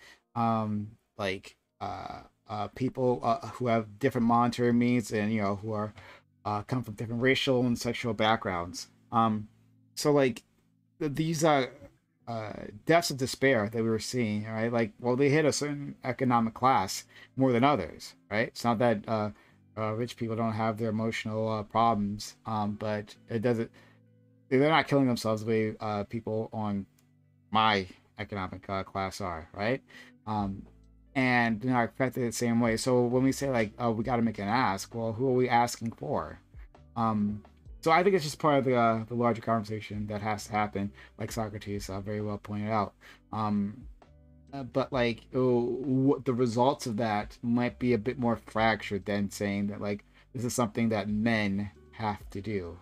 people who have different monetary means and who are come from different racial and sexual backgrounds. So these deaths of despair that we were seeing, right? They hit a certain economic class more than others, right? It's not that rich people don't have their emotional problems, but it doesn't. They're not killing themselves the way people on my economic class are, right? And they're not affected the same way. So when we say we got to make an ask, well, who are we asking for? So I think it's just part of the larger conversation that has to happen, like Socrates very well pointed out. But the results of that might be a bit more fractured than saying that this is something that men have to do,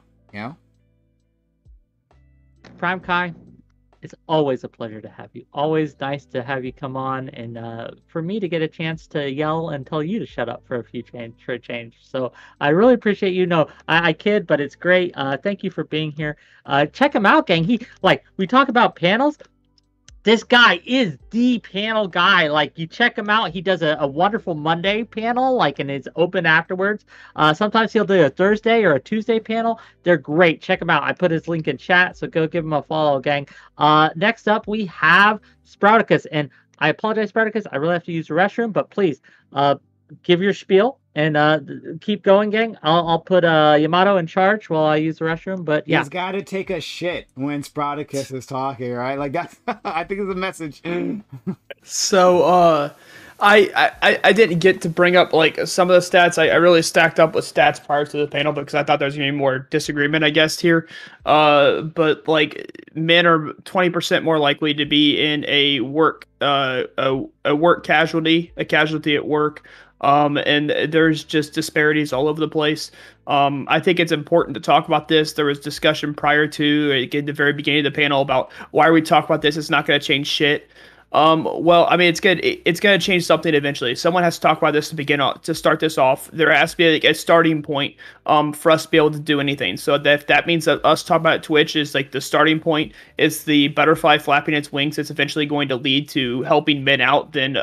PrimeCayes, it's always a pleasure to have you. Always nice to have you come on, and for me to get a chance to yell and tell you to shut up for a change. So I really appreciate you. No, I kid, but it's great. Thank you for being here. Check him out, gang. We talk about panels. This guy is the panel guy. You check him out. He does a wonderful Monday panel, and it's open afterwards. Sometimes he'll do a Thursday or a Tuesday panel. They're great. Check him out. I put his link in chat, so go give him a follow, gang. Next up, we have Sprouticus. And I apologize, Sprouticus. I really have to use the restroom, but please give your spiel and keep going, gang. I'll put Yamato in charge while I use the restroom. But yeah, he's got to take a shit when Sprouticus is talking, right? That's I think it's a message. So I didn't get to bring up some of the stats. I really stacked up with stats prior to the panel because I thought there was gonna be more disagreement, I guess, here. But men are 20% more likely to be in a work casualty at work. And there's just disparities all over the place. I think it's important to talk about this. There was discussion prior to at the very beginning of the panel about why are we talking about this? It's not going to change shit. Well, I mean, it's good. It's going to change something eventually. Someone has to talk about this to start this off. There has to be a starting point for us to be able to do anything. So that means that us talking about Twitch is the starting point. It's the butterfly flapping its wings. It's eventually going to lead to helping men out. Then,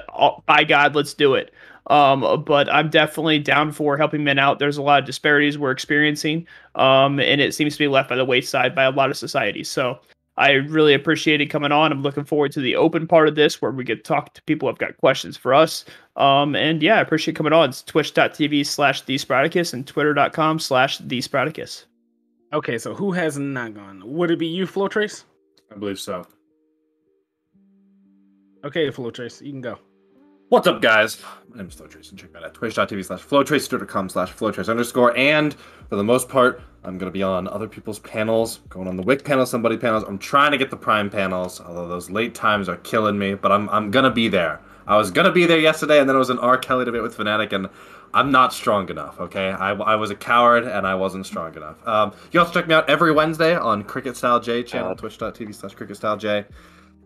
by God, let's do it. But I'm definitely down for helping men out. There's a lot of disparities we're experiencing, and it seems to be left by the wayside by a lot of societies. So I really appreciated coming on. I'm looking forward to the open part of this where we get to talk to people who've got questions for us. And yeah, I appreciate coming on. It's twitch.tv/thesproticus and twitter.com/thesproticus. Okay, so who has not gone? Would it be you, FlowTrace? I believe so. Okay, FlowTrace, you can go. What's up, guys? My name is FlowTrace, and check me out at twitch.tv/FlowTrace, twitter.com/FlowTrace_. And for the most part, I'm going to be on other people's panels, going on the Wick panel, somebody panels. I'm trying to get the Prime panels, although those late times are killing me, but I'm going to be there. I was going to be there yesterday, and then it was an R. Kelly debate with Fnatic, and I'm not strong enough, okay? I was a coward, and I wasn't strong enough. You also check me out every Wednesday on Cricket Style J channel, twitch.tv/Cricket Style J.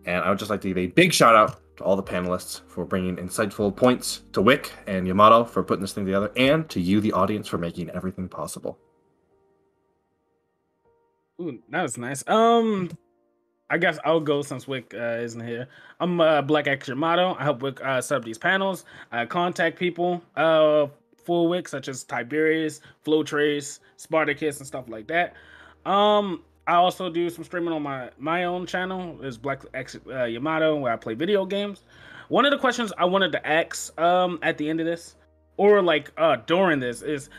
And I would just like to give a big shout out to all the panelists for bringing insightful points, to Wick and Yamato for putting this thing together, and to you, the audience, for making everything possible. Ooh, that was nice. I guess I'll go since Wick isn't here. I'm Black X Yamato. I help Wick set up these panels. I contact people for Wick, such as Tiberius, FlowTrace, Spartacus, and stuff like that. I also do some streaming on my own channel. It's Black X Yamato, where I play video games. One of the questions I wanted to ask at the end of this or like during this is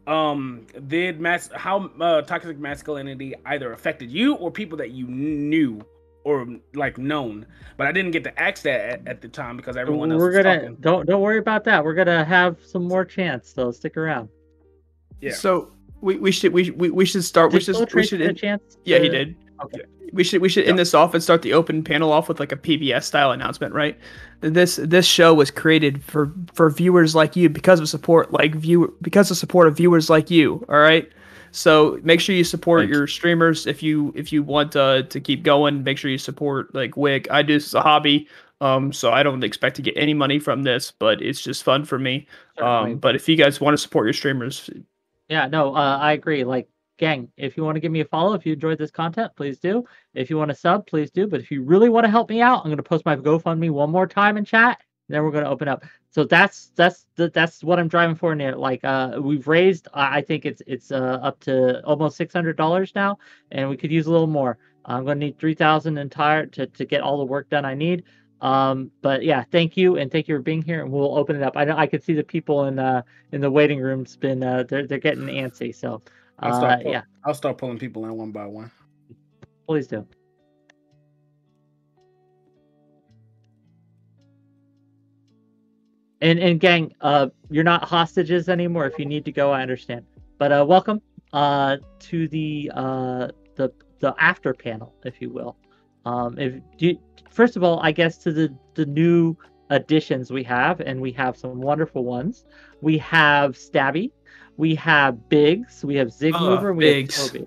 how toxic masculinity either affected you or people that you knew or like known, but I didn't get to ask that at the time because everyone else was talking. Don't worry about that. We're gonna have some more chance, so stick around. Yeah. So we should start. We should a chance. Yeah, he did. Okay. We should end this off and start the open panel off with like a PBS style announcement, right? This show was created for viewers like you because of support of viewers like you. All right. So make sure you support your streamers if you want to keep going. Make sure you support like Wick. I do this as a hobby, so I don't expect to get any money from this, but it's just fun for me. But if you guys want to support your streamers, yeah, no, I agree. Like, gang, if you want to give me a follow, if you enjoyed this content, please do. If you want to sub, please do. But if you really want to help me out, I'm going to post my GoFundMe one more time in chat. Then we're going to open up. So that's what I'm driving for near. Like, we've raised, I think it's up to almost $600 now, and we could use a little more. I'm going to need 3,000 entire to get all the work done I need. But yeah, thank you, and thank you for being here, and we'll open it up. I know I could see the people in the waiting room's been they're getting antsy. So I'll start pulling people in one by one. Please do. And gang, you're not hostages anymore. If you need to go, I understand. But welcome to the after panel, if you will. First of all, I guess to the new additions we have, and we have some wonderful ones. We have Stabby, we have Biggs, we have Zigmover, and we have Toby.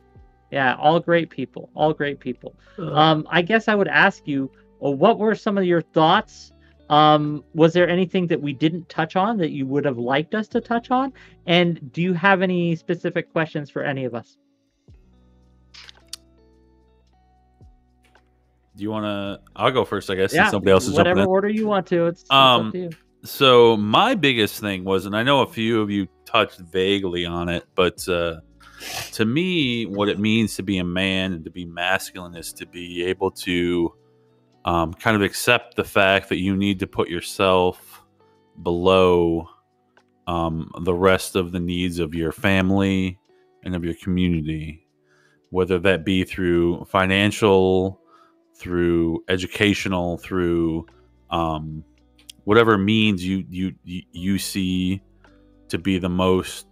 Yeah, all great people. All great people. I guess I would ask you, what were some of your thoughts? Was there anything that we didn't touch on that you would have liked us to touch on? And do you have any specific questions for any of us? Do you want to? I'll go first, I guess. Yeah, since somebody else is jumping in. Whatever order you want to. It's up to you. So my biggest thing was, and I know a few of you touched vaguely on it, but to me, what it means to be a man and to be masculine is to be able to kind of accept the fact that you need to put yourself below the rest of the needs of your family and of your community, whether that be through financial, through educational, through whatever means you see to be the most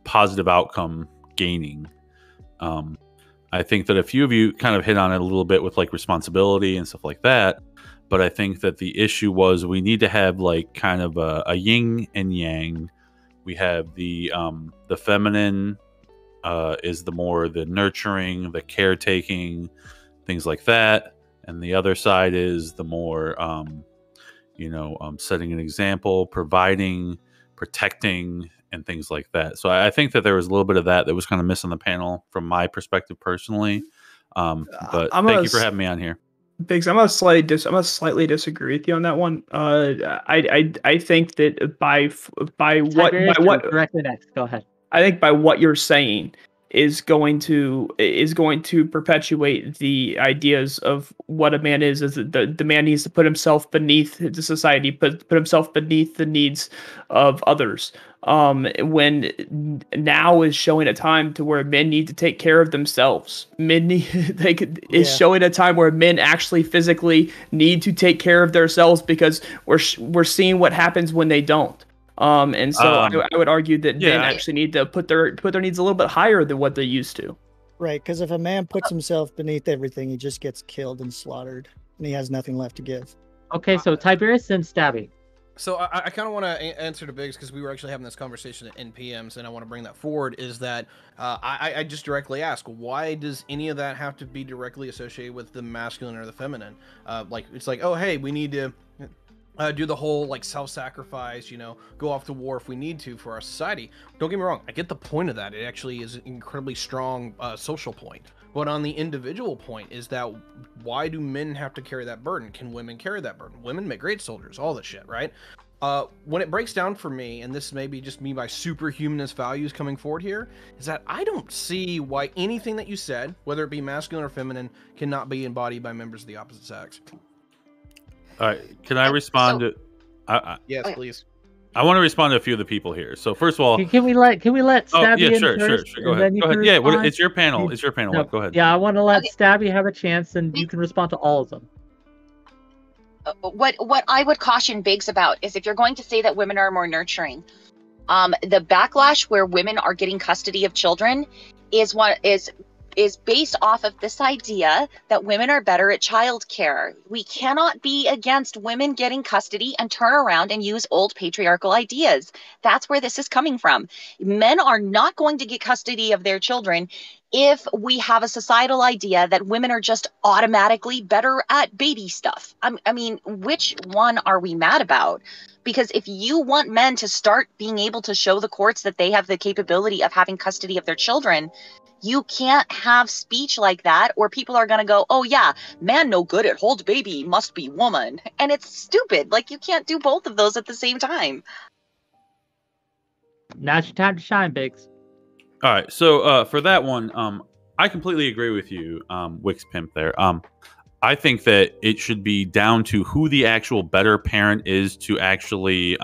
positive outcome gaining. I think that a few of you kind of hit on it a little bit with like responsibility and stuff like that, but I think that the issue was we need to have like kind of a yin and yang. We have the feminine is the nurturing, the caretaking, things like that, and the other side is the more setting an example, providing, protecting, and things like that. So I think that there was a little bit of that was kind of missing the panel from my perspective personally. But thank you for having me on here. Biggs, I'm gonna slightly disagree with you on that one. I think that by what directly next. Go ahead. I think by what you're saying is going to perpetuate the ideas of what a man is that the man needs to put himself beneath the society, put himself beneath the needs of others. When now is showing a time to where men need to take care of themselves. Is showing a time where men actually physically need to take care of themselves because we're seeing what happens when they don't. And so I would argue that men actually need to put their needs a little bit higher than what they used to. Right, because if a man puts himself beneath everything, he just gets killed and slaughtered, and he has nothing left to give. Okay, so Tiberius and Stabby. So I kind of want to answer to Biggs because we were actually having this conversation at NPMs, and I want to bring that forward. Is that I just directly ask, why does any of that have to be directly associated with the masculine or the feminine? It's like, oh hey, we need to do the whole like self-sacrifice, go off to war if we need to for our society. Don't get me wrong, I get the point of that. It actually is an incredibly strong social point. But on the individual point is that why do men have to carry that burden? Can women carry that burden? Women make great soldiers, all this shit, right? When it breaks down for me, and this may be just me by superhumanist values coming forward here, is that I don't see why anything that you said, whether it be masculine or feminine, cannot be embodied by members of the opposite sex. All right, can I respond to? Yes, please. I want to respond to a few of the people here. So first of all, can we let Stabby yeah, in sure. first, Go and ahead. then you Go can ahead. Yeah, respond? it's your panel. It's your panel. No, Go ahead. Yeah, I want to let Okay. Stabby have a chance, and you can respond to all of them. What I would caution Biggs about is if you're going to say that women are more nurturing, the backlash where women are getting custody of children is based off of this idea that women are better at childcare. We cannot be against women getting custody and turn around and use old patriarchal ideas. That's where this is coming from. Men are not going to get custody of their children if we have a societal idea that women are just automatically better at baby stuff. I mean, which one are we mad about? Because if you want men to start being able to show the courts that they have the capability of having custody of their children, you can't have speech like that, or people are going to go, oh yeah, man no good at hold baby, must be woman. And it's stupid. Like, you can't do both of those at the same time. Now's your time to shine, Biggs. All right. So for that one, I completely agree with you, Wix Pimp there. I think that it should be down to who the actual better parent is to actually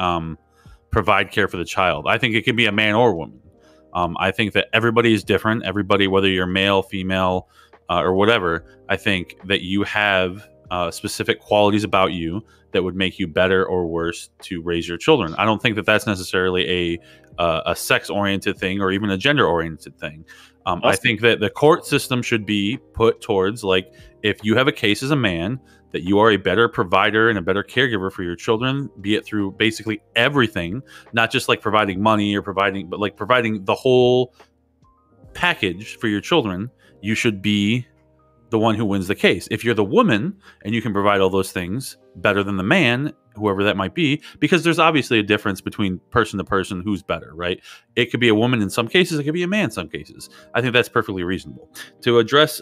provide care for the child. I think it can be a man or a woman. I think that everybody is different. Everybody, whether you're male, female, or whatever, I think that you have specific qualities about you that would make you better or worse to raise your children. I don't think that that's necessarily a sex-oriented thing or even a gender-oriented thing. I think that the court system should be put towards, like, if you have a case as a man, that you are a better provider and a better caregiver for your children, be it through basically everything, not just like providing money or but like providing the whole package for your children, you should be the one who wins the case. If you're the woman and you can provide all those things better than the man, whoever that might be, because there's obviously a difference between person to person who's better, right? It could be a woman in some cases, it could be a man in some cases. I think that's perfectly reasonable. To address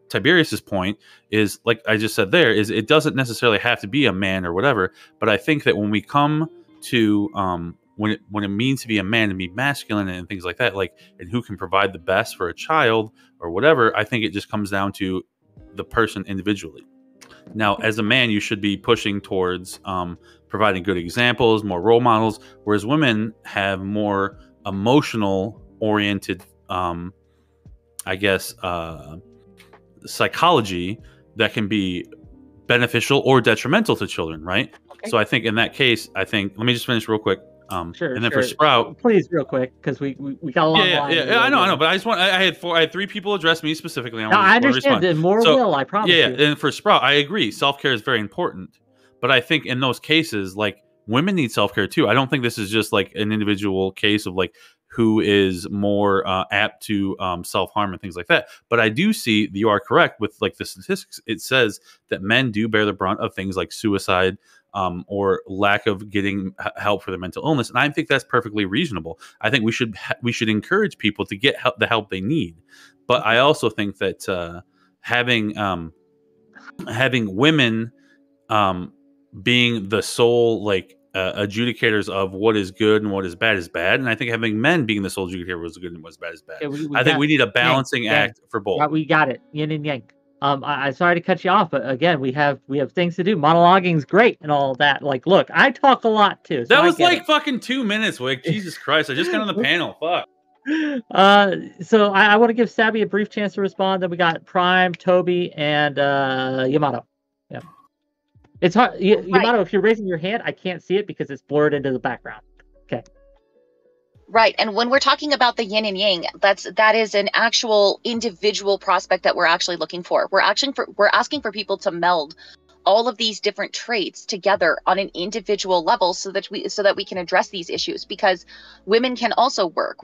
Tiberius's point is, like I just said there, is it doesn't necessarily have to be a man or whatever, but I think that when we come to when it means to be a man and be masculine and things like that, like, and who can provide the best for a child or whatever, I think it just comes down to the person individually. Now, as a man, you should be pushing towards providing good examples, more role models, whereas women have more emotional oriented, I guess, psychology that can be beneficial or detrimental to children, right? Okay. So I think in that case, let me just finish real quick. Sure. And then for Sprout, please, real quick, because we got a long line. Yeah, I know. But I had three people address me specifically. I understand that more will. I promise. Yeah, you. And for Sprout, I agree. Self-care is very important, but I think in those cases, like, women need self-care too. I don't think this is just like an individual case of like who is more apt to self-harm and things like that. But I do see that you are correct with like the statistics. It says that men do bear the brunt of things like suicide, or lack of getting help for their mental illness, and I think that's perfectly reasonable. I think we should encourage people to get the help they need, but I also think that having women being the sole adjudicators of what is good and what is bad, and I think having men being the sole adjudicator of what's good and what's bad is bad. Okay, I think we need a balancing act for both. We got it, yin and yang. I'm sorry to cut you off, but again, we have things to do. Monologuing's great and all that. Like, look, I talk a lot too. So that was like fucking 2 minutes, Wick. Jesus Christ, I just got on the panel. Fuck. So I want to give Stabby a brief chance to respond. Then we got Prime, Toby, and Yamato. Yeah, it's hard. Yamato, if you're raising your hand, I can't see it because it's blurred into the background. Okay. Right. And when we're talking about the yin and yang, that is an actual individual prospect that we're actually looking for. We're asking for people to meld all of these different traits together on an individual level so that we can address these issues, because women can also work.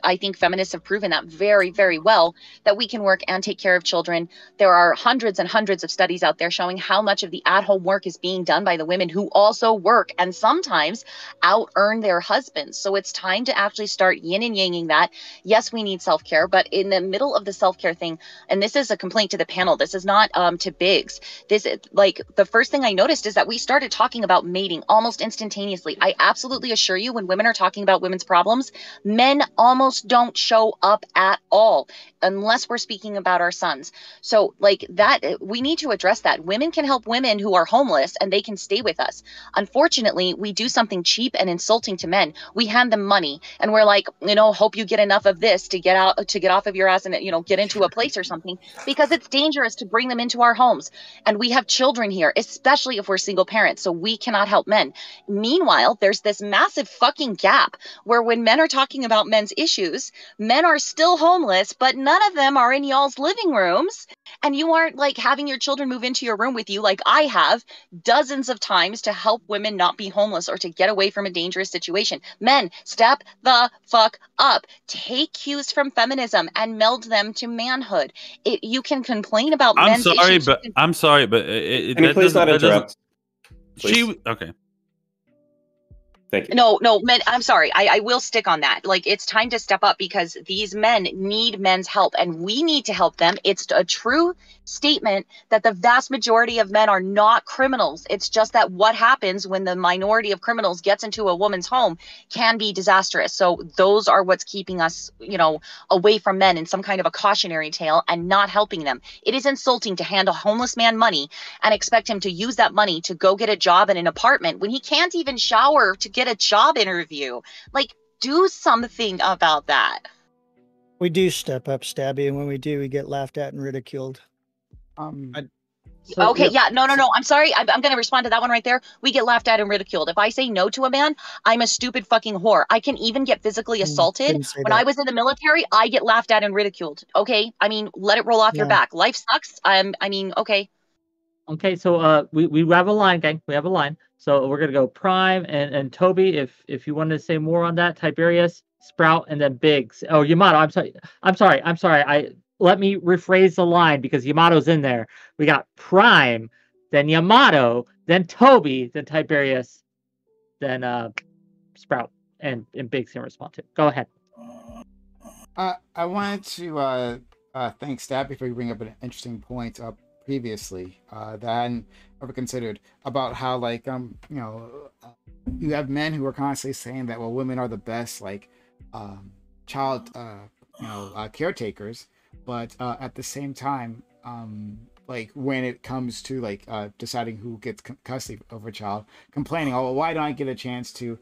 I think feminists have proven that very, very well, that we can work and take care of children. There are hundreds and hundreds of studies out there showing how much of the at-home work is being done by the women who also work and sometimes out-earn their husbands. So it's time to actually start yin and yanging that. Yes, we need self-care, but in the middle of the self-care thing, and this is a complaint to the panel, this is not to Biggs. This is like, the first thing I noticed is that we started talking about mating almost instantaneously. I absolutely assure you, when women are talking about women's problems, men almost don't show up at all. unless we're speaking about our sons. So like that, we need to address that. Women can help women who are homeless and they can stay with us. Unfortunately, we do something cheap and insulting to men. We hand them money and we're like, hope you get enough of this to get off of your ass and, get into a place or something, because it's dangerous to bring them into our homes. And we have children here, especially if we're single parents. So we cannot help men. Meanwhile, there's this massive fucking gap where when men are talking about men's issues, men are still homeless, but none of them are in y'all's living rooms. And you aren't like having your children move into your room with you like I have dozens of times to help women not be homeless or to get away from a dangerous situation. Men, step the fuck up. Take cues from feminism and meld them to manhood. You can complain about men's issues. I'm sorry, but Can you please not interrupt? Okay. Thank you. No, men, I'm sorry. I will stick on that. Like, it's time to step up because these men need men's help and we need to help them. It's a true statement that the vast majority of men are not criminals. It's just that what happens when the minority of criminals gets into a woman's home can be disastrous. So those are what's keeping us, away from men in some kind of a cautionary tale and not helping them. It is insulting to hand a homeless man money and expect him to use that money to go get a job in an apartment when he can't even shower to get a job interview. Like, do something about that. We do step up, Stabby, and when we do, we get laughed at and ridiculed. Okay, yeah, no, I'm sorry. I'm going to respond to that one right there. We get laughed at and ridiculed. If I say no to a man, I'm a stupid fucking whore. I can even get physically assaulted. When I was in the military, I get laughed at and ridiculed. Okay, I mean, let it roll off your back. Life sucks. Okay. Okay, so we have a line, gang. We have a line. So we're gonna go Prime and Toby. If you wanted to say more on that, Tiberius, Sprout, and then Biggs. Oh, Yamato. I'm sorry. Let me rephrase the line because Yamato's in there. We got Prime, then Yamato, then Toby, then Tiberius, then Sprout, and Biggs can respond to. Go ahead. I wanted to thank Stabby for bringing up an interesting point previously that I hadn't ever considered about how you have men who are constantly saying that women are the best child caretakers, but at the same time when it comes to deciding who gets custody of a child, complaining, why don't I get a chance to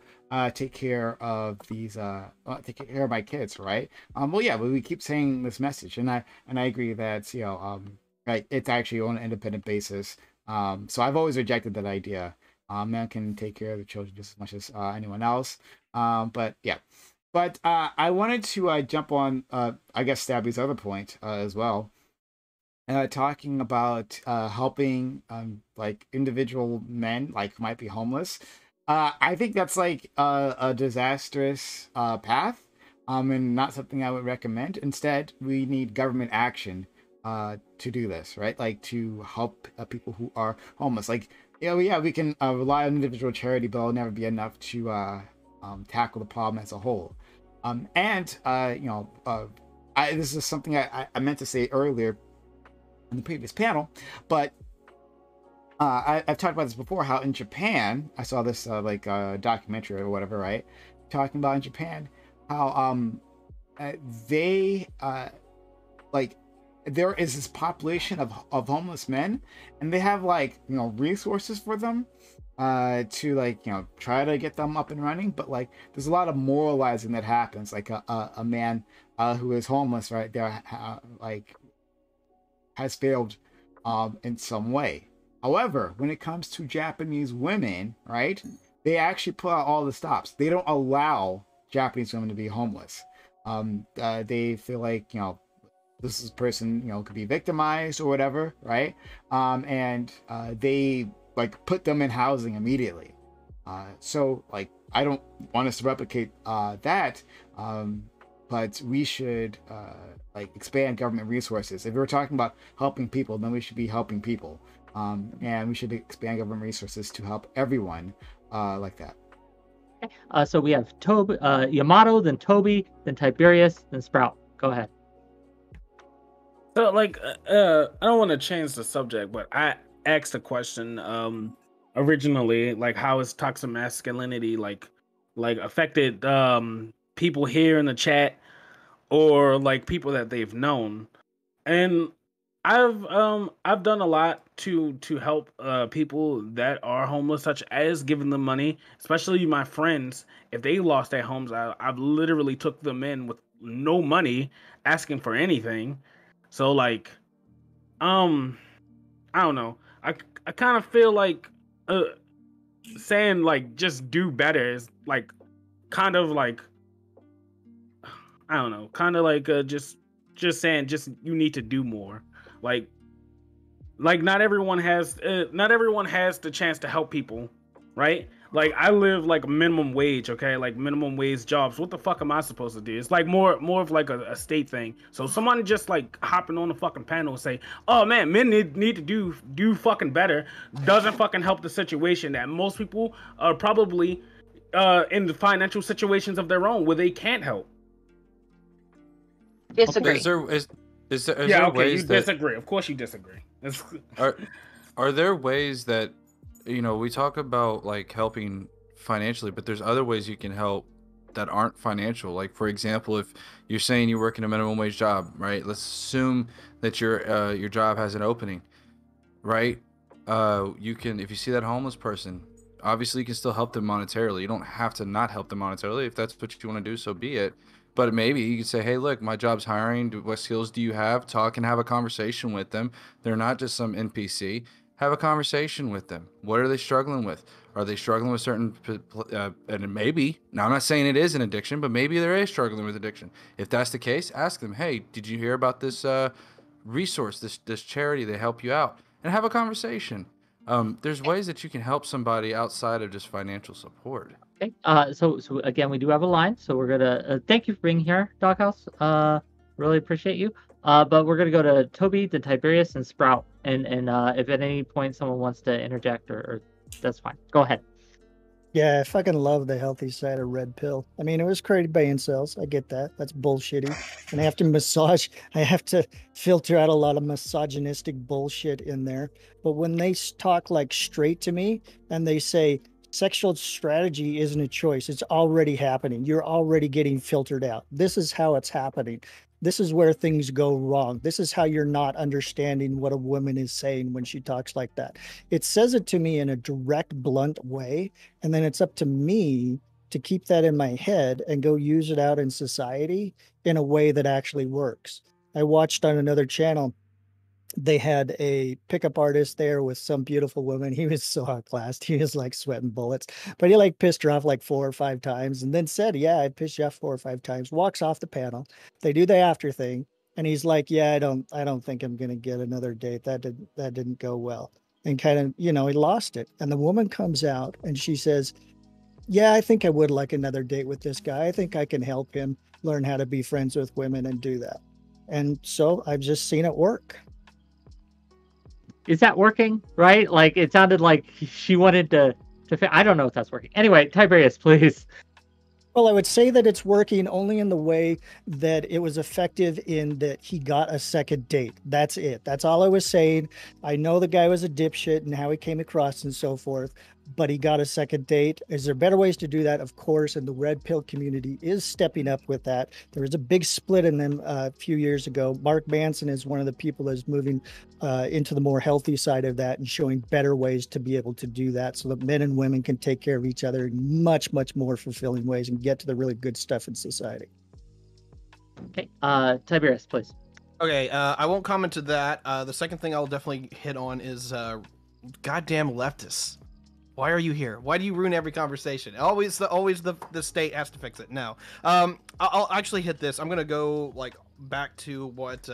take care of take care of my kids, right? We keep saying this message, and I agree that it's actually on an independent basis. So I've always rejected that idea. Men can take care of the children just as much as anyone else. But I wanted to jump on, I guess, Stabby's other point as well. Talking about helping individual men who might be homeless. I think that's a disastrous path, and not something I would recommend. Instead, we need government action to do this, right? To help people who are homeless. We can rely on individual charity, but it'll never be enough to tackle the problem as a whole. This is something I meant to say earlier in the previous panel, but I've talked about this before, how in Japan, I saw this documentary or whatever, right? Talking about in Japan, how they there is this population of homeless men, and they have resources for them to try to get them up and running, but there's a lot of moralizing that happens. A man who is homeless right there has failed in some way. However, when it comes to Japanese women, right, they actually put out all the stops. They don't allow Japanese women to be homeless. They feel this person could be victimized or whatever, right? And they put them in housing immediately. So I don't want us to replicate that, but we should expand government resources. If we're talking about helping people, then we should be helping people, and we should expand government resources to help everyone like that. So we have Yamato, then Toby, then Tiberius, then Sprout. Go ahead. So, I don't want to change the subject, but I asked a question originally, how is toxic masculinity affected people here in the chat? or like people that they've known. And I've done a lot to help people that are homeless, such as giving them money, especially my friends. If they lost their homes, I've literally took them in with no money, asking for anything. So like, I don't know. I kind of feel like saying like just do better is like kind of like, I don't know, kind of like just saying just you need to do more. Like not everyone has the chance to help people, right? Like I live like minimum wage, okay? Like minimum wage jobs. What the fuck am I supposed to do? It's like more of like a state thing. So someone just like hopping on the fucking panel and say, "Oh man, men need to do fucking better," doesn't fucking help the situation that most people are probably in the financial situations of their own where they can't help. Disagree. Is there Yeah, okay, ways you that disagree. Of course you disagree. are there ways that, you know, we talk about like helping financially, but there's other ways you can help that aren't financial. Like for example, if you're saying you work in a minimum wage job, right? Let's assume that your job has an opening, right? You can, if you see that homeless person, obviously you can still help them monetarily. You don't have to not help them monetarily. If that's what you want to do, so be it. But maybe you could say, hey, look, my job's hiring. What skills do you have? Talk and have a conversation with them. They're not just some NPC. Have a conversation with them. What are they struggling with? Are they struggling with certain, and maybe, now I'm not saying it is an addiction, but maybe they're struggling with addiction. If that's the case, ask them, hey, did you hear about this resource, this charity? They help you out. And have a conversation. There's ways that you can help somebody outside of just financial support. Okay. So again, we do have a line, so we're gonna thank you for being here, Doghouse. Really appreciate you. But we're gonna go to Toby, to Tiberius, and Sprout. And if at any point someone wants to interject, or that's fine. Go ahead. Yeah, I fucking love the healthy side of Red Pill. I mean, it was created by incels. I get that. That's bullshitty. And I have to filter out a lot of misogynistic bullshit in there. But when they talk like straight to me and they say, sexual strategy isn't a choice, it's already happening. You're already getting filtered out. This is how it's happening. This is where things go wrong. This is how you're not understanding what a woman is saying when she talks like that. It says it to me in a direct, blunt way. And then it's up to me to keep that in my head and go use it out in society in a way that actually works. I watched on another channel, they had a pickup artist there with some beautiful woman. He was so outclassed. He was like sweating bullets, but he like pissed her off like 4 or 5 times and then said, yeah, I pissed you off 4 or 5 times, walks off the panel. They do the after thing. And he's like, yeah, I don't think I'm going to get another date. That didn't go well. And kind of, he lost it. And the woman comes out and she says, yeah, I think I would like another date with this guy. I think I can help him learn how to be friends with women and do that. And so I've just seen it work. Is that working? Right? Like it sounded like she wanted to. I don't know if that's working. Anyway, Tiberius, please. Well, I would say that it's working only in the way that it was effective in that he got a second date. That's it. That's all I was saying. I know the guy was a dipshit and how he came across and so forth, but he got a second date. Is there better ways to do that? Of course, and the Red Pill community is stepping up with that. There was a big split in them a few years ago. Mark Manson is one of the people that's moving into the more healthy side of that and showing better ways to be able to do that so that men and women can take care of each other in much, much more fulfilling ways and get to the really good stuff in society. Okay, Tiberius, please. Okay, I won't comment to that. The second thing I'll definitely hit on is goddamn leftists. Why are you here? Why do you ruin every conversation? Always the state has to fix it. No. I'll actually hit this. I'm gonna go like back to what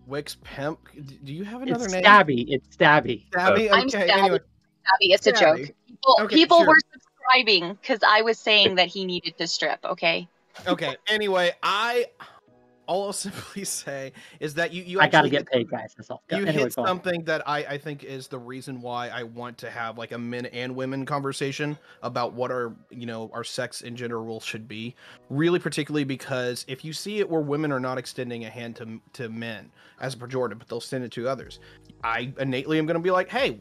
Wix Pimp. Do you have another name? It's Stabby. Stabby. I'm Okay. Stabby. Anyway. Stabby. It's a Stabby. joke. People were subscribing because I was saying that he needed to strip. Okay. Okay. Anyway, all I'll simply say is that you I gotta get paid, guys. That's all. You anyway, hit something that I think is the reason why I want to have like a men and women conversation about what our sex and gender roles should be. Really, particularly because if you see it where women are not extending a hand to men as a pejorative, but they'll extend it to others, I innately am going to be like, hey,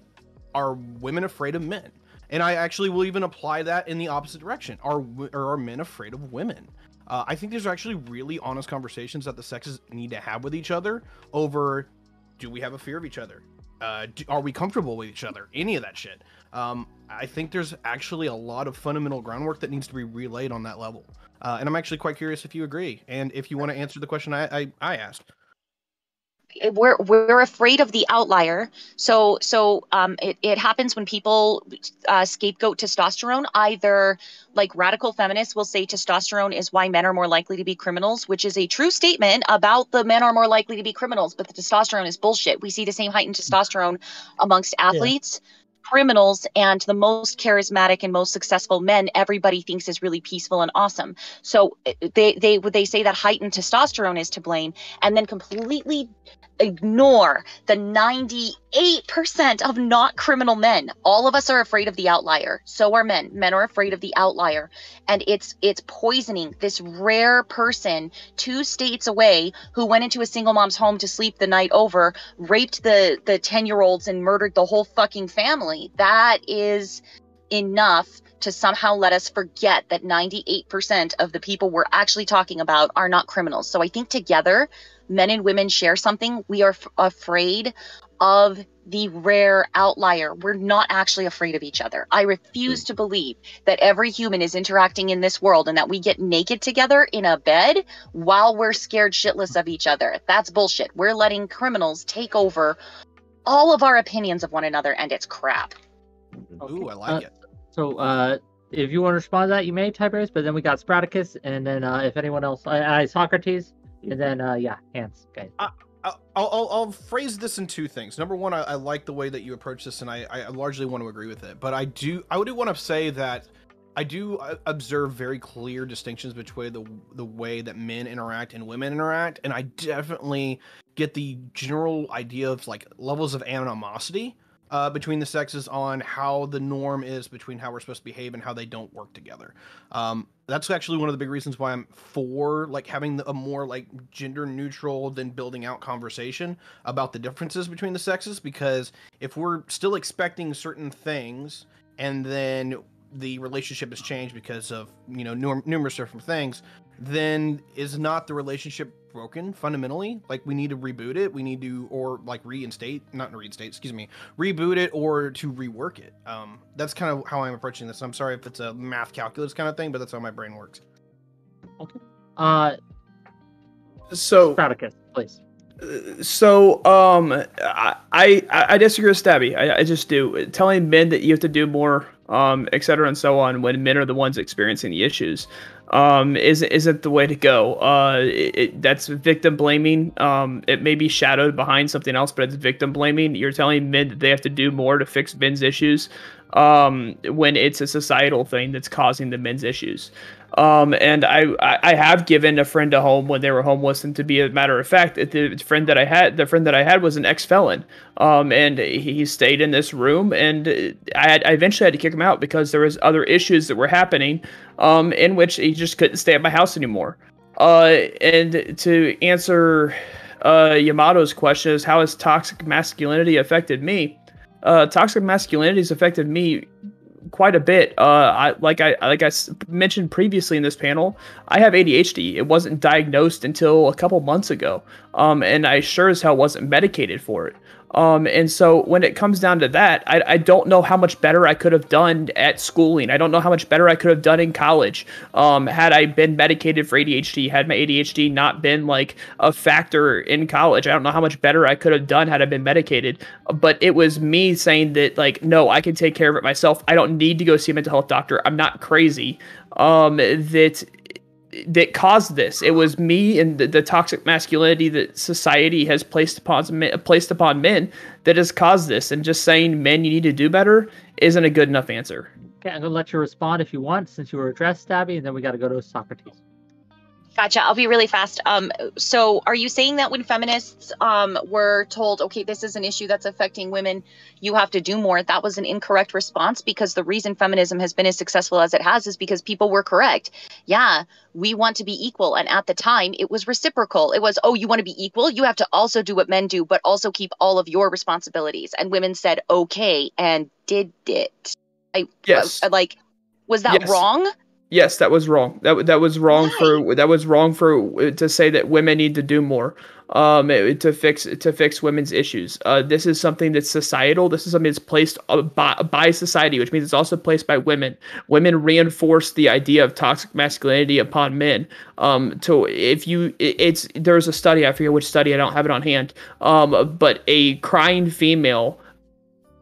are women afraid of men? And I actually will even apply that in the opposite direction. Are men afraid of women? I think these are actually really honest conversations that the sexes need to have with each other over, do we have a fear of each other? Are we comfortable with each other? Any of that shit. I think there's actually a lot of fundamental groundwork that needs to be relayed on that level. And I'm actually quite curious if you agree, and if you want to answer the question I asked. We're afraid of the outlier. So it happens when people scapegoat testosterone. Either like radical feminists will say testosterone is why men are more likely to be criminals, which is a true statement about the men are more likely to be criminals, but the testosterone is bullshit. We see the same heightened testosterone amongst athletes, criminals, and the most charismatic and most successful men everybody thinks is really peaceful and awesome. So they say that heightened testosterone is to blame, and then completely ignore the 98% of not criminal men. All of us are afraid of the outlier. So are men. Men are afraid of the outlier. And it's poisoning this rare person 2 states away who went into a single mom's home to sleep the night over, raped the 10-year-olds and murdered the whole fucking family. That is enough to somehow let us forget that 98% of the people we're actually talking about are not criminals. So I think together, men and women share something. We are afraid of the rare outlier. We're not actually afraid of each other. I refuse to believe that every human is interacting in this world and that we get naked together in a bed while we're scared shitless of each other. That's bullshit. We're letting criminals take over all of our opinions of one another, and it's crap. Ooh, I like it. So, if you want to respond to that, you may, Tiberius, but then we got Spartacus, and then if anyone else, Socrates, and then, Hans, guys. I'll phrase this in 2 things. Number one, I like the way that you approach this, and I largely want to agree with it. But I do want to say that I do observe very clear distinctions between the way that men interact and women interact, and I definitely get the general idea of like levels of animosity between the sexes on how the norm is between how we're supposed to behave and how they don't work together. That's actually one of the big reasons why I'm for like having a more like gender neutral than building out conversation about the differences between the sexes, because if we're still expecting certain things and then the relationship has changed because of, you know, numerous different things, then is not the relationship broken fundamentally? Like, we need to reboot it, we need to, or like reboot it, or to rework it. That's kind of how I'm approaching this. I'm sorry if it's a math calculus kind of thing, but that's how my brain works. Okay. So Spartacus, please. So I disagree with Stabby. I just do. Telling men that you have to do more, et cetera, and so on, when men are the ones experiencing the issues, isn't the way to go. That's victim blaming. It may be shadowed behind something else, but it's victim blaming. You're telling men that they have to do more to fix men's issues, when it's a societal thing that's causing the men's issues. And I have given a friend a home when they were homeless, and to be a matter of fact, the friend that I had was an ex-felon, and he stayed in this room, and I eventually had to kick him out because there was other issues that were happening, in which he just couldn't stay at my house anymore. And to answer Yamato's question is, how has toxic masculinity affected me? Toxic masculinity has affected me quite a bit. Like I mentioned previously in this panel, I have ADHD. It wasn't diagnosed until a couple months ago, and I sure as hell wasn't medicated for it. And so when it comes down to that, I don't know how much better I could have done at schooling. I don't know how much better I could have done in college, had I been medicated for ADHD, had my ADHD not been like a factor in college. I don't know how much better I could have done had I been medicated, but it was me saying that, like, no, I can take care of it myself. I don't need to go see a mental health doctor. I'm not crazy. That caused this. It was me and the toxic masculinity that society has placed upon men that has caused this. And just saying, men, you need to do better, isn't a good enough answer. Okay, I'm gonna let you respond if you want, since you were addressed, Stabby, and then we got to go to Socrates. Gotcha. I'll be really fast. So are you saying that when feminists were told, okay, this is an issue that's affecting women, you have to do more, that was an incorrect response? Because the reason feminism has been as successful as it has is because people were correct. Yeah, we want to be equal. And at the time, it was reciprocal. It was, oh, you want to be equal? You have to also do what men do, but also keep all of your responsibilities. And women said, okay, and did it. Yes. Was that Yes. wrong? Yes, that was wrong. That was wrong for to say that women need to do more to fix women's issues. This is something that's societal. This is something that's placed by society, which means it's also placed by women. Women reinforce the idea of toxic masculinity upon men. There's a study, I forget which study, I don't have it on hand, but a crying female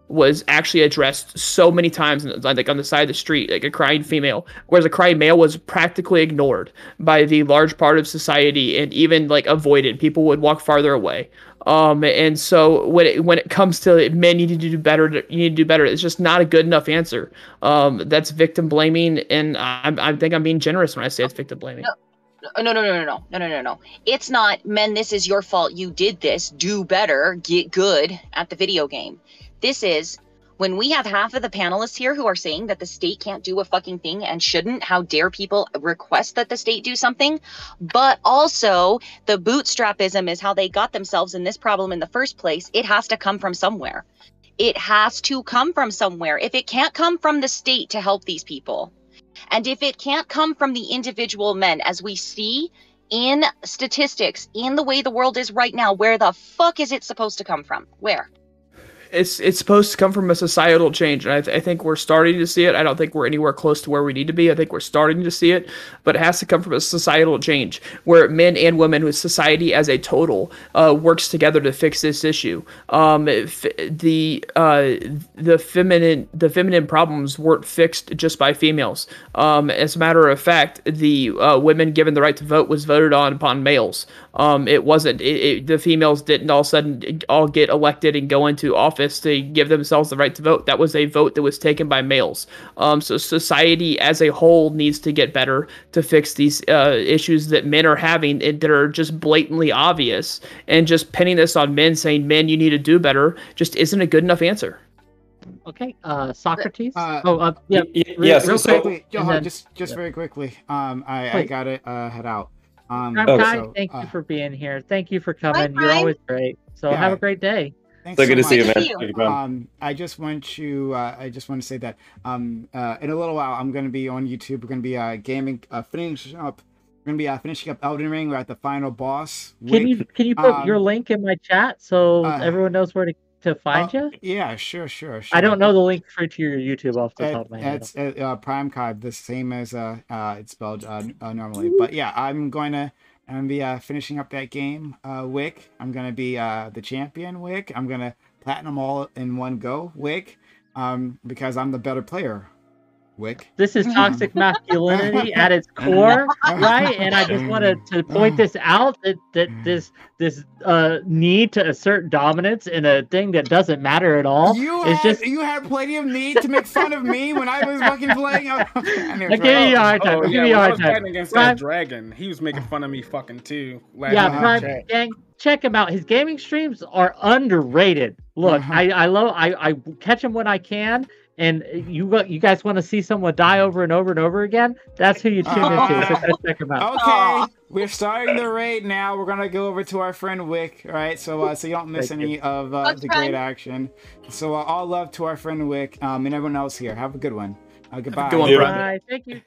was actually addressed so many times, like on the side of the street, like a crying female, whereas a crying male was practically ignored by the large part of society and even like avoided. People would walk farther away. And so when it comes to men, you need to do better. You need to do better. It's just not a good enough answer. That's victim blaming, and I think I'm being generous when I say it's victim blaming. No. It's not, men, this is your fault. You did this. Do better. Get good at the video game. This is when we have half of the panelists here who are saying that the state can't do a fucking thing and shouldn't. How dare people request that the state do something? But also the bootstrapism is how they got themselves in this problem in the first place. It has to come from somewhere. It has to come from somewhere. If it can't come from the state to help these people, and if it can't come from the individual men, as we see in statistics, in the way the world is right now, where the fuck is it supposed to come from? Where? It's supposed to come from a societal change, and I think we're starting to see it. I don't think we're anywhere close to where we need to be. I think we're starting to see it, but it has to come from a societal change where men and women, with society as a total, works together to fix this issue. The feminine problems weren't fixed just by females. As a matter of fact, the women given the right to vote was voted on upon males. It wasn't. The females didn't all of a sudden all get elected and go into office to give themselves the right to vote. That was a vote that was taken by males. So society as a whole needs to get better to fix these issues that men are having that are just blatantly obvious. And just pinning this on men, saying, men, you need to do better, just isn't a good enough answer. Okay, Socrates. Just very quickly. I gotta head out. PrimeCayes, thank you for being here. Thank you for coming. You're always great. So have a great day. Thanks so good to much. see you, man. I just want to say that in a little while I'm going to be on YouTube. We're going to be finishing up Elden Ring. We're at the final boss. Can you put your link in my chat so everyone knows where to find you? Yeah, sure. I don't know the link to your YouTube off the top of my head. It's PrimeCayes, the same as it's spelled normally. But yeah, I'm gonna be finishing up that game, Wick. I'm gonna be the champion, Wick. I'm gonna platinum all in one go, Wick, because I'm the better player, Wick. This is toxic masculinity at its core, right? And I just wanted to point this out, that this need to assert dominance in a thing that doesn't matter at all. You had plenty of need to make fun of me when I was fucking playing. Give me a hard time. Give me a hard time. Against that dragon, he was making fun of me fucking too. Prime gang, check him out. His gaming streams are underrated. Look, I catch him when I can. And you guys want to see someone die over and over and over again? That's who you tune into. So go check them out. Okay, we're starting the raid now. We're gonna go over to our friend Wick, right? So you don't miss any of the great action. So all love to our friend Wick, and everyone else here. Have a good one. Goodbye. Have a good one, Bye. Thank you.